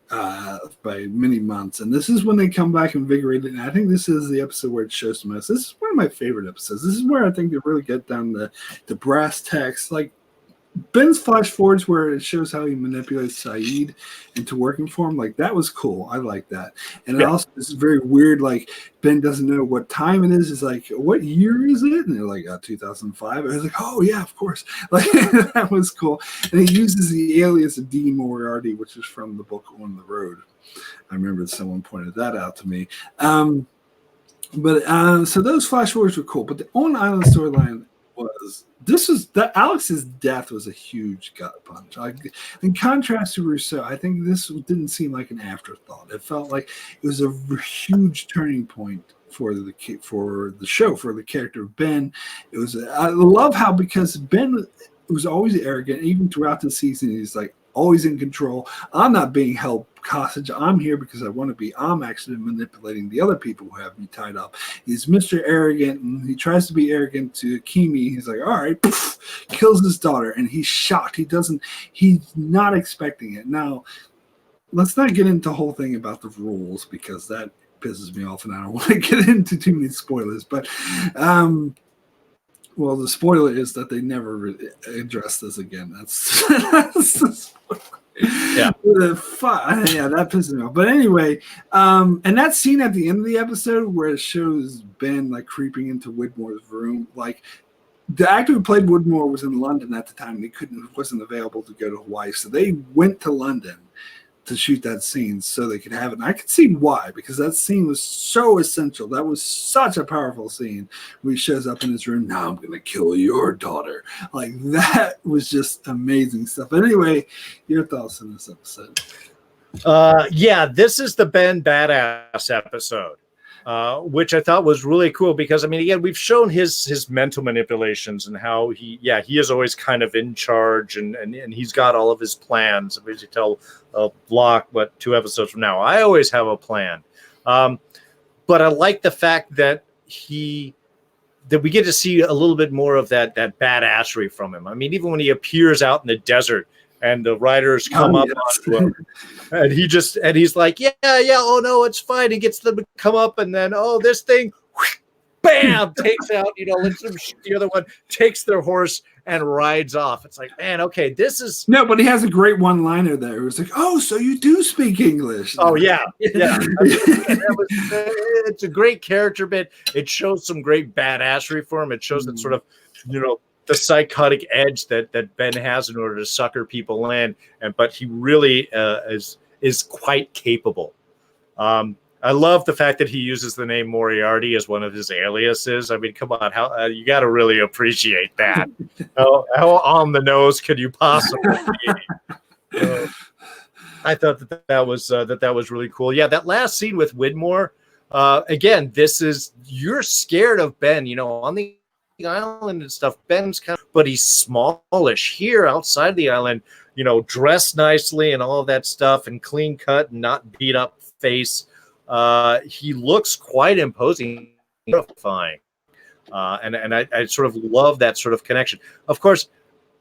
by many months. And this is when they come back invigorated, and I think this is the episode where it shows the most. This is one of my favorite episodes. This is where I think they really get down the brass tacks. Like, Ben's flash forwards where it shows how he manipulates Saeed into working for him, like that was cool. I like that. And yeah. Also, this is very weird. Like, Ben doesn't know what time it is. It's like, what year is it? And they're like, 2005. I was like, oh yeah, of course. Like, that was cool. And he uses the alias of Dean Moriarty, which is from the book On the Road. I remember someone pointed that out to me. So those flash forwards were cool. But the On Island storyline Alex's death was a huge gut punch. In contrast to Rousseau, I think this didn't seem like an afterthought. It felt like it was a huge turning point for the show, for the character of Ben. I love how, because Ben was always arrogant, even throughout the season, he's like always in control. I'm not being held hostage. I'm here because I want to be. I'm actually manipulating the other people who have me tied up. He's Mr. Arrogant, and he tries to be arrogant to Kimi. He's like, all right, poof, kills his daughter, and he's shocked. He's not expecting it. Now, let's not get into the whole thing about the rules, because that pisses me off, and I don't want to get into too many spoilers. But, well, the spoiler is that they never really address this again. That's the spoiler. Yeah. Yeah, that pisses me off. But anyway, and that scene at the end of the episode where it shows Ben like creeping into Widmore's room, like the actor who played Widmore was in London at the time. He wasn't available to go to Hawaii, so they went to London to shoot that scene so they could have it. And I could see why, because that scene was so essential. That was such a powerful scene where he shows up in his room. Now I'm going to kill your daughter. Like, that was just amazing stuff. But anyway, your thoughts on this episode? Yeah, this is the Ben Badass episode, which I thought was really cool because, I mean, again, we've shown his mental manipulations and how he is always kind of in charge and he's got all of his plans. As you tell Locke, 2 episodes from now, I always have a plan. But I like the fact that we get to see a little bit more of that badassery from him. I mean, even when he appears out in the desert and the riders come up onto him, and he's like, yeah, oh no, it's fine. He gets them to come up, and then this thing, bam, takes out, lets them shoot the other one, takes their horse and rides off. It's like, man, okay, this is no, but he has a great one-liner there. It was like, oh, so you do speak English? Oh yeah. It's a great character bit. It shows some great badassery for him. It shows that sort of, the psychotic edge that Ben has in order to sucker people in, but he really is quite capable. I love the fact that he uses the name Moriarty as one of his aliases. I mean, come on, how you got to really appreciate that. How on the nose could you possibly be? I thought that was really cool. Yeah, that last scene with Widmore. Again, you're scared of Ben. On the island and stuff, Ben's but he's smallish. Here outside the island, dressed nicely and all of that stuff, and clean cut and not beat up face. He looks quite imposing, terrifying, and I sort of love that sort of connection. Of course,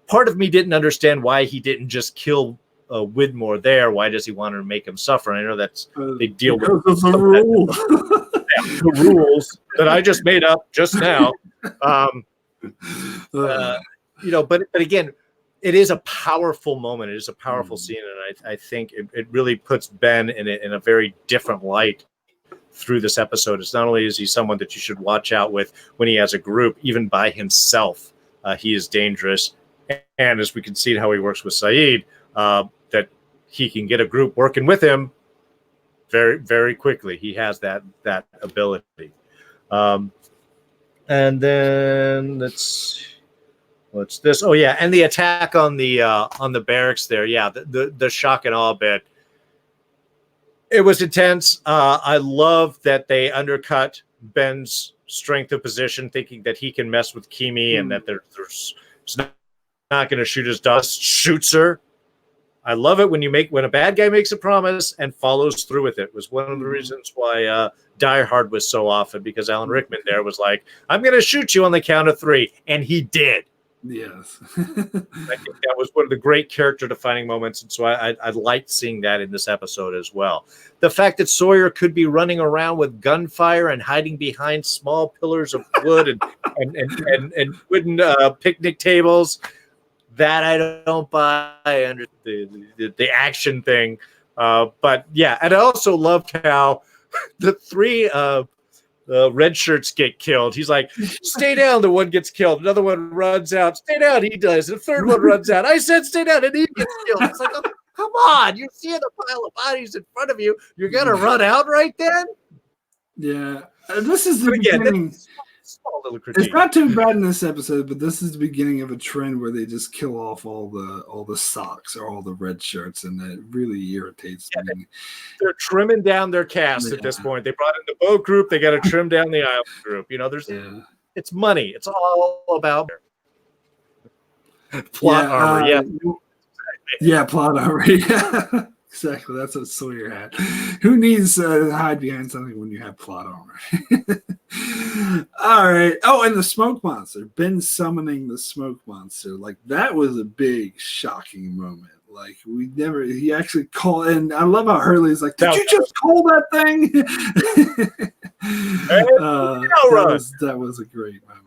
part of me didn't understand why he didn't just kill Widmore there. Why does he want to make him suffer? And I know that's they deal with the rules. The rules that I just made up just now. But again, it is a powerful moment. It is a powerful scene, and I think it really puts Ben in a very different light through this episode. It's not only is he someone that you should watch out with when he has a group, even by himself, he is dangerous. And as we can see how he works with Saeed, that he can get a group working with him very, very quickly. He has that ability. And then what's this? Oh yeah, and the attack on the barracks there. Yeah, the shock and awe bit. It was intense. I love that they undercut Ben's strength of position, thinking that he can mess with Kimi and that there's not going to shoot his dust. Shoots her. I love it when a bad guy makes a promise and follows through with it. It was one of the reasons why Die Hard was so often, because Alan Rickman there was like, I'm going to shoot you on the count of 3. And he did. Yes. I think that was one of the great character defining moments. And so I liked seeing that in this episode as well. The fact that Sawyer could be running around with gunfire and hiding behind small pillars of wood and wooden picnic tables, that I don't buy under the action thing. But yeah, and I also loved how the 3 red shirts get killed. He's like, stay down. The one gets killed. Another one runs out. Stay down. He does. The third one runs out. I said, stay down. And he gets killed. It's like, oh, come on. You're seeing a pile of bodies in front of you. You're going to run out right then? Yeah. This is the beginning. Small little critique. It's not too bad in this episode, but this is the beginning of a trend where they just kill off all the socks or all the red shirts, and it really irritates me. They're trimming down their cast at this point. They brought in the boat group. They got to trim down the island group. It's money. It's all about plot armor. Plot armor. Yeah. Exactly. That's what Sawyer had. Who needs to hide behind something when you have plot armor? All right. Oh, and the smoke monster. Ben summoning the smoke monster. Like, that was a big, shocking moment. Like he actually called, and I love how Hurley's like, did you just call that thing? That was a great moment.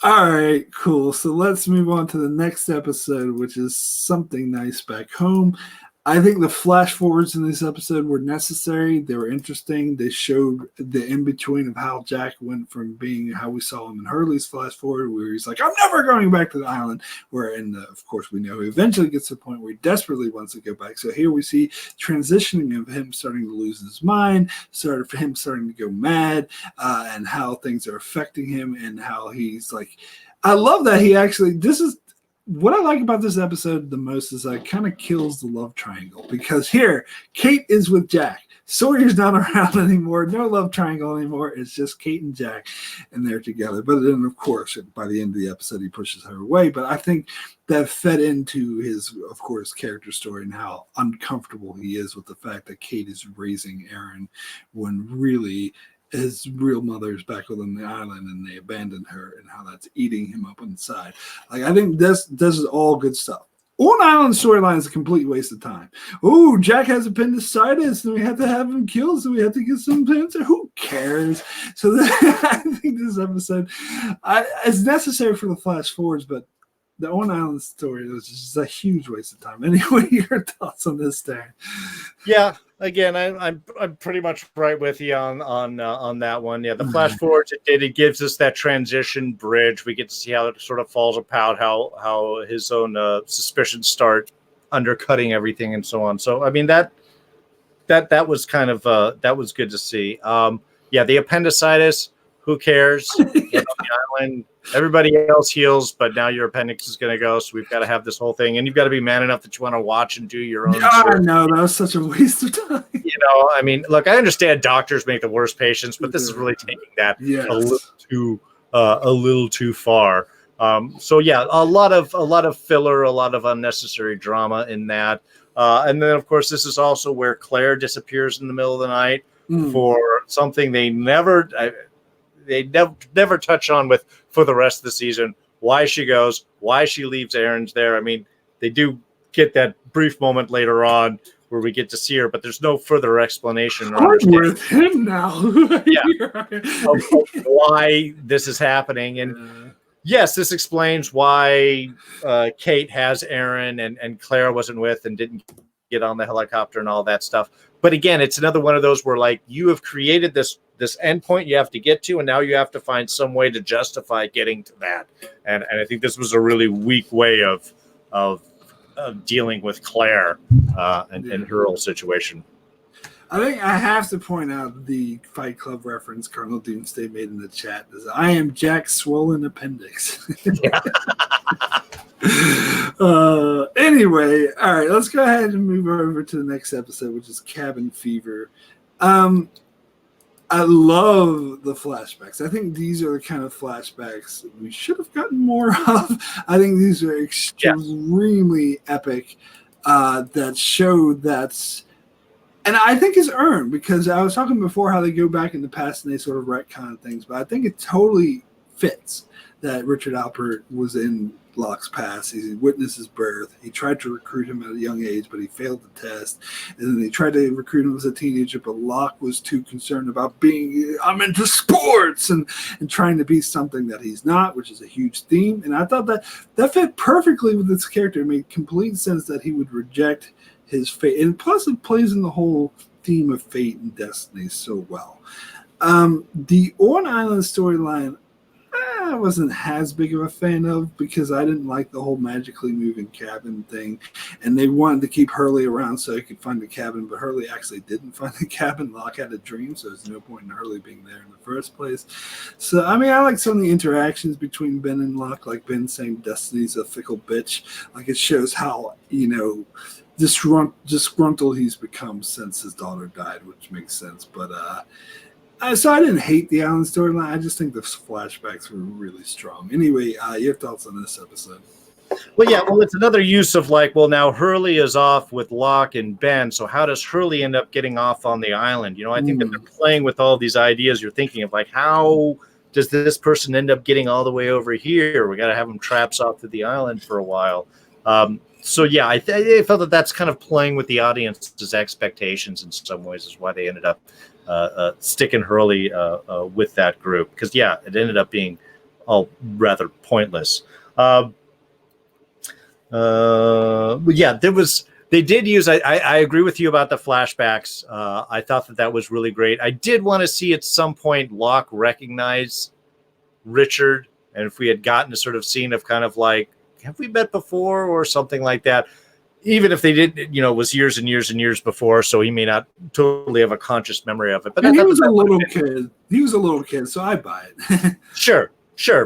All right, cool. So let's move on to the next episode, which is Something Nice Back Home. I think the flash forwards in this episode were necessary. They were interesting. They showed the in-between of how Jack went from being how we saw him in Hurley's flash forward, where he's like, I'm never going back to the island, where, of course, we know he eventually gets to the point where he desperately wants to go back. So here we see transitioning of him starting to lose his mind, starting to go mad, and how things are affecting him, and how he's like, I love that he actually, what I like about this episode the most is it kind of kills the love triangle, because here Kate is with Jack. Sawyer's not around anymore. No love triangle anymore. It's just Kate and Jack, and they're together. But then, of course, by the end of the episode, he pushes her away. But I think that fed into his, of course, character story and how uncomfortable he is with the fact that Kate is raising Aaron when really his real mother is back on the island and they abandoned her, and how that's eating him up inside. Like, I think this is all good stuff. On Island storyline is a complete waste of time. Oh, Jack has appendicitis and we have to have him killed, so we have to get some answer. Who cares? So I think this episode is necessary for the flash forwards, but the On Island story was just a huge waste of time. Anyway, your thoughts on this, Darrin? Yeah, again, I'm pretty much right with you on that one. Yeah, the flash forwards it gives us that transition bridge. We get to see how it sort of falls apart, how his own suspicions start undercutting everything and so on. So I mean that was kind of that was good to see. Yeah, the appendicitis. Who cares? Get on the island. Everybody else heals, but now your appendix is going to go. So we've got to have this whole thing, and you've got to be man enough that you want to watch and do your own. I know that was such a waste of time. I mean, look, I understand doctors make the worst patients, but this is really taking that a little too far. So yeah, a lot of filler, a lot of unnecessary drama in that, and then of course this is also where Claire disappears in the middle of the night for something they never touch on with for the rest of the season. Why she goes, why she leaves Aaron's there. I mean, they do get that brief moment later on where we get to see her, but there's no further explanation. I'm with him now. Of why this is happening. And yes, this explains why Kate has Aaron and Claire wasn't with and didn't get on the helicopter and all that stuff. But again, it's another one of those where like you have created this endpoint you have to get to, and now you have to find some way to justify getting to that. And I think this was a really weak way of dealing with Claire and her whole situation. I think I have to point out the Fight Club reference Colonel Doomsday made in the chat is, I am Jack's swollen appendix. Anyway, all right, let's go ahead and move over to the next episode, which is Cabin Fever. I love the flashbacks. I think these are the kind of flashbacks we should have gotten more of. I think these are extremely epic that show that's, and I think it's earned, because I was talking before how they go back in the past and they sort of retcon things, but I think it totally fits that Richard Alpert was in Locke's past. He witnessed his birth. He tried to recruit him at a young age, but he failed the test. And then they tried to recruit him as a teenager, but Locke was too concerned about being, I'm into sports, and trying to be something that he's not, which is a huge theme. And I thought that fit perfectly with this character. It made complete sense that he would reject his fate. And plus it plays in the whole theme of fate and destiny so well. The On Island storyline, I wasn't as big of a fan of, because I didn't like the whole magically moving cabin thing, and they wanted to keep Hurley around so he could find the cabin, but Hurley actually didn't find the cabin. Locke had a dream, so there's no point in Hurley being there in the first place. So I mean, I like some of the interactions between Ben and Locke, like Ben saying Destiny's a fickle bitch. Like, it shows how, disgruntled he's become since his daughter died, which makes sense. But so I didn't hate the Island storyline. I just think the flashbacks were really strong. Anyway, your thoughts on this episode? Well, it's another use of now Hurley is off with Locke and Ben. So how does Hurley end up getting off on the island? I think that they're playing with all these ideas. You're thinking of how does this person end up getting all the way over here? We got to have them traps off to the island for a while. So yeah, I felt that that's kind of playing with the audience's expectations in some ways, is why they ended up sticking Hurley with that group, because yeah, it ended up being all rather pointless. But yeah, they did use. I agree with you about the flashbacks. I thought that was really great. I did want to see at some point Locke recognize Richard, and if we had gotten a sort of scene of kind of like, have we met before or something like that, even if they did, it was years and years and years before, so he may not totally have a conscious memory of it. But he was a little kid. He was a little kid, so I buy it. Sure.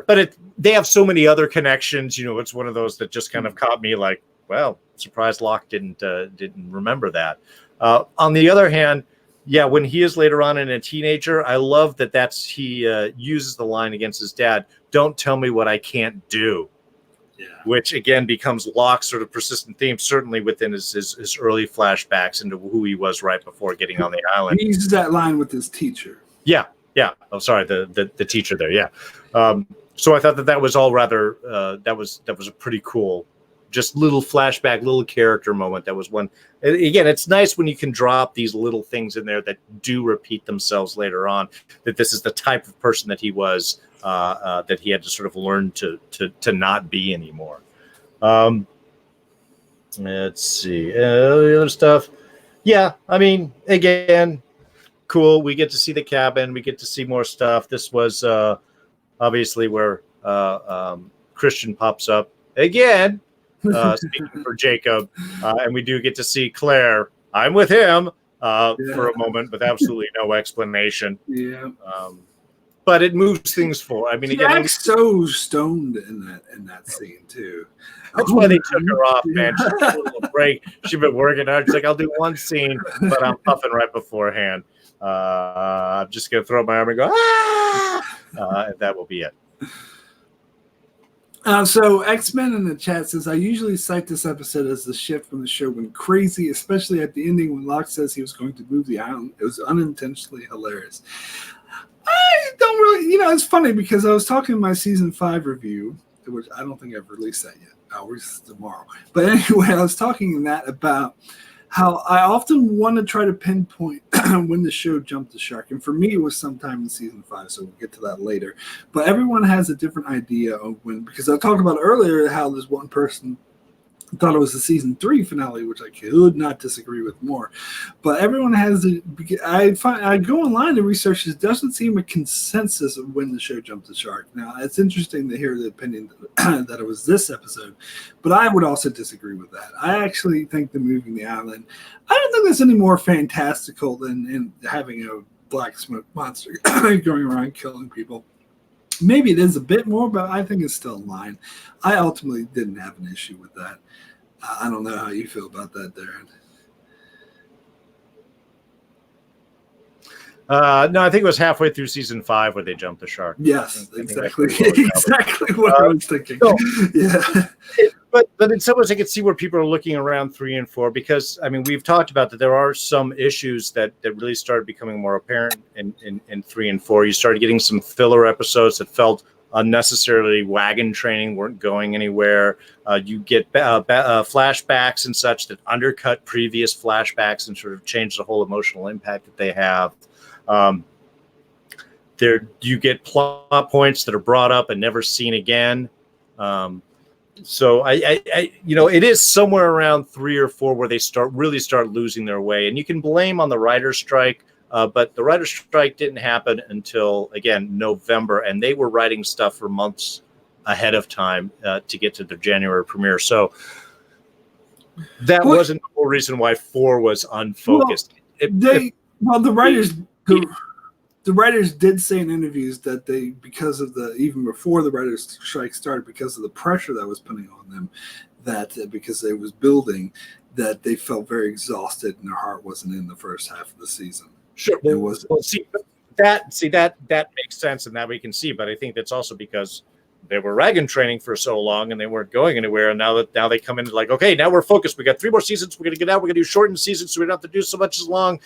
But they have so many other connections. It's one of those that just kind of caught me like, well, surprised Locke didn't remember that. On the other hand, yeah, when he is later on in a teenager, I love that he uses the line against his dad, "Don't tell me what I can't do." Yeah. Which again becomes Locke's sort of persistent theme, certainly within his early flashbacks into who he was right before getting on the island. He uses that line with his teacher. Yeah. Oh, sorry, the teacher there. Yeah. So I thought that was all rather that was a pretty cool, just little flashback, little character moment. That was one. Again, it's nice when you can drop these little things in there that do repeat themselves later on. That this is the type of person that he was. That he had to sort of learn to not be anymore. Let's see. The other stuff. Yeah, I mean, again, cool. We get to see the cabin. We get to see more stuff. This was obviously where Christian pops up again, speaking for Jacob. And we do get to see Claire. I'm with him for a moment with absolutely no explanation. Yeah. But it moves things forward. I mean, she acts so stoned in that scene too. That's why they took her off, man. She took a little break. She'd been working hard. She's like, I'll do one scene, but I'm puffing right beforehand. I'm just gonna throw my arm and go, and that will be it. So X-Men in the chat says, I usually cite this episode as the shift when the show went crazy, especially at the ending when Locke says he was going to move the island. It was unintentionally hilarious. I don't really, it's funny because I was talking in my season 5 review, which I don't think I've released that yet. I'll release it tomorrow. But anyway, I was talking in that about how I often want to try to pinpoint when the show jumped the shark. And for me, it was sometime in season 5, so we'll get to that later. But everyone has a different idea of when, because I talked about earlier how this one person thought it was the season 3 finale, which I could not disagree with more. But everyone has I go online to research. It doesn't seem a consensus of when the show jumped the shark. Now it's interesting to hear the opinion that it was this episode, but I would also disagree with that. I actually think the moving the island, I don't think that's any more fantastical than having a black smoke monster going around killing people. Maybe it is a bit more, but I think it's still in line. I ultimately didn't have an issue with that. I don't know how you feel about that, Darrin. No, I think it was halfway through season 5 where they jumped the shark. Yes, exactly. Exactly what I was thinking. So, yeah. But in some ways, I could see where people are looking around 3 and 4 because, I mean, we've talked about that there are some issues that really started becoming more apparent in 3 and 4. You started getting some filler episodes that felt unnecessarily wagon training, weren't going anywhere. You get flashbacks and such that undercut previous flashbacks and sort of change the whole emotional impact that they have. You get plot points that are brought up and never seen again. So I it is somewhere around 3 or 4 where they really start losing their way, and you can blame on the writer's strike. But the writer's strike didn't happen until, again, November, and they were writing stuff for months ahead of time to get to the January premiere. So that wasn't the whole reason why 4 was unfocused. The writers did say in interviews that they, because of even before the writer's strike started, because of the pressure that was putting on them, that because they was building, that they felt very exhausted and their heart wasn't in the first half of the season. Sure. That makes sense, and that we can see. But I think that's also because they were wagon training for so long and they weren't going anywhere. And now they come in like, okay, now we're focused. We got 3 more seasons. We're going to get out. We're going to do shortened seasons, so we don't have to do so much as long.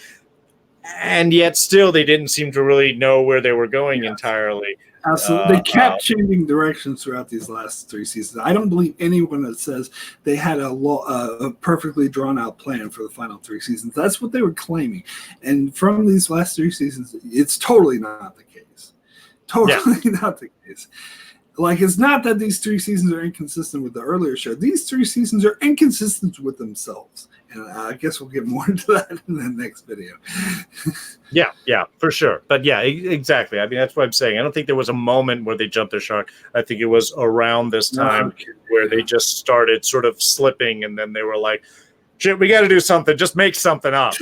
And yet still they didn't seem to really know where they were going entirely. Absolutely. They kept changing directions throughout these last 3 seasons. I don't believe anyone that says they had a perfectly drawn out plan for the final 3 seasons. That's what they were claiming. And from these last 3 seasons, it's totally not the case. Totally not the case. Like, it's not that these 3 seasons are inconsistent with the earlier show. These 3 seasons are inconsistent with themselves. And I guess we'll get more into that in the next video. Yeah, for sure. But yeah, exactly. I mean, that's what I'm saying. I don't think there was a moment where they jumped the shark. I think it was around this time where they just started sort of slipping, and then they were like, shit, we got to do something. Just make something up.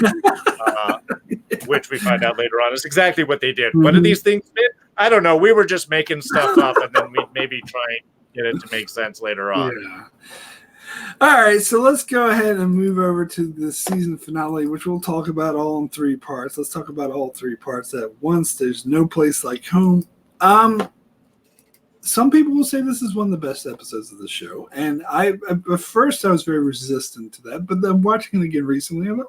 Which we find out later on is exactly what they did. What did these things fit? I don't know. We were just making stuff up, and then we'd maybe try and get it to make sense later on. Yeah. All right, so let's go ahead and move over to the season finale, which we'll talk about all in 3 parts. Let's talk about all 3 parts at once. There's No Place Like Home. Some people will say this is one of the best episodes of the show, and at first I was very resistant to that, but then watching it again recently, I'm like,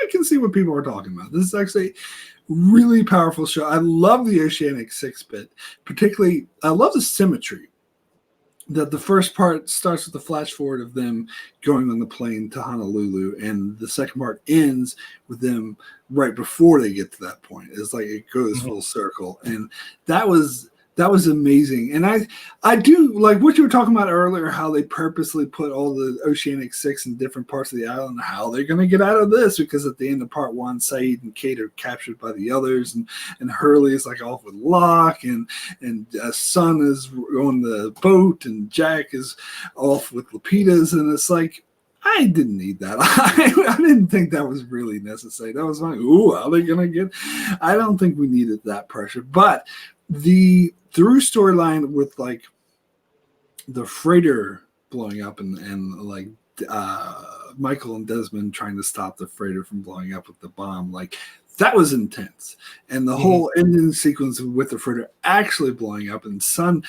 I can see what people are talking about. This is actually a really powerful show. I love the Oceanic 6 bit. Particularly, I love the symmetry. That the first part starts with the flash forward of them going on the plane to Honolulu, and the second part ends with them right before they get to that point. It's like it goes full circle, and that was amazing. And I do like what you were talking about earlier, how they purposely put all the Oceanic 6 in different parts of the island, how they're going to get out of this, because at the end of part 1, Saeed and Kate are captured by the others, and Hurley is like off with Locke, and Sun is on the boat, and Jack is off with Lapidas, and it's like, I didn't need that. I didn't think that was really necessary. That was like, ooh, how are they going to get? I don't think we needed that pressure, but the through storyline with like the freighter blowing up and like Michael and Desmond trying to stop the freighter from blowing up with the bomb, like that was intense. And the whole ending sequence with the freighter actually blowing up, and Sun,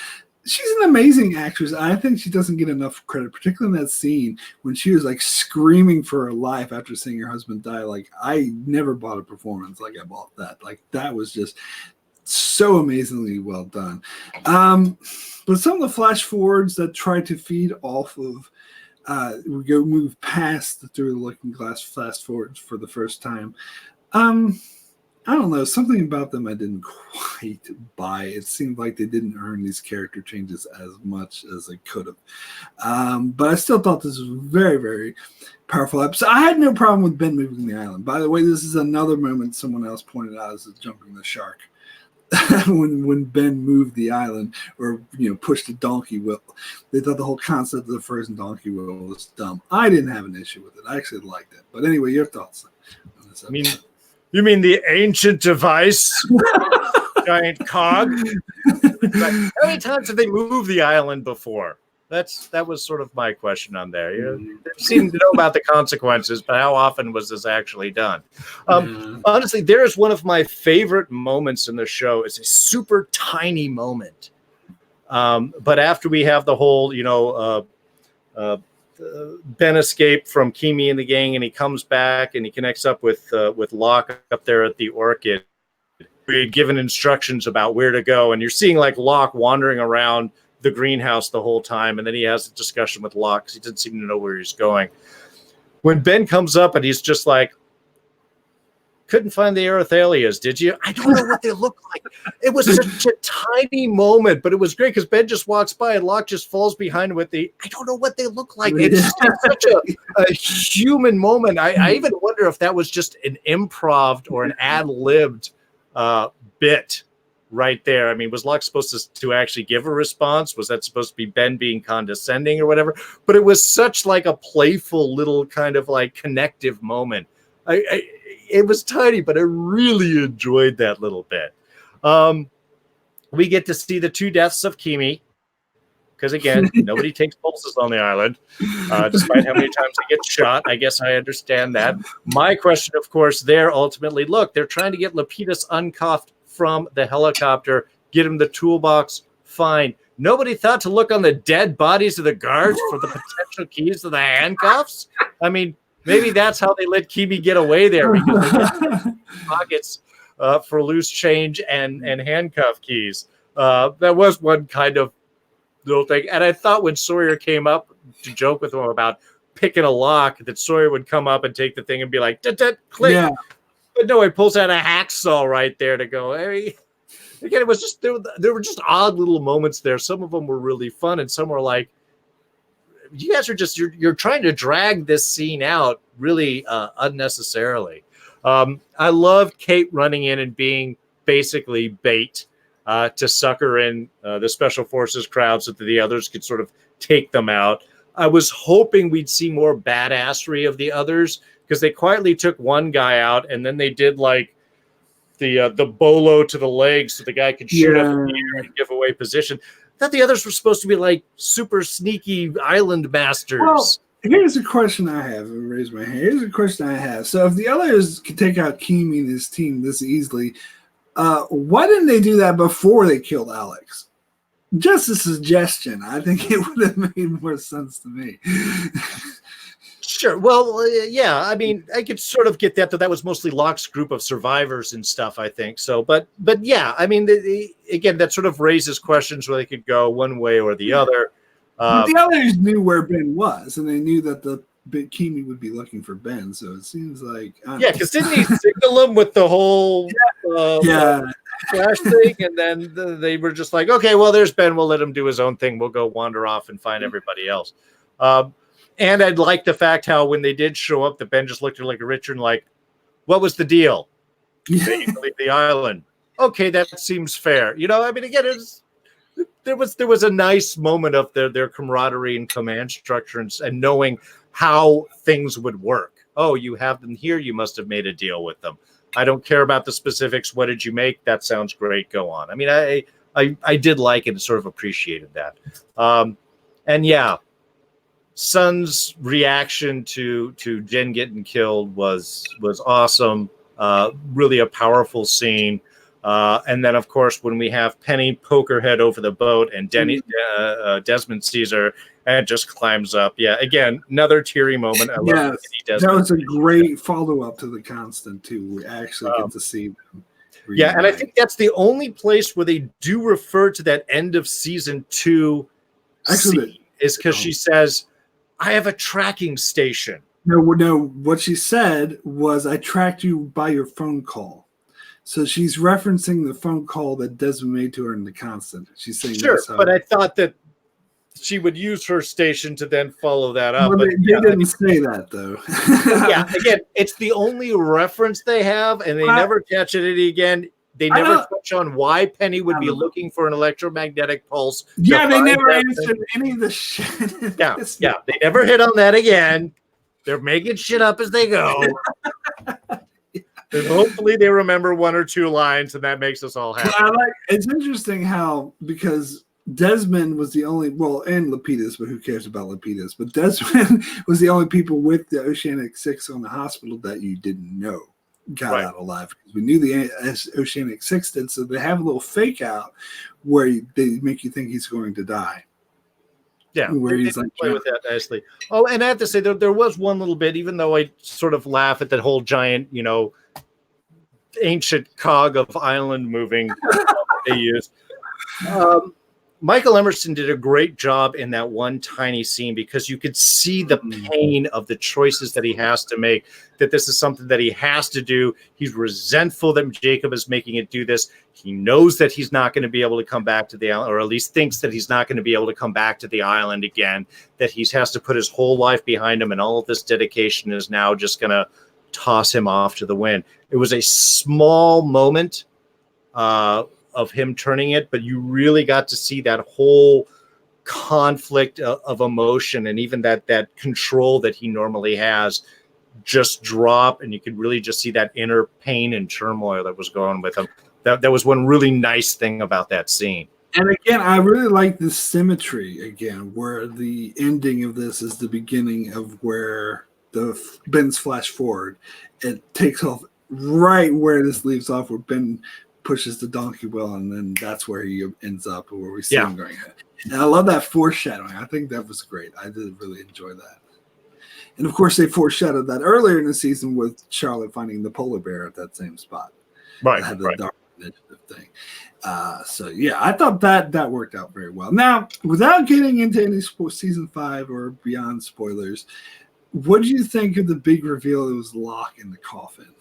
she's an amazing actress. I think she doesn't get enough credit, particularly in that scene when she was like screaming for her life after seeing her husband die. Like, I never bought a performance like I bought that. Like, that was just so amazingly well done. But some of the flash forwards that try to feed off of we go move past the Through the Looking Glass fast forwards for the first time. I don't know, something about them I didn't quite buy. It seemed like they didn't earn these character changes as much as they could have. But I still thought this was a very, very powerful episode. I had no problem with Ben moving the island. By the way, this is another moment someone else pointed out as jumping the shark. when Ben moved the island, or pushed the donkey wheel, they thought the whole concept of the frozen donkey wheel was dumb. I didn't have an issue with it. I actually liked it. But anyway, your thoughts on this episode? You mean the ancient device, giant cog? How many times have they moved the island before? That was sort of my question on there. They seem to know about the consequences, but how often was this actually done? Honestly, there is one of my favorite moments in the show. It's a super tiny moment. But after we have the whole, Ben escaped from Kimi and the gang, and he comes back and he connects up with Locke up there at the Orchid. We had given instructions about where to go, and you're seeing like Locke wandering around the greenhouse the whole time, and then he has a discussion with Locke because he didn't seem to know where he's going. When Ben comes up and he's just like, couldn't find the Erythalias, did you? I don't know what they look like. It was such a tiny moment, but it was great because Ben just walks by and Locke just falls behind with I don't know what they look like. It's such a human moment. I even wonder if that was just an improv or an ad-libbed bit right there. I mean, was Locke supposed to actually give a response? Was that supposed to be Ben being condescending or whatever? But it was such like a playful little kind of like connective moment. It was tiny, but I really enjoyed that little bit. We get to see the 2 deaths of Kimi, because again, nobody takes pulses on the island, despite how many times they get shot. I guess I understand that. My question, of course, there ultimately, look, they're trying to get Lapidus uncuffed from the helicopter, get him the toolbox, fine. Nobody thought to look on the dead bodies of the guards for the potential keys to the handcuffs? I mean, maybe that's how they let Kimi get away there, because they get pockets for loose change and handcuff keys. That was one kind of little thing. And I thought when Sawyer came up to joke with him about picking a lock, that Sawyer would come up and take the thing and be like, click. Yeah. But no, he pulls out a hacksaw right there to go, hey. Again, it was just, there were just odd little moments there. Some of them were really fun, and some were like, you guys are just, you're trying to drag this scene out really unnecessarily. I loved Kate running in and being basically bait to sucker in the special forces crowd so that the others could sort of take them out. I was hoping we'd see more badassery of the others, because they quietly took one guy out, and then they did like the bolo to the legs so the guy could shoot up in the air and give away position. I thought the others were supposed to be like super sneaky island masters. Well, here's a question I have. Raise my hand. Here's a question I have. So if the others could take out Kimi and his team this easily, why didn't they do that before they killed Alex? Just a suggestion. I think it would have made more sense to me. Sure. Well, yeah. I mean, I could sort of get that. That was mostly Locke's group of survivors and stuff, I think. So, but yeah. I mean, again, that sort of raises questions where they could go one way or the other. The others knew where Ben was, and they knew that the Kimi would be looking for Ben. So it seems like because didn't he signal him with the whole flash thing, and then they were just like, okay, well, there's Ben. We'll let him do his own thing. We'll go wander off and find everybody else. And I'd like the fact how when they did show up, the Ben just looked at like Richard and like, what was the deal? They need to leave the island. Okay, that seems fair. You know, I mean, again, there was a nice moment of their camaraderie and command structure and knowing how things would work. Oh, you have them here. You must have made a deal with them. I don't care about the specifics. What did you make? That sounds great. Go on. I mean, I did like it and sort of appreciated that. And yeah. Sun's reaction to Jen getting killed was awesome. Really a powerful scene. And then, of course, when we have Penny poke her head over the boat and Desmond sees her and just climbs up. Yeah, again, another teary moment. I love that was a great follow-up to the Constant, too. We actually get to see them. Yeah, and I think that's the only place where they do refer to that end of season 2 scene, is because she says, I have a tracking station. No, what she said was, I tracked you by your phone call. So she's referencing the phone call that Desmond made to her in the Constant. She's saying, sure, but I thought that she would use her station to then follow that up. Well, they didn't say that, though. Yeah, again, it's the only reference they have, and they never catch it again. They never touch on why Penny would be looking for an electromagnetic pulse. Yeah, they never answered any of the shit. Yeah, they never hit on that again. They're making shit up as they go. And hopefully they remember one or two lines, and that makes us all happy. It's interesting how, because Desmond was the only, and Lapidus, but who cares about Lapidus? But Desmond was the only people with the Oceanic 6 on the hospital that you didn't know got out alive. Because we knew the Oceanic 6 did, so they have a little fake out where they make you think he's going to die. Yeah, where he's like play with that nicely. Oh, and I have to say there was one little bit, even though I sort of laugh at that whole giant, ancient cog of island moving they used. Michael Emerson did a great job in that one tiny scene, because you could see the pain of the choices that he has to make, that this is something that he has to do. He's resentful that Jacob is making it do this. He knows that he's not going to be able to come back to the island, or at least thinks that he's not going to be able to come back to the island again, that he has to put his whole life behind him, and all of this dedication is now just going to toss him off to the wind. It was a small moment of him turning it, but you really got to see that whole conflict of emotion, and even that control that he normally has just drop, and you could really just see that inner pain and turmoil that was going with him. That was one really nice thing about that scene. And again, I really like the symmetry again, where the ending of this is the beginning of where Ben's flash forward. It takes off right where this leaves off, where Ben pushes the donkey wheel, and then that's where he ends up, where we see him going. And I love that foreshadowing. I think that was great. I did really enjoy that. And of course, they foreshadowed that earlier in the season with Charlotte finding the polar bear at that same spot. Right. Had the Dark initiative thing. So yeah, I thought that worked out very well. Now, without getting into any season 5 or beyond spoilers, what do you think of the big reveal? It was Locke in the coffin.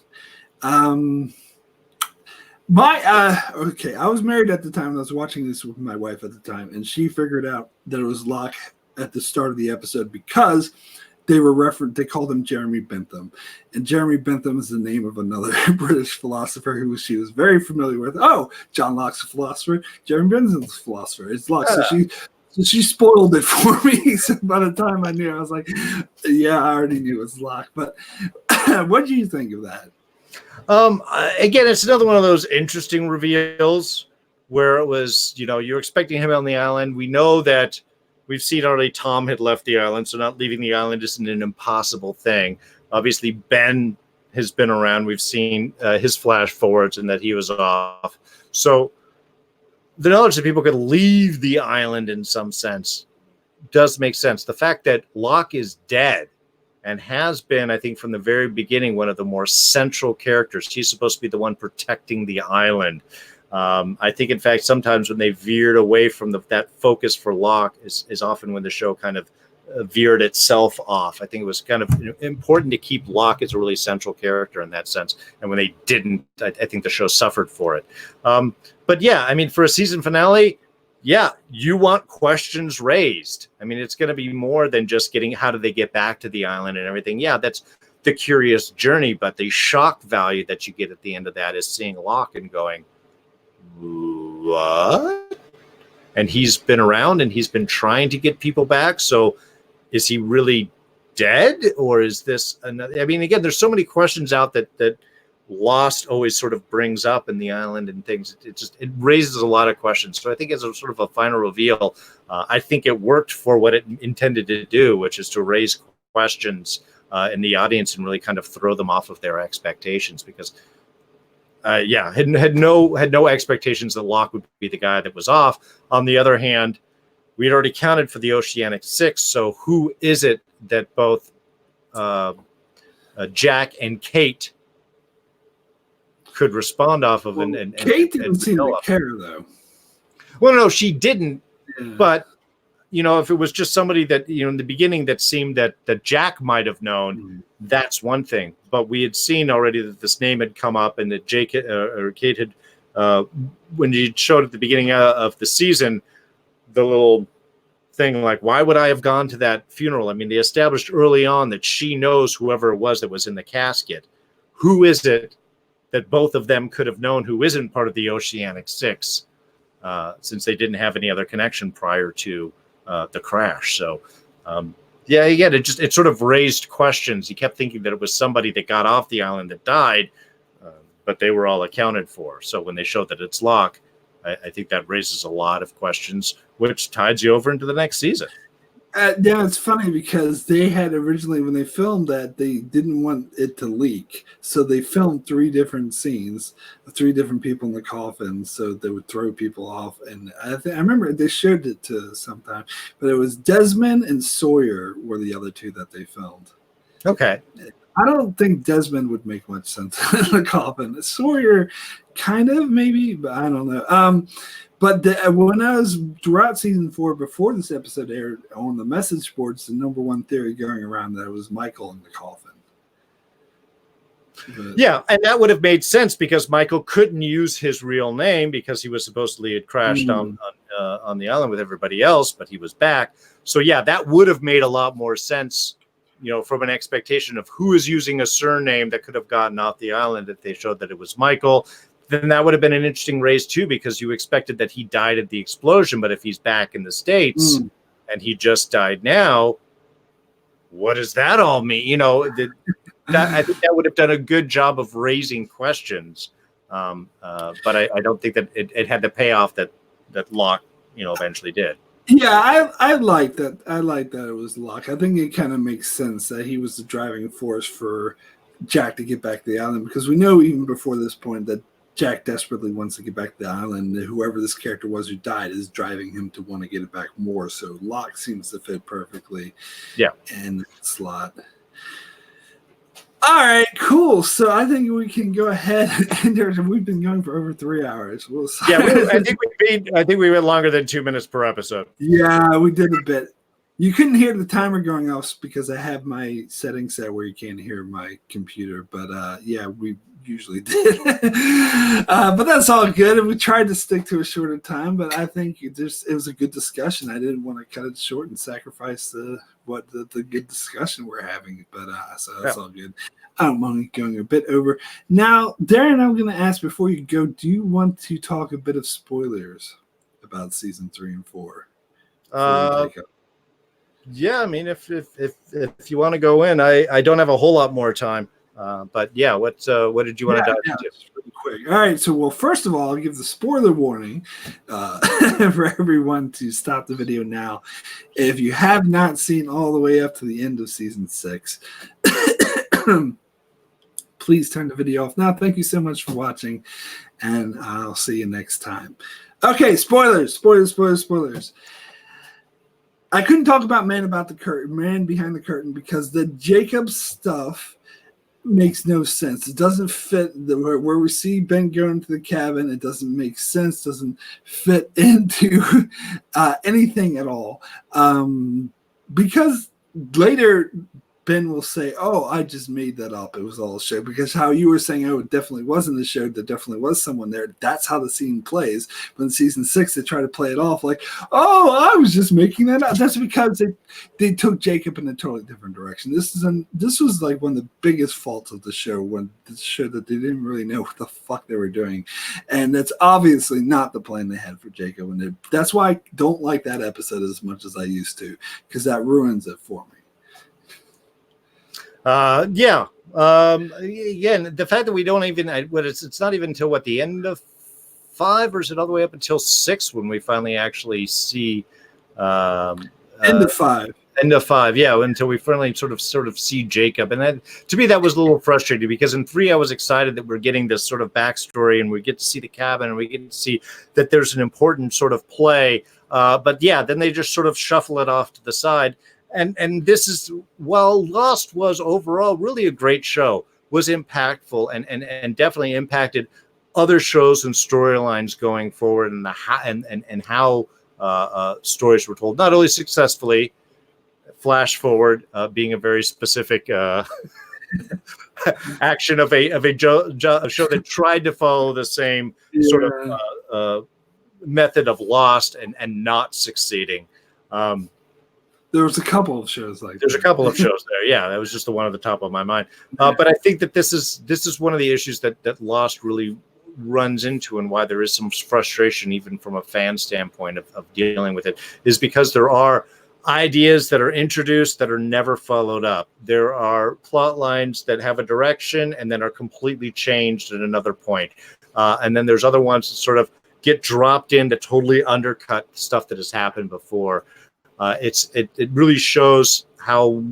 Okay, I was married at the time, and I was watching this with my wife at the time, and she figured out that it was Locke at the start of the episode because they called him Jeremy Bentham, and Jeremy Bentham is the name of another British philosopher who she was very familiar with. Oh, John Locke's a philosopher. Jeremy Bentham's a philosopher. It's Locke. So she spoiled it for me. So by the time I knew, I was like, yeah, I already knew it was Locke. But what do you think of that? Again, it's another one of those interesting reveals where it was, you're expecting him on the island. We know that we've seen already Tom had left the island, so not leaving the island isn't an impossible thing. Obviously, Ben has been around. We've seen his flash forwards and that he was off. So the knowledge that people could leave the island in some sense does make sense. The fact that Locke is dead and has been, I think, from the very beginning, one of the more central characters. He's supposed to be the one protecting the island. I think, in fact, sometimes when they veered away from that focus for Locke is often when the show kind of veered itself off. I think it was kind of important to keep Locke as a really central character in that sense. And when they didn't, I think the show suffered for it. But yeah, I mean, for a season finale, yeah, you want questions raised. I mean, it's going to be more than just getting how do they get back to the island and everything. Yeah, that's the curious journey, but the shock value that you get at the end of that is seeing Locke and going, what? And he's been around and he's been trying to get people back. So is he really dead, or is this another? I mean, again, there's so many questions out that Lost always sort of brings up in the island and things. It raises a lot of questions. So I think as a sort of a final reveal, I think it worked for what it intended to do, which is to raise questions in the audience and really kind of throw them off of their expectations. Because had no expectations that Locke would be the guy that was off. On the other hand, we had already counted for the Oceanic Six. So who is it that both Jack and Kate could respond off of? Well, and Kate didn't seem to care, though. Well, no, she didn't. Yeah. But if it was just somebody that in the beginning that seemed that Jack might have known, that's one thing. But we had seen already that this name had come up, and that Kate had, when you showed at the beginning of the season, the little thing like, why would I have gone to that funeral? I mean, they established early on that she knows whoever it was that was in the casket. Who is it that both of them could have known who isn't part of the Oceanic Six, since they didn't have any other connection prior to the crash? So, again, it sort of raised questions. You kept thinking that it was somebody that got off the island that died, but they were all accounted for. So when they showed that it's Locke, I think that raises a lot of questions, which tides you over into the next season. Yeah, it's funny because they had originally, when they filmed that, they didn't want it to leak. So they filmed 3 different scenes, 3 different people in the coffin, so they would throw people off. And I remember they showed it to sometime, but it was Desmond and Sawyer were the other 2 that they filmed. Okay. I don't think Desmond would make much sense in the coffin. Sawyer, kind of, maybe, but I don't know. But when I was throughout season 4, before this episode aired, on the message boards, the number one theory going around that it was Michael in the coffin. But, yeah, and that would have made sense because Michael couldn't use his real name because he was supposedly had crashed on the island with everybody else, but he was back. So yeah, that would have made a lot more sense, from an expectation of who is using a surname that could have gotten off the island if they showed that it was Michael. Then that would have been an interesting raise too, because you expected that he died at the explosion, but if he's back in the States and he just died now, what does that all mean? I think that would have done a good job of raising questions, but I don't think that it had the payoff that Locke, eventually did. Yeah, I like that. I like that it was Locke. I think it kind of makes sense that he was the driving force for Jack to get back to the island, because we know even before this point that Jack desperately wants to get back to the island. Whoever this character was who died is driving him to want to get it back more. So Locke seems to fit perfectly in the slot. All right, cool. So I think we can go ahead and we've been going for over 3 hours. Yeah, I think we went longer than 2 minutes per episode. Yeah, we did a bit. You couldn't hear the timer going off because I have my settings set where you can't hear my computer. But yeah, we usually did. But that's all good. And we tried to stick to a shorter time. But I think it was a good discussion. I didn't want to cut it short and sacrifice the good discussion we're having. But so that's all good. I don't mind going a bit over. Now, Darrin, I'm going to ask before you go, do you want to talk a bit of spoilers about season 3 and 4? Yeah, I mean, if you want to go in, I don't have a whole lot more time. But yeah, what did you want to dive into? Really quick. All right, so well, first of all, I'll give the spoiler warning for everyone to stop the video now. If you have not seen all the way up to the end of season 6, please turn the video off now. Thank you so much for watching, and I'll see you next time. Okay, spoilers. I couldn't talk about Man Behind the Curtain, because the Jacob stuff makes no sense. It doesn't fit where we see Ben going to the cabin. It doesn't make sense. Doesn't fit into anything at all. Because later Ben will say, "Oh, I just made that up. It was all a show." Because how you were saying, "Oh, it definitely wasn't a show. There definitely was someone there." That's how the scene plays. But in season 6, they try to play it off like, "Oh, I was just making that up." That's because they took Jacob in a totally different direction. This was like one of the biggest faults of the show, when the show that they didn't really know what the fuck they were doing, and that's obviously not the plan they had for Jacob. And that's why I don't like that episode as much as I used to, because that ruins it for me. Again, the fact that we don't even, it's not even until the end of 5, or is it all the way up until 6 when we finally actually see end of 5. End of 5, yeah, until we finally sort of see Jacob. And then to me that was a little frustrating, because in 3 I was excited that we're getting this sort of backstory, and we get to see the cabin, and we get to see that there's an important sort of play. But yeah, then they just sort of shuffle it off to the side. And this is, while Lost was overall really a great show, was impactful and definitely impacted other shows and storylines going forward, and how stories were told, not only successfully. Flash forward, being a very specific action of a show that tried to follow the same sort of method of Lost and not succeeding. There was a couple of shows like there's a couple of shows there. Yeah, that was just the one at the top of my mind. But I think that this is one of the issues that Lost really runs into, and why there is some frustration even from a fan standpoint of dealing with it, is because there are ideas that are introduced that are never followed up. There are plot lines that have a direction and then are completely changed at another point. And then there's other ones that sort of get dropped in to totally undercut stuff that has happened before. It really shows how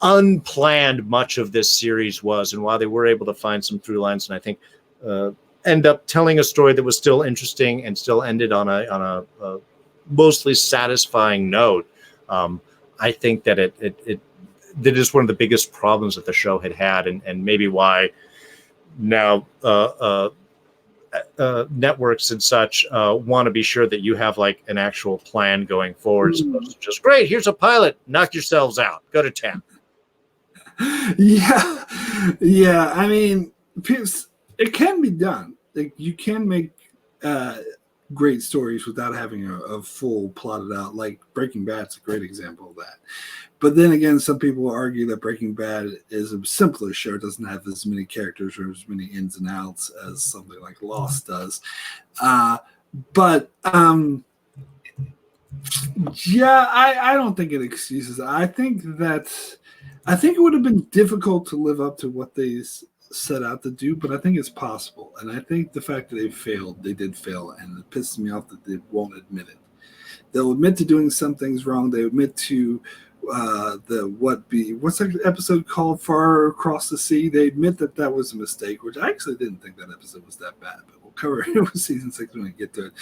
unplanned much of this series was, and while they were able to find some through lines, and I think end up telling a story that was still interesting and still ended on a mostly satisfying note. I think that that is one of the biggest problems that the show had, and maybe why now networks and such want to be sure that you have like an actual plan going forward, as opposed to just, great, here's a pilot, knock yourselves out, go to town. Yeah. I mean, it can be done. Like, you can make great stories without having a full plotted out. Like Breaking Bad's a great example of that. But then again, some people argue that Breaking Bad is a simpler show. It doesn't have as many characters or as many ins and outs as something like Lost does. But yeah, I don't think it excuses it. I think it would have been difficult to live up to what they set out to do, but I think it's possible. And I think the fact that they did fail, and it pisses me off that they won't admit it. They'll admit to doing some things wrong. They admit to what's that episode called, Far Across the Sea. They admit that was a mistake, which I actually didn't think that episode was that bad, but we'll cover it with season 6 when we get to it.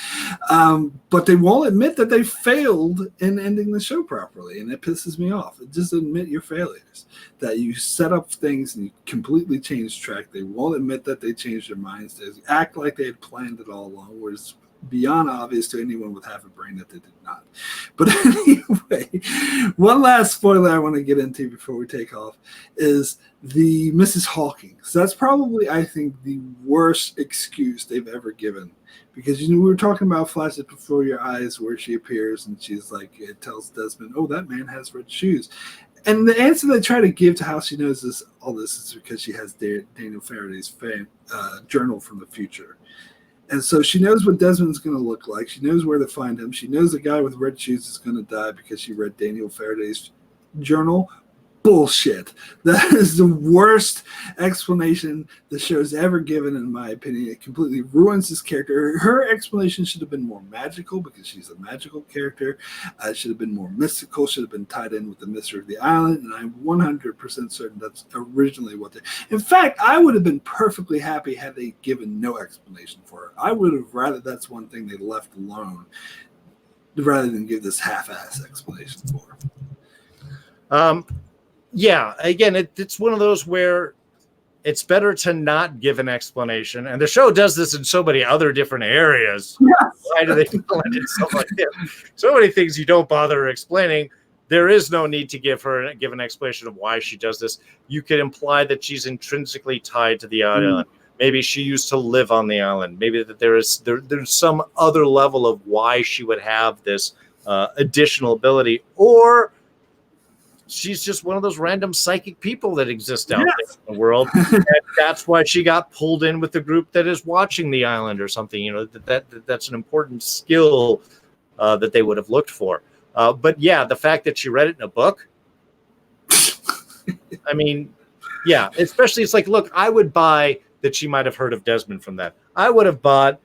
But they won't admit that they failed in ending the show properly, and it pisses me off. Just admit your failures, that you set up things and you completely changed track. They won't admit that they changed their minds. They act like they had planned it all along, whereas beyond obvious to anyone with half a brain that they did not. But anyway, one last spoiler I want to get into before we take off is the Mrs. Hawking. So that's probably, I think, the worst excuse they've ever given. Because we were talking about Flashes Before Your Eyes, where she appears and she's like, it tells Desmond, oh, that man has red shoes. And the answer they try to give to how she knows all this is because she has Daniel Faraday's journal from the future. And so she knows what Desmond's going to look like. She knows where to find him. She knows the guy with red shoes is going to die because she read Daniel Faraday's journal. Bullshit. That is the worst explanation the show's ever given, in my opinion. It completely ruins his character. Her explanation should have been more magical because she's a magical character. It should have been more mystical. Should have been tied in with the mystery of the island. And I'm 100% certain that's originally what they... In fact, I would have been perfectly happy had they given no explanation for her. I would have rather that's one thing they left alone rather than give this half-ass explanation for her. Yeah, again, it's one of those where it's better to not give an explanation. And the show does this in so many other different areas. Yes. Why do they let it stuff like this? So many things you don't bother explaining. There is no need to give an explanation of why she does this. You could imply that she's intrinsically tied to the island. Maybe she used to live on the island. Maybe that there's some other level of why she would have this additional ability, or she's just one of those random psychic people that exist out there in the world. And that's why she got pulled in with the group that is watching the island or something. You know, that's an important skill that they would have looked for. But yeah, the fact that she read it in a book, I mean, yeah, especially it's like, look, I would buy that she might have heard of Desmond from that. I would have bought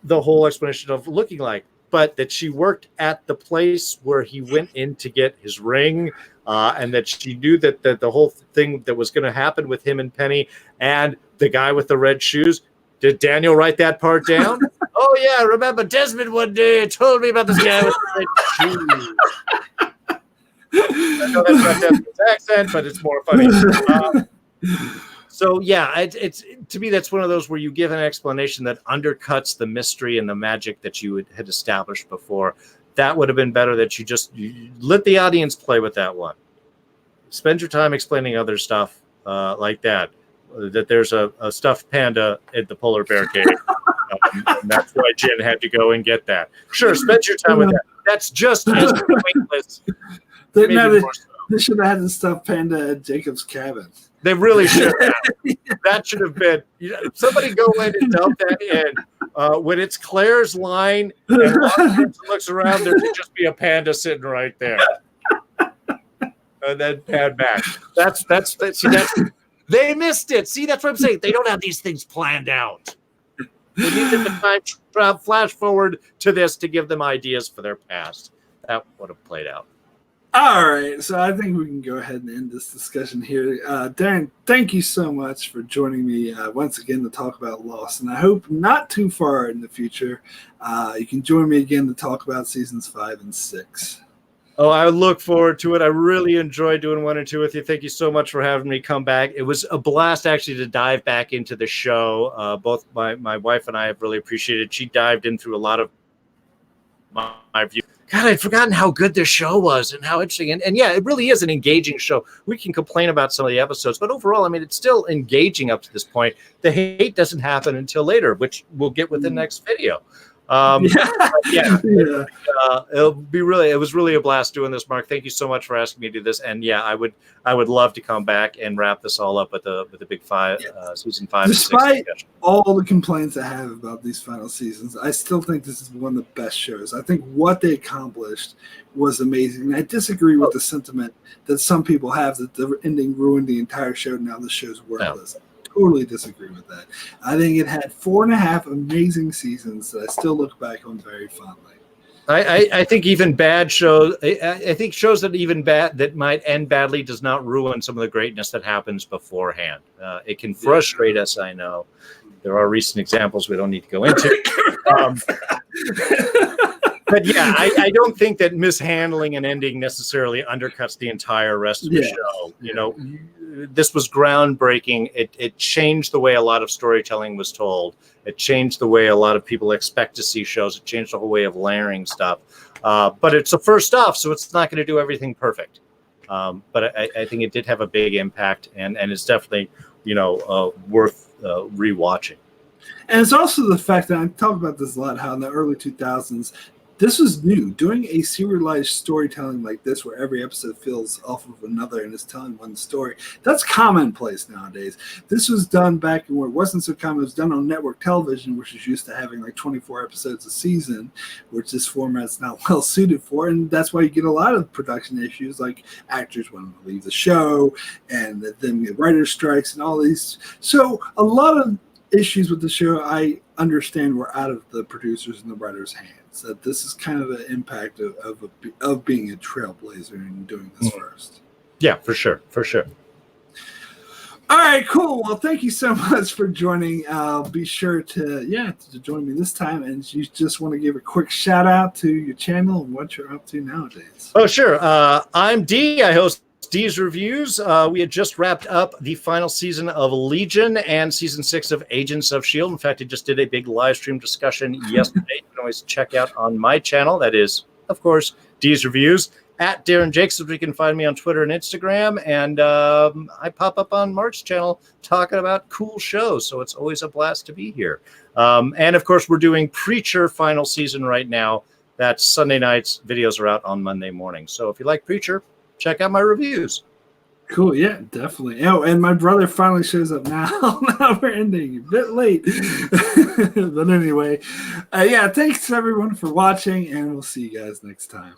the whole explanation of looking like, but that she worked at the place where he went in to get his ring, and that she knew that the whole thing that was going to happen with him and Penny and the guy with the red shoes. Did Daniel write that part down? Oh, yeah, remember Desmond one day told me about this guy with the red shoes. I know that's not Desmond's accent, but it's more funny. So yeah, it's to me that's one of those where you give an explanation that undercuts the mystery and the magic that you had established before. That would have been better that you let the audience play with that one. Spend your time explaining other stuff like that. That there's a stuffed panda at the polar bear cave. And that's why Jen had to go and get that. Sure, spend your time with that. That's just as pointless. They should have had the stuffed panda at Jacob's cabin. They really should have. That should have been, somebody go in and dump that in. When it's Claire's line and looks around, there could just be a panda sitting right there. And then pan back. That's they missed it. See, that's what I'm saying. They don't have these things planned out. They need them to time flash forward to this to give them ideas for their past. That would have played out. All right, so I think we can go ahead and end this discussion here. Darrin, thank you so much for joining me once again to talk about Lost, and I hope not too far in the future you can join me again to talk about seasons 5 and 6. Oh, I look forward to it. I really enjoyed doing 1 and 2 with you. Thank you so much for having me come back. It was a blast actually to dive back into the show. Both my wife and I have really appreciated it. She dived in through a lot of my view. God, I'd forgotten how good this show was and how interesting. And yeah, it really is an engaging show. We can complain about some of the episodes, but overall, I mean, it's still engaging up to this point. The hate doesn't happen until later, which we'll get with the next video. It'll be it was really a blast doing this, Mark. Thank you so much for asking me to do this. And yeah, I would love to come back and wrap this all up with the big season 5. Despite all the complaints I have about these final seasons, I still think this is one of the best shows. I think what they accomplished was amazing. And I disagree with the sentiment that some people have that the ending ruined the entire show. Now the show's worthless. No. Totally disagree with that. I think it had 4.5 amazing seasons that I still look back on very fondly. I think even bad shows. I think shows that might end badly does not ruin some of the greatness that happens beforehand. It can frustrate us. I know there are recent examples we don't need to go into. But yeah, I don't think that mishandling an ending necessarily undercuts the entire rest of the show. You know, this was groundbreaking. It changed the way a lot of storytelling was told. It changed the way a lot of people expect to see shows. It changed the whole way of layering stuff. But it's the first off, so it's not going to do everything perfect. But I think it did have a big impact, and it's definitely, worth rewatching. And it's also the fact that I talk about this a lot, how in the early 2000s, this was new. Doing a serialized storytelling like this, where every episode feels off of another and is telling one story, that's commonplace nowadays. This was done back where it wasn't so common. It was done on network television, which is used to having like 24 episodes a season, which this format's not well suited for. And that's why you get a lot of production issues, like actors wanting to leave the show, and then the writer's strikes and all these. So a lot of issues with the show, I understand, were out of the producers and the writers' hands. That this is kind of the impact of being a trailblazer and doing this first. Yeah, for sure. All right, cool. Well, thank you so much for joining. Be sure to join me this time. And you just want to give a quick shout out to your channel and what you're up to nowadays. Oh, sure. I'm D. I host D's Reviews. We had just wrapped up the final season of Legion and season 6 of Agents of S.H.I.E.L.D. In fact, I just did a big live stream discussion yesterday. You can always check out on my channel. That is, of course, D's Reviews. At Darrin Jacobs, you can find me on Twitter and Instagram. And I pop up on Mark's channel talking about cool shows. So it's always a blast to be here. And, of course, we're doing Preacher final season right now. That's Sunday nights. Videos are out on Monday morning. So if you like Preacher, check out my reviews. Cool, yeah, definitely. Oh, and my brother finally shows up now. Now we're ending a bit late. But anyway, thanks everyone for watching, and we'll see you guys next time.